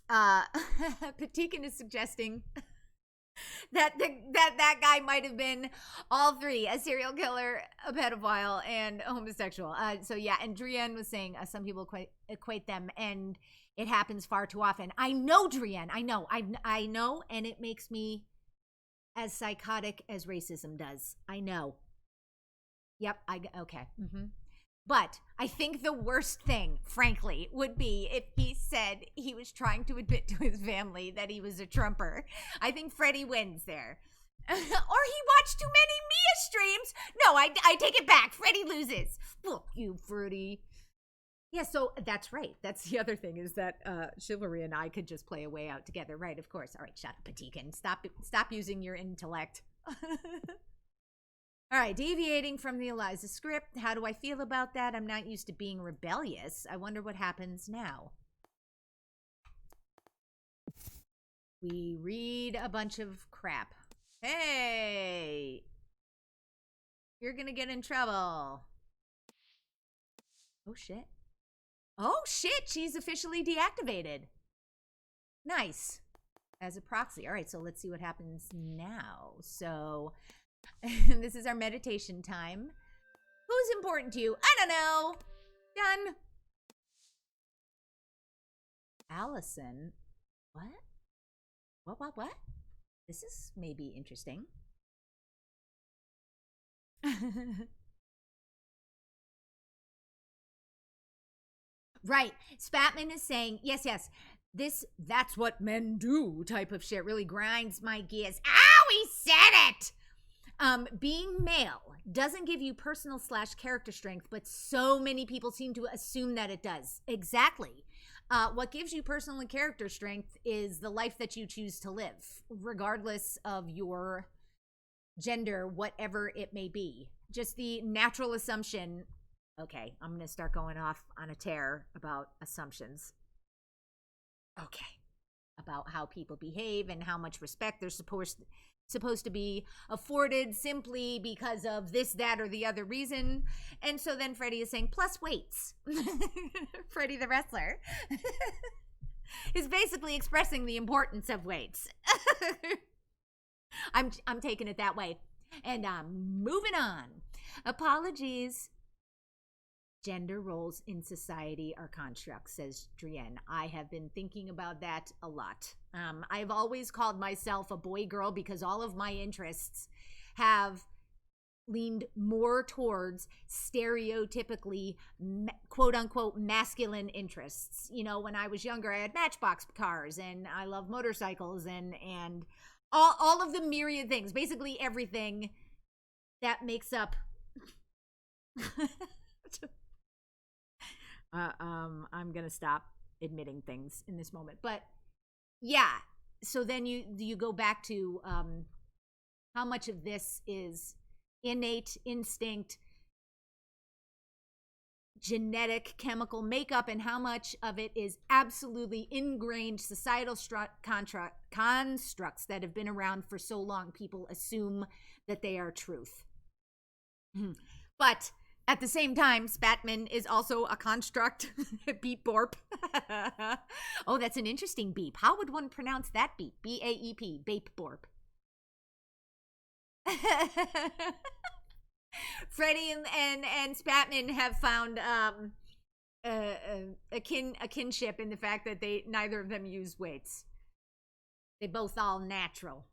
Patikan is suggesting... that guy might have been all three, a serial killer, a pedophile, and a homosexual. So yeah, and Drian was saying some people equate them, and it happens far too often. I know, Drian, I know, and it makes me as psychotic as racism does. I know. Yep, okay. Mm-hmm. But I think the worst thing, frankly, would be if he said he was trying to admit to his family that he was a Trumper. I think Freddie wins there. Or he watched too many Mia streams. No, I take it back. Freddie loses. Fuck you, Freddie. Yeah, so that's right. That's the other thing is that Chivalry and I could just play A Way Out together. Right, of course. All right, shut up, Patikan. Stop using your intellect. All right, deviating from the Eliza script. How do I feel about that? I'm not used to being rebellious. I wonder what happens now. We read a bunch of crap. Hey! You're gonna get in trouble. Oh, shit. Oh, shit! She's officially deactivated. Nice. As a proxy. All right, so let's see what happens now. So... this is our meditation time. Who's important to you? I don't know. Done. Allison. What? This is maybe interesting. Right. Spatman is saying, yes. That's what men do type of shit really grinds my gears. Ow, he said it! Being male doesn't give you personal / character strength, but so many people seem to assume that it does. Exactly. What gives you personal and character strength is the life that you choose to live, regardless of your gender, whatever it may be. Just the natural assumption. Okay, I'm going to start going off on a tear about assumptions. Okay. About how people behave and how much respect they're supposed to be afforded simply because of this, that, or the other reason. And so then Freddie is saying, plus weights. Freddie the wrestler. is basically expressing the importance of weights. I'm taking it that way. And I'm moving on. Apologies. Gender roles in society are constructs, says Drienne. I have been thinking about that a lot. I've always called myself a boy girl because all of my interests have leaned more towards stereotypically quote unquote masculine interests. You know, when I was younger, I had Matchbox cars and I love motorcycles and all of the myriad things, basically everything that makes up I'm gonna stop admitting things in this moment, but yeah. So then you go back to how much of this is innate instinct, genetic chemical makeup, and how much of it is absolutely ingrained societal constructs that have been around for so long. People assume that they are truth. But at the same time, Spatman is also a construct. Beep borp. Oh, that's an interesting beep. How would one pronounce that beep? B-A-E-P. Bape borp. Freddy and Spatman have found a kinship in the fact that neither of them use weights. They both all natural.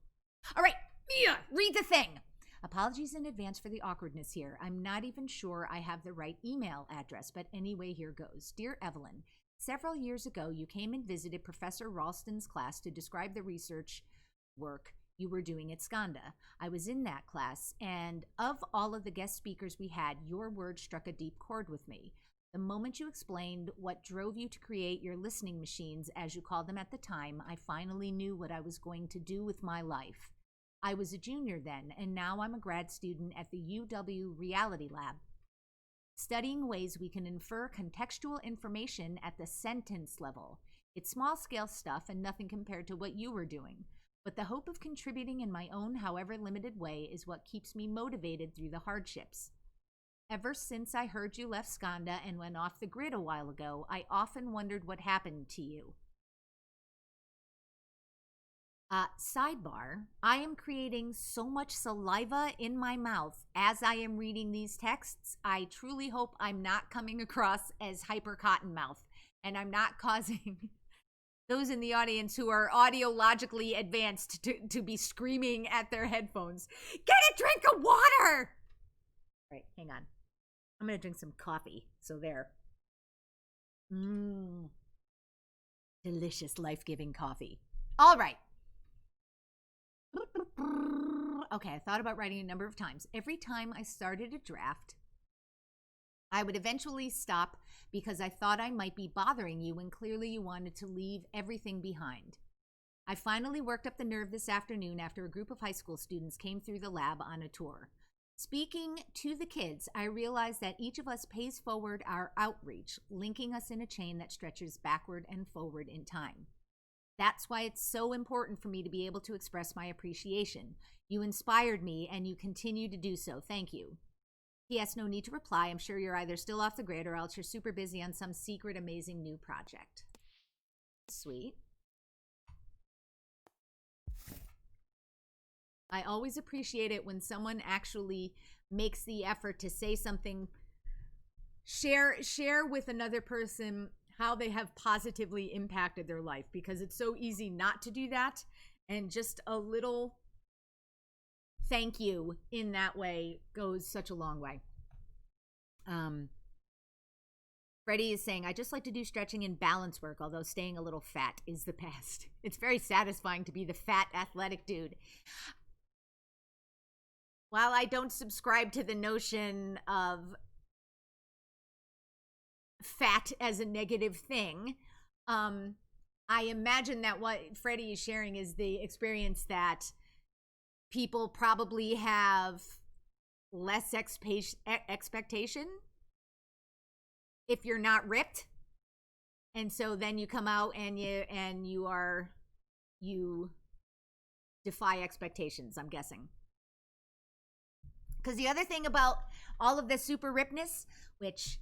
All right, Mia, read the thing. Apologies in advance for the awkwardness here. I'm not even sure I have the right email address, but anyway, here goes. Dear Evelyn, several years ago, you came and visited Professor Ralston's class to describe the research work you were doing at Skanda. I was in that class, and of all of the guest speakers we had, your words struck a deep chord with me. The moment you explained what drove you to create your listening machines, as you called them at the time, I finally knew what I was going to do with my life. I was a junior then, and now I'm a grad student at the UW Reality Lab, studying ways we can infer contextual information at the sentence level. It's small-scale stuff and nothing compared to what you were doing. But the hope of contributing in my own, however limited way, is what keeps me motivated through the hardships. Ever since I heard you left Skanda and went off the grid a while ago, I often wondered what happened to you. Sidebar, I am creating so much saliva in my mouth as I am reading these texts. I truly hope I'm not coming across as hyper cottonmouth, and I'm not causing those in the audience who are audiologically advanced to be screaming at their headphones. Get a drink of water! Right, hang on. I'm going to drink some coffee. So there. Delicious, life-giving coffee. All right. Okay, I thought about writing a number of times. Every time I started a draft, I would eventually stop because I thought I might be bothering you when clearly you wanted to leave everything behind. I finally worked up the nerve this afternoon after a group of high school students came through the lab on a tour. Speaking to the kids, I realized that each of us pays forward our outreach, linking us in a chain that stretches backward and forward in time. That's why it's so important for me to be able to express my appreciation. You inspired me, and you continue to do so. Thank you. P.S. No need to reply. I'm sure you're either still off the grid or else you're super busy on some secret, amazing new project. Sweet. I always appreciate it when someone actually makes the effort to say something, share with another person how they have positively impacted their life, because it's so easy not to do that, and just a little thank you in that way goes such a long way. Freddie is saying, I just like to do stretching and balance work, although staying a little fat is the best. It's very satisfying to be the fat athletic dude. While I don't subscribe to the notion of fat as a negative thing, I imagine that what Freddie is sharing is the experience that people probably have less expectation if you're not ripped, and so then you come out and you defy expectations, I'm guessing. Because the other thing about all of this super ripness, which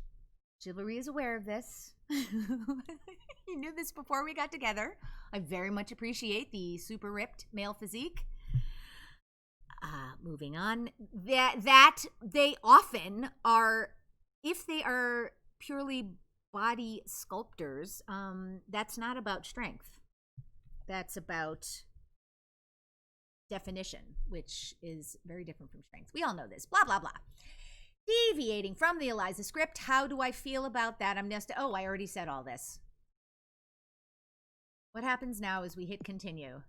Chivalry is aware of this, You knew this before we got together. I very much appreciate the super ripped male physique. Moving on. That they often are, if they are purely body sculptors, that's not about strength. That's about definition, which is very different from strength. We all know this. Blah, blah, blah. Deviating from the Eliza script, how do I feel about that? I already said all this. What happens now is we hit continue.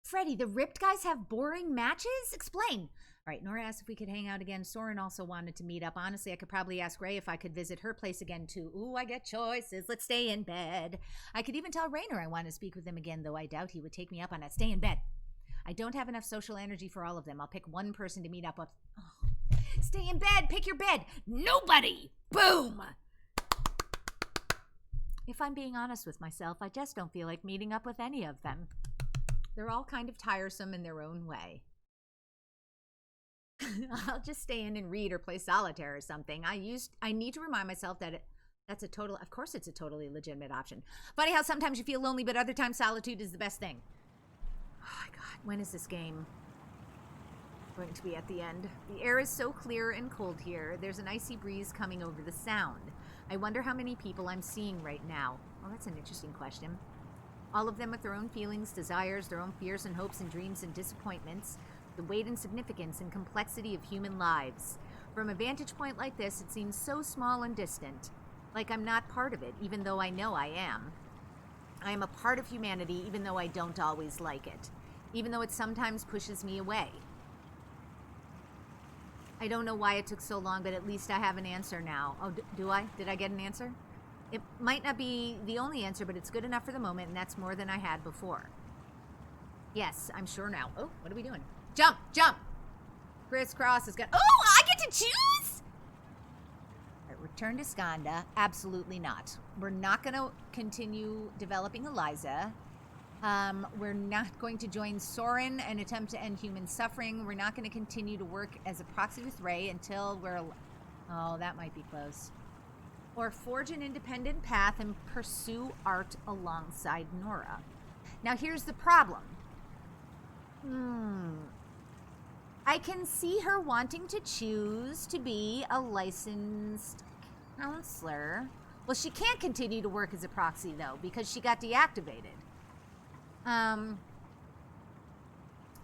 Freddie, the ripped guys have boring matches? Explain. All right, Nora asked if we could hang out again. Soren also wanted to meet up. Honestly, I could probably ask Ray if I could visit her place again, too. Ooh, I get choices. Let's stay in bed. I could even tell Raynor I want to speak with him again, though I doubt he would take me up on it. Stay in bed. I don't have enough social energy for all of them. I'll pick one person to meet up with. Oh. Stay in bed. Pick your bed. Nobody. Boom. If I'm being honest with myself, I just don't feel like meeting up with any of them. They're all kind of tiresome in their own way. I'll just stay in and read or play solitaire or something. I need to remind myself that of course it's a totally legitimate option. Funny how sometimes you feel lonely, but other times solitude is the best thing. Oh my God, when is this game going to be at the end? The air is so clear and cold here. There's an icy breeze coming over the sound. I wonder how many people I'm seeing right now. Well, that's an interesting question. All of them with their own feelings, desires, their own fears and hopes and dreams and disappointments, the weight and significance and complexity of human lives. From a vantage point like this, it seems so small and distant, like I'm not part of it, even though I know I am. I am a part of humanity, even though I don't always like it, even though it sometimes pushes me away. I don't know why it took so long, but at least I have an answer now. Oh, do I? Did I get an answer? It might not be the only answer, but it's good enough for the moment, and that's more than I had before. Yes, I'm sure now. Oh, what are we doing? Jump, jump! Crisscross is gonna... Oh, I get to choose? All right, return to Skanda. Absolutely not. We're not going to continue developing Eliza. We're not going to join Soren and attempt to end human suffering. We're not going to continue to work as a proxy with Ray until we're... Oh, that might be close. Or forge an independent path and pursue art alongside Nora. Now, here's the problem. I can see her wanting to choose to be a licensed counselor. Well, she can't continue to work as a proxy, though, because she got deactivated.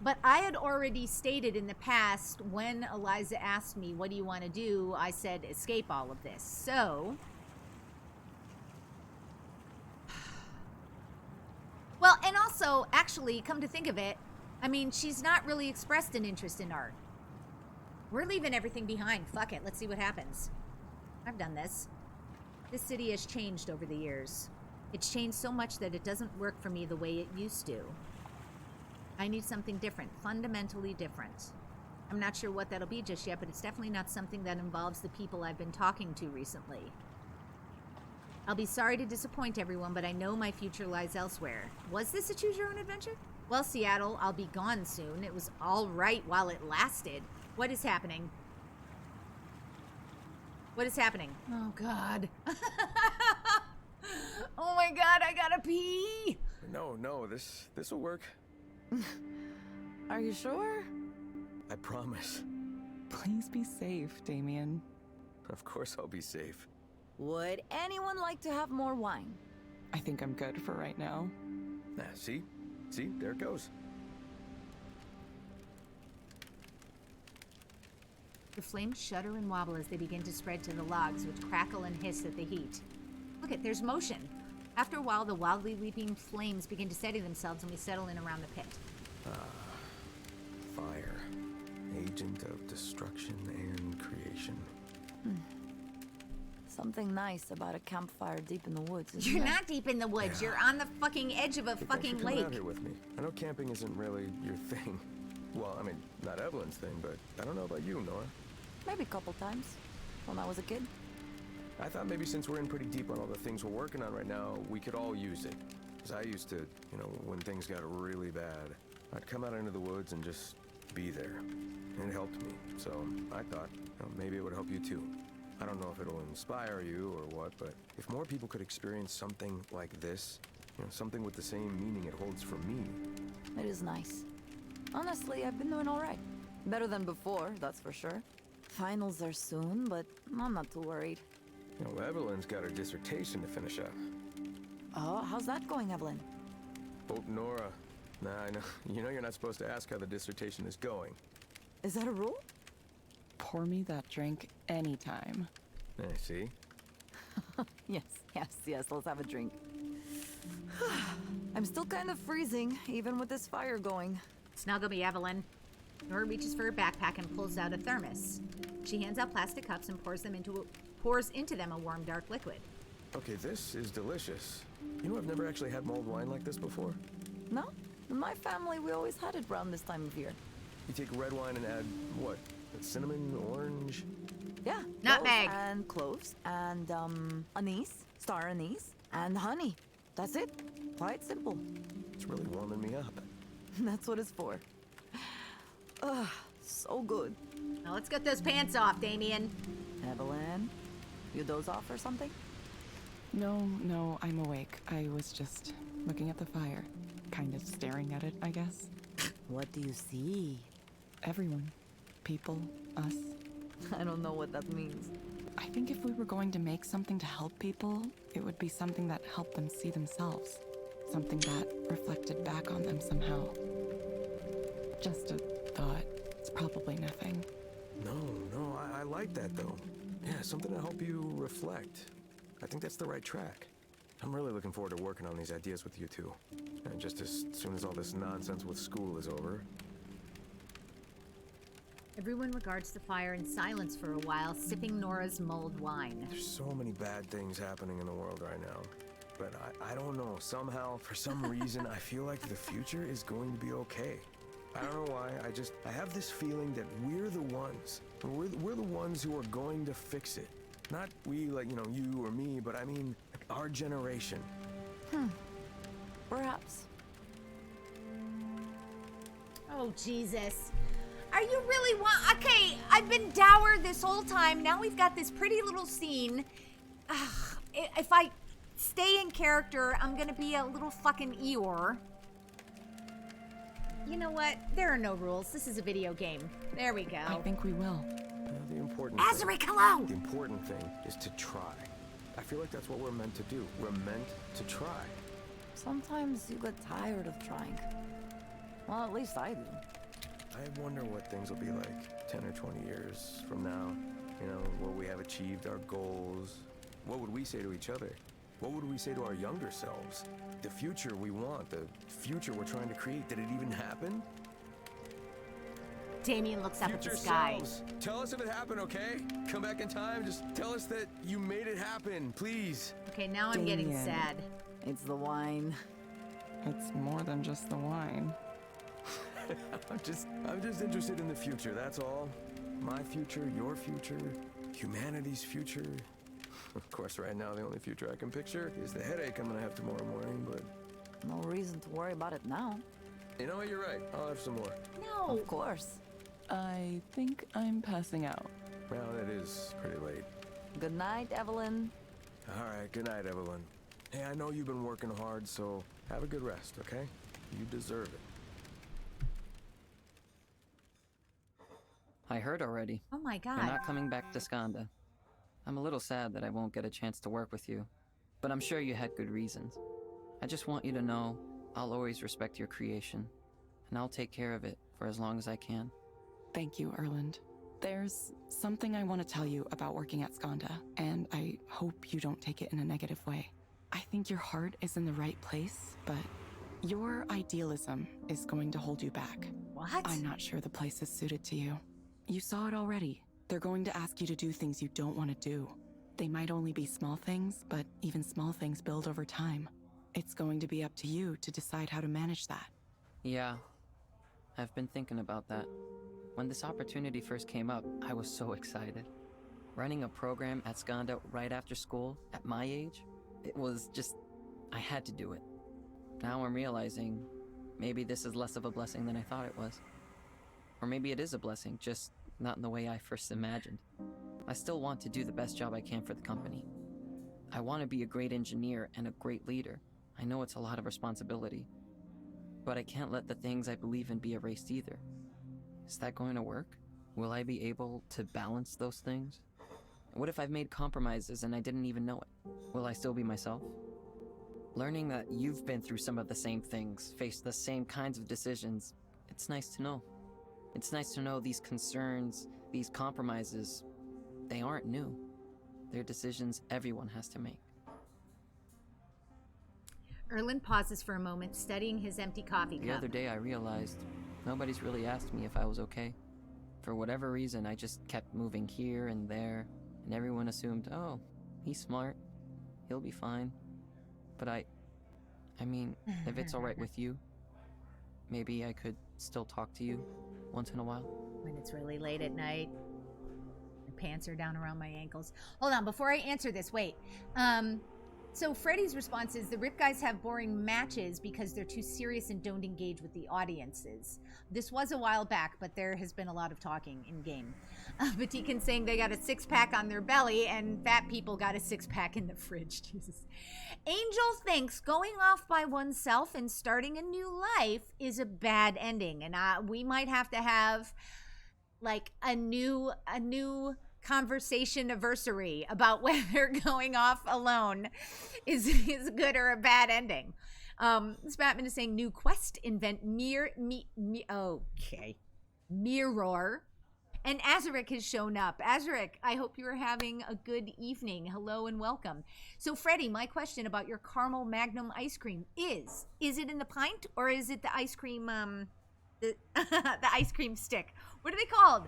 But I had already stated in the past, when Eliza asked me, what do you want to do? I said, escape all of this. So, well, and also, actually, come to think of it, I mean, she's not really expressed an interest in art. We're leaving everything behind. Fuck it. Let's see what happens. I've done this. This city has changed over the years. It's changed so much that it doesn't work for me the way it used to. I need something different, fundamentally different. I'm not sure what that'll be just yet, but it's definitely not something that involves the people I've been talking to recently. I'll be sorry to disappoint everyone, but I know my future lies elsewhere. Was this a choose-your-own adventure? Well, Seattle, I'll be gone soon. It was all right while it lasted. What is happening? What is happening? Oh, God. Oh, my God, I gotta pee. No, this will work. Are you sure? I promise. Please be safe, Damien. Of course I'll be safe. Would anyone like to have more wine? I think I'm good for right now. See, there it goes. The flames shudder and wobble as they begin to spread to the logs, which crackle and hiss at the heat. Look it, there's motion. After a while, the wildly leaping flames begin to steady themselves and we settle in around the pit. Fire. Agent of destruction and creation. Something nice about a campfire deep in the woods, isn't You're it? not deep in the woods. You're on the fucking edge of a Hey, fucking thanks for coming lake. out here with me. I know camping isn't really your thing. Well, I mean, not Evelyn's thing, but I don't know about you, Nora. Maybe a couple times, when I was a kid. I thought maybe since we're in pretty deep on all the things we're working on right now, we could all use it. Because I used to, when things got really bad, I'd come out into the woods and just be there. And it helped me. So I thought maybe it would help you too. I don't know if it'll inspire you or what, but if more people could experience something like this, something with the same meaning it holds for me. It is nice. Honestly, I've been doing all right. Better than before, that's for sure. Finals are soon, but I'm not too worried. Evelyn's got her dissertation to finish up. Oh, how's that going, Evelyn? Hope Nora. Nah, I know. You're not supposed to ask how the dissertation is going. Is that a rule? Pour me that drink anytime. I see. Yes, let's have a drink. I'm still kind of freezing, even with this fire going. Snuggle me, Evelyn. Nora reaches for her backpack and pulls out a thermos. She hands out plastic cups and pours into them a warm, dark liquid. Okay, this is delicious. I've never actually had mulled wine like this before. No? In my family, we always had it around this time of year. You take red wine and add, what? Cinnamon, orange? Yeah. Nutmeg. And cloves. And, anise. Star anise. And honey. That's it. Quite simple. It's really warming me up. That's what it's for. Ugh, so good. Now let's get those pants off, Damien. Evelyn, you doze off or something? No, I'm awake. I was just looking at the fire. Kind of staring at it, I guess. What do you see? Everyone. People. Us. I don't know what that means. I think if we were going to make something to help people, it would be something that helped them see themselves. Something that reflected back on them somehow. Just a thought. It's probably nothing. No, I like that though. Yeah, something to help you reflect. I think that's the right track. I'm really looking forward to working on these ideas with you two. And just as soon as all this nonsense with school is over. Everyone regards the fire in silence for a while, sipping Nora's mulled wine. There's so many bad things happening in the world right now. But I don't know, somehow, for some reason, I feel like the future is going to be okay. I don't know why, I have this feeling that we're the ones. We're the ones who are going to fix it. Not we, like, you or me, but I mean, our generation. Perhaps. Oh, Jesus. Are you really okay, I've been dour this whole time. Now we've got this pretty little scene. Ugh, if I stay in character, I'm gonna be a little fucking Eeyore. You know what? There are no rules. This is a video game. There we go. I think we will. The important Azaric, hello! The important thing is to try. I feel like that's what we're meant to do. We're meant to try. Sometimes you get tired of trying. Well, at least I do. I wonder what things will be like 10 or 20 years from now. Will we have achieved our goals? What would we say to each other? What would we say to our younger selves? The future we want, the future we're trying to create, did it even happen? Damien looks up at the Future sky. selves, tell us if it happened, okay? Come back in time, just tell us that you made it happen, please. Okay, now I'm getting Damien. sad. It's the wine. It's more than just the wine. I'm just interested in the future, that's all. My future, your future, humanity's future. Of course, right now, the only future I can picture is the headache I'm gonna have tomorrow morning, but... No reason to worry about it now. You know what, you're right. I'll have some more. No. Of course. I think I'm passing out. Well, it is pretty late. Good night, Evelyn. All right, good night, Evelyn. Hey, I know you've been working hard, so have a good rest, okay? You deserve it. I heard already. Oh my God. You're not coming back to Skanda. I'm a little sad that I won't get a chance to work with you, but I'm sure you had good reasons. I just want you to know I'll always respect your creation, and I'll take care of it for as long as I can. Thank you, Erland. There's something I want to tell you about working at Skanda, and I hope you don't take it in a negative way. I think your heart is in the right place, but your idealism is going to hold you back. What? I'm not sure the place is suited to you. You saw it already. They're going to ask you to do things you don't want to do. They might only be small things, but even small things build over time. It's going to be up to you to decide how to manage that. Yeah, I've been thinking about that. When this opportunity first came up, I was so excited. Running a program at Skanda right after school, at my age, it was just... I had to do it. Now I'm realizing maybe this is less of a blessing than I thought it was. Or maybe it is a blessing, just not in the way I first imagined. I still want to do the best job I can for the company. I want to be a great engineer and a great leader. I know it's a lot of responsibility, but I can't let the things I believe in be erased either. Is that going to work? Will I be able to balance those things? What if I've made compromises and I didn't even know it? Will I still be myself? Learning that you've been through some of the same things, faced the same kinds of decisions, it's nice to know. It's nice to know these concerns, these compromises, they aren't new. They're decisions everyone has to make. Erlen pauses for a moment, studying his empty coffee cup. The other day I realized nobody's really asked me if I was okay. For whatever reason, I just kept moving here and there, and everyone assumed, oh, he's smart, he'll be fine. But I mean, if it's alright with you, maybe I could still talk to you once in a while. When it's really late at night, my pants are down around my ankles. Hold on, before I answer this, wait. So Freddy's response is, the Rip guys have boring matches because they're too serious and don't engage with the audiences. This was a while back, but there has been a lot of talking in-game. Vatican saying they got a six-pack on their belly, and fat people got a six-pack in the fridge. Jesus. Angel thinks going off by oneself and starting a new life is a bad ending, and we might have to have, like, a new conversation anniversary about whether going off alone is good or a bad ending. Spatman is saying new quest invent mirror. And Azaric has shown up. Azaric, I hope you are having a good evening. Hello and welcome. So Freddy, my question about your caramel magnum ice cream is it in the pint or is it the ice cream the ice cream stick? What are they called?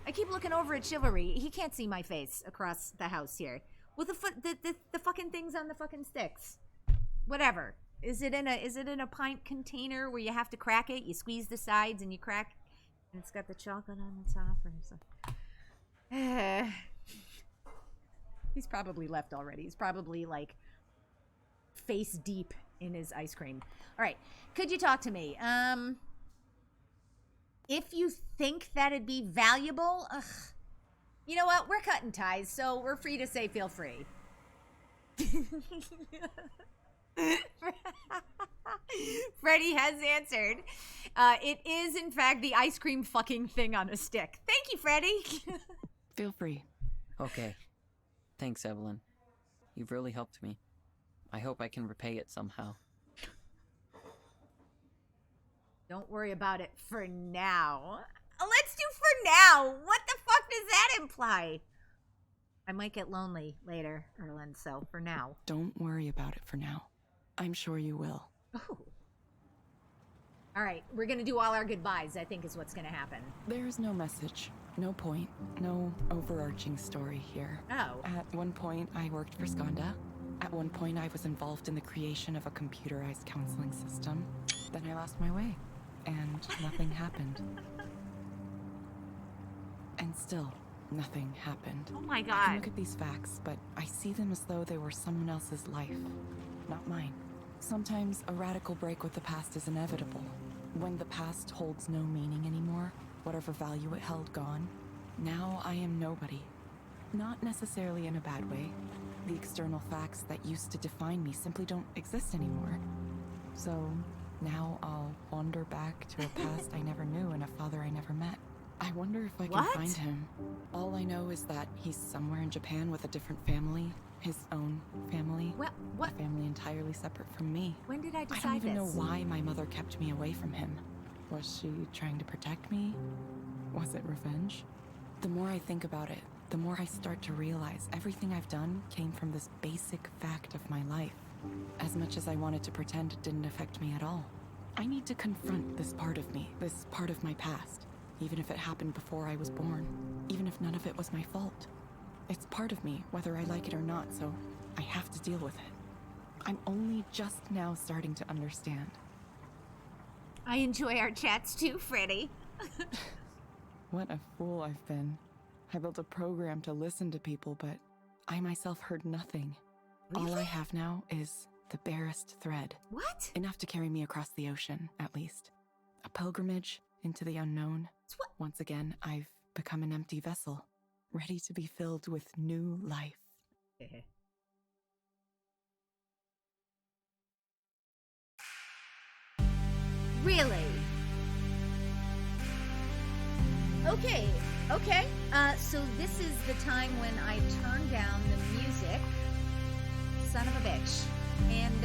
I keep looking over at Chivalry. He can't see my face across the house here. With the fucking things on the fucking sticks. Whatever. Is it in a pint container where you have to crack it? You squeeze the sides and you crack, and it's got the chocolate on the top or something. He's probably left already. He's probably like face deep in his ice cream. All right. Could you talk to me? If you think that'd be valuable, you know what? We're cutting ties, so we're free to say feel free. Freddy has answered. It is, in fact, the ice cream fucking thing on a stick. Thank you, Freddy. Feel free. Okay. Thanks, Evelyn. You've really helped me. I hope I can repay it somehow. Don't worry about it for now. Let's do for now. What the fuck does that imply? I might get lonely later, Erlen, so for now. Don't worry about it for now. I'm sure you will. Oh. All right, we're going to do all our goodbyes, I think is what's going to happen. There's no message, no point, no overarching story here. Oh. At one point, I worked for Skanda. At one point, I was involved in the creation of a computerized counseling system. Then I lost my way, and nothing happened. And still, nothing happened. Oh my I God. can look at these facts, but I see them as though they were someone else's life, not mine. Sometimes a radical break with the past is inevitable. When the past holds no meaning anymore, whatever value it held gone, now I am nobody. Not necessarily in a bad way. The external facts that used to define me simply don't exist anymore. So now I'll wander back to a past I never knew and a father I never met. I wonder if I can find him. All I know is that he's somewhere in Japan with a different family. His own family. What? A family entirely separate from me. When did I decide this? I don't even know why my mother kept me away from him. Was she trying to protect me? Was it revenge? The more I think about it, the more I start to realize everything I've done came from this basic fact of my life. As much as I wanted to pretend it didn't affect me at all. I need to confront this part of me, this part of my past. Even if it happened before I was born. Even if none of it was my fault. It's part of me, whether I like it or not, so I have to deal with it. I'm only just now starting to understand. I enjoy our chats too, Freddy. What a fool I've been. I built a program to listen to people, but I myself heard nothing. Really? All I have now is the barest thread. What? Enough to carry me across the ocean, at least. A pilgrimage into the unknown. What? Once again, I've become an empty vessel. ready to be filled with new life. Really? Okay. So this is the time when I turn down the music. Son of a bitch. And,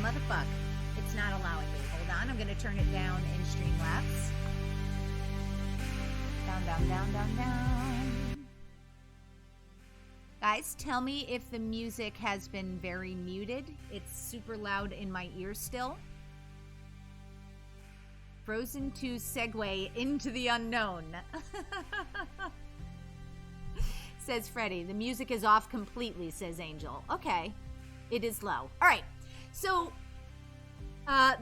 motherfuck. It's not allowing me. Hold on. I'm gonna turn it down in Streamlabs. Down. Guys, tell me if the music has been very muted. It's super loud in my ears still. Frozen 2 segue into the unknown. Says Freddy. The music is off completely, says Angel. Okay. It is low. All right. So,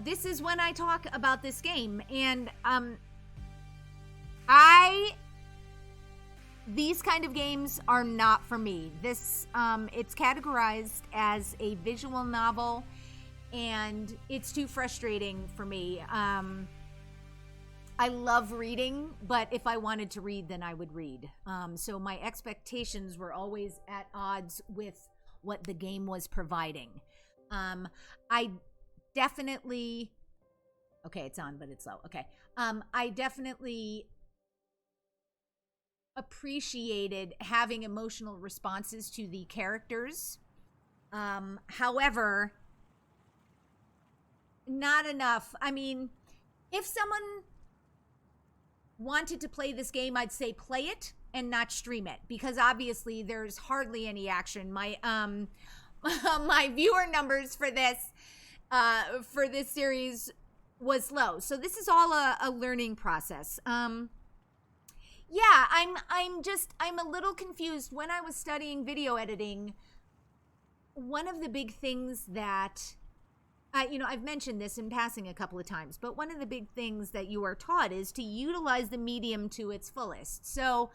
this is when I talk about this game. And, these kind of games are not for me. This, it's categorized as a visual novel, and it's too frustrating for me. I love reading, but if I wanted to read, then I would read. So my expectations were always at odds with what the game was providing. I definitely... Okay, it's on, but it's low. Okay. I definitely appreciated having emotional responses to the characters. However, not enough. I mean, if someone wanted to play this game, I'd say play it and not stream it, because obviously there's hardly any action. My my viewer numbers for this series was low, so this is all a learning process. Yeah, I'm a little confused. When I was studying video editing, one of the big things that I've mentioned this in passing a couple of times, but one of the big things that you are taught is to utilize the medium to its fullest. So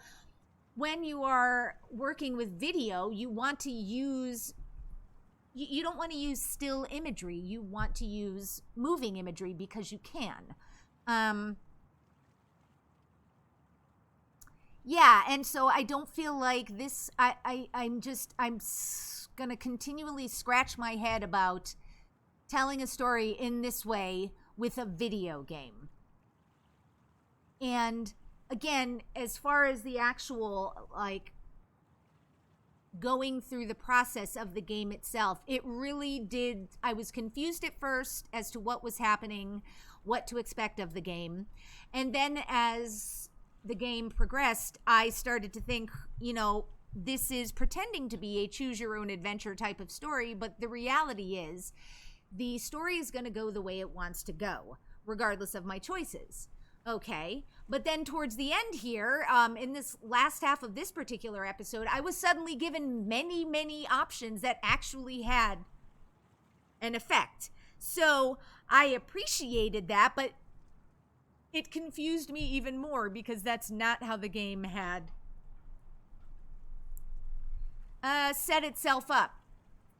when you are working with video, you want to use, you don't want to use still imagery. You want to use moving imagery because you can. Yeah, and so I don't feel like this, I'm gonna continually scratch my head about telling a story in this way with a video game. And again, as far as the actual, like, going through the process of the game itself, it really did, I was confused at first as to what was happening, what to expect of the game. And then as the game progressed, I started to think, this is pretending to be a choose your own adventure type of story, but the reality is the story is going to go the way it wants to go, regardless of my choices. Okay, but then towards the end here, in this last half of this particular episode, I was suddenly given many, many options that actually had an effect. So I appreciated that, but it confused me even more because that's not how the game had set itself up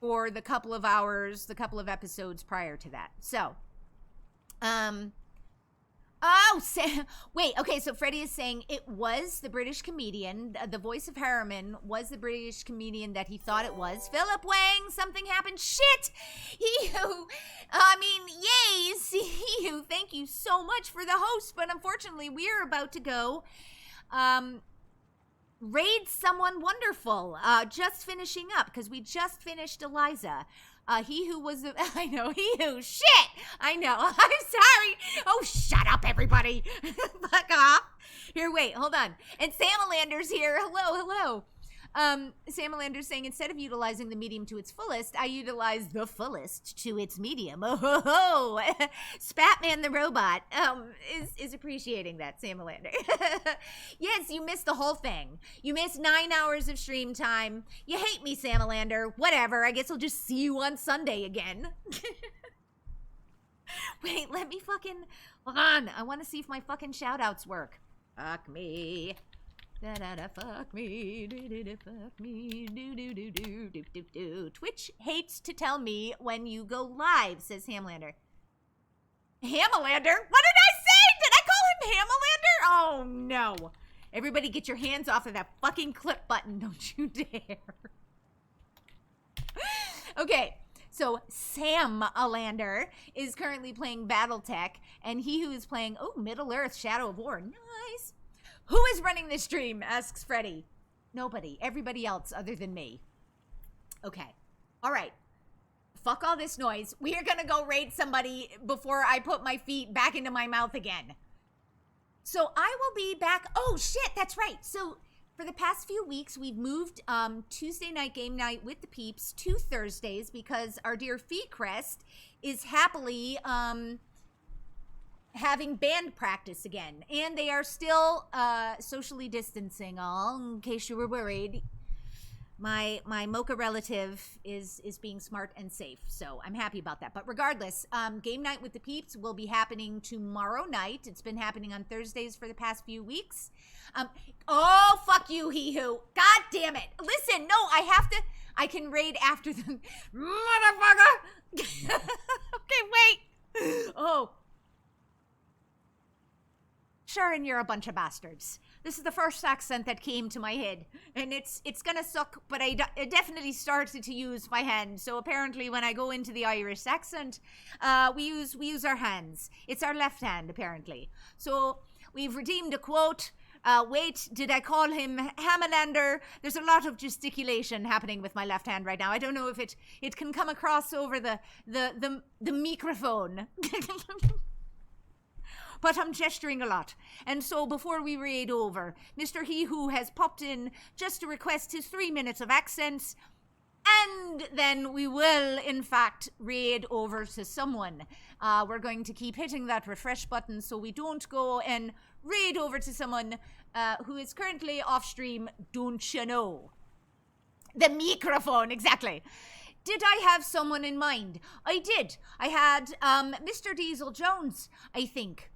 for the couple of hours, the couple of episodes prior to that. So, wait, okay, so Freddie is saying it was the British comedian, the voice of Harriman was the British comedian that he thought it was. Philip Wang, something happened. Shit! He-hoo, thank you so much for the host, but unfortunately we are about to go, raid someone wonderful, just finishing up, because we just finished Eliza. He who was the, I know, shit! I know, I'm sorry! Oh, shut up, everybody! Fuck off! Here, wait, hold on. And Samalander's here, hello. Samalander's saying, instead of utilizing the medium to its fullest, I utilize the fullest to its medium. Oh, ho, ho. Spatman the robot is appreciating that, Samalander. Yes, you missed the whole thing. You missed 9 hours of stream time. You hate me, Samalander. Whatever, I guess I'll just see you on Sunday again. Wait, let me fucking... Hold on, I want to see if my fucking shout-outs work. Fuck me. Da-da-da, fuck me, do-do-do, fuck me, do-do-do-do-do-do-do. Twitch hates to tell me when you go live, says Hamlander. Hamlander? What did I say? Did I call him Hamlander? Oh, no. Everybody get your hands off of that fucking clip button. Don't you dare. Okay, so Sam Alander is currently playing Battletech, and he who is playing, Middle Earth, Shadow of War. Nice. Who is running this stream, asks Freddy. Nobody. Everybody else other than me. Okay. All right. Fuck all this noise. We are gonna go raid somebody before I put my feet back into my mouth again. So I will be back. Oh, shit, that's right. So for the past few weeks, we've moved Tuesday night game night with the peeps to Thursdays because our dear Feecrest is happily having band practice again. And they are still socially distancing, all in case you were worried. My Mocha relative is being smart and safe, so I'm happy about that. But regardless, game night with the peeps will be happening tomorrow night. It's been happening on Thursdays for the past few weeks. Oh, fuck you, Hee-Hoo. God damn it. Listen, no, I can raid after them. Motherfucker. Okay, wait. Oh. Sharon, you're a bunch of bastards. This is the first accent that came to my head, and it's gonna suck, but I definitely started to use my hand. So apparently when I go into the Irish accent, we use our hands. It's our left hand, apparently. So we've redeemed a quote. Wait, did I call him Hamalander? There's a lot of gesticulation happening with my left hand right now. I don't know if it can come across over the microphone. But I'm gesturing a lot. And so before we raid over, Mr. He Who has popped in just to request his 3 minutes of accents. And then we will, in fact, raid over to someone. We're going to keep hitting that refresh button so we don't go and raid over to someone who is currently off stream, don't you know? The microphone, exactly. Did I have someone in mind? I did. I had Mr. Diesel Jones, I think.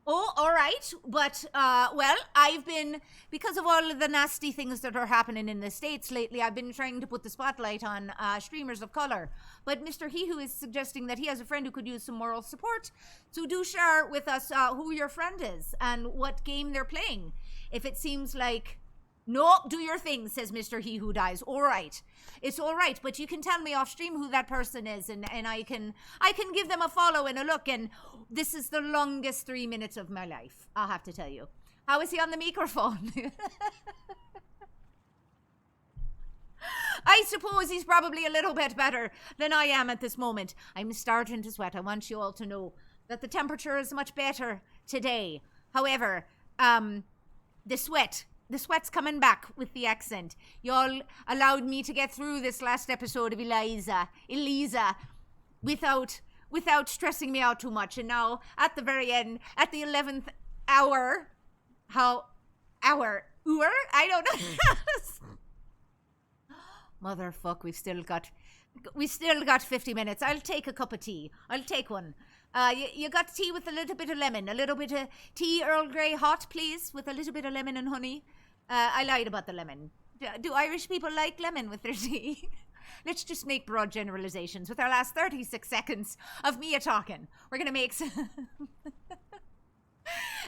Oh, all right. But, well, I've been, because of all of the nasty things that are happening in the States lately, I've been trying to put the spotlight on streamers of color. But Mr. He Who is suggesting that he has a friend who could use some moral support. So do share with us who your friend is and what game they're playing. If it seems like, no, do your thing, says Mr. He Who Dies. All right. It's all right, but you can tell me off stream who that person is, and I can give them a follow and a look, and this is the longest 3 minutes of my life, I'll have to tell you. How is he on the microphone? I suppose he's probably a little bit better than I am at this moment. I'm starting to sweat. I want you all to know that the temperature is much better today. However, the sweat's coming back with the accent. Y'all allowed me to get through this last episode of Eliza, without stressing me out too much. And now, at the very end, at the 11th hour, I don't know. Motherfuck, we've still got 50 minutes. I'll take a cup of tea. I'll take one. You got tea with a little bit of lemon, a little bit of tea Earl Grey hot, please, with a little bit of lemon and honey. I lied about the lemon. Do Irish people like lemon with their tea? Let's just make broad generalizations with our last 36 seconds of me talking. We're gonna make some...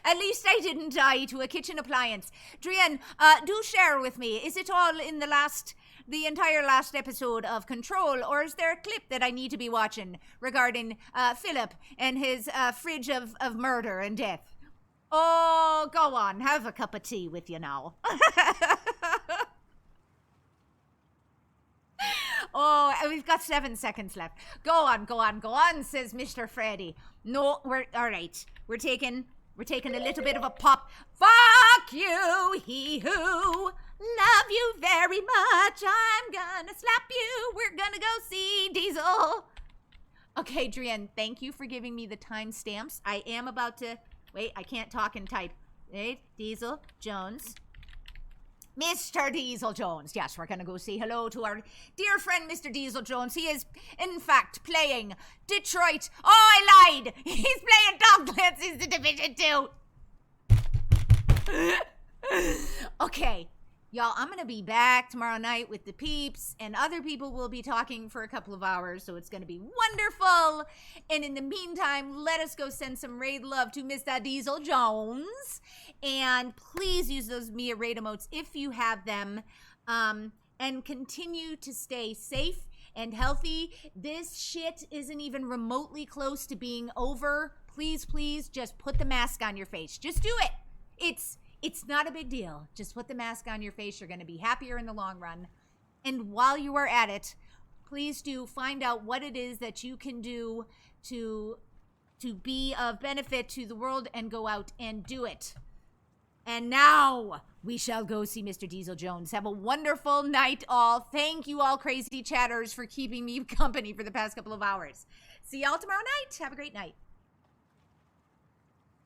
At least I didn't die to a kitchen appliance. Drian, do share with me. Is it all in the entire last episode of Control, or is there a clip that I need to be watching regarding Philip and his fridge of murder and death? Oh, go on. Have a cup of tea with you now. Oh, we've got 7 seconds left. Go on, says Mr. Freddy. No, all right. We're taking a little bit of a pop. Fuck you, He Who. Love you very much. I'm gonna slap you. We're gonna go see Diesel. Okay, Drian, thank you for giving me the timestamps. I am about to... Wait, I can't talk and type. Wait, Diesel Jones. Mr. Diesel Jones. Yes, we're going to go say hello to our dear friend, Mr. Diesel Jones. He is, in fact, playing Detroit. Oh, I lied. He's playing Tom Clancy's The Division 2. Okay. Y'all, I'm going to be back tomorrow night with the peeps, and other people will be talking for a couple of hours, so it's going to be wonderful. And in the meantime, let us go send some raid love to Mr. Diesel Jones. And please use those Mia raid emotes if you have them. And continue to stay safe and healthy. This shit isn't even remotely close to being over. Please, please, just put the mask on your face. Just do it. It's not a big deal. Just put the mask on your face. You're going to be happier in the long run. And while you are at it, please do find out what it is that you can do to be of benefit to the world and go out and do it. And now we shall go see Mr. Diesel Jones. Have a wonderful night, all. Thank you, all crazy chatters, for keeping me company for the past couple of hours. See y'all tomorrow night. Have a great night.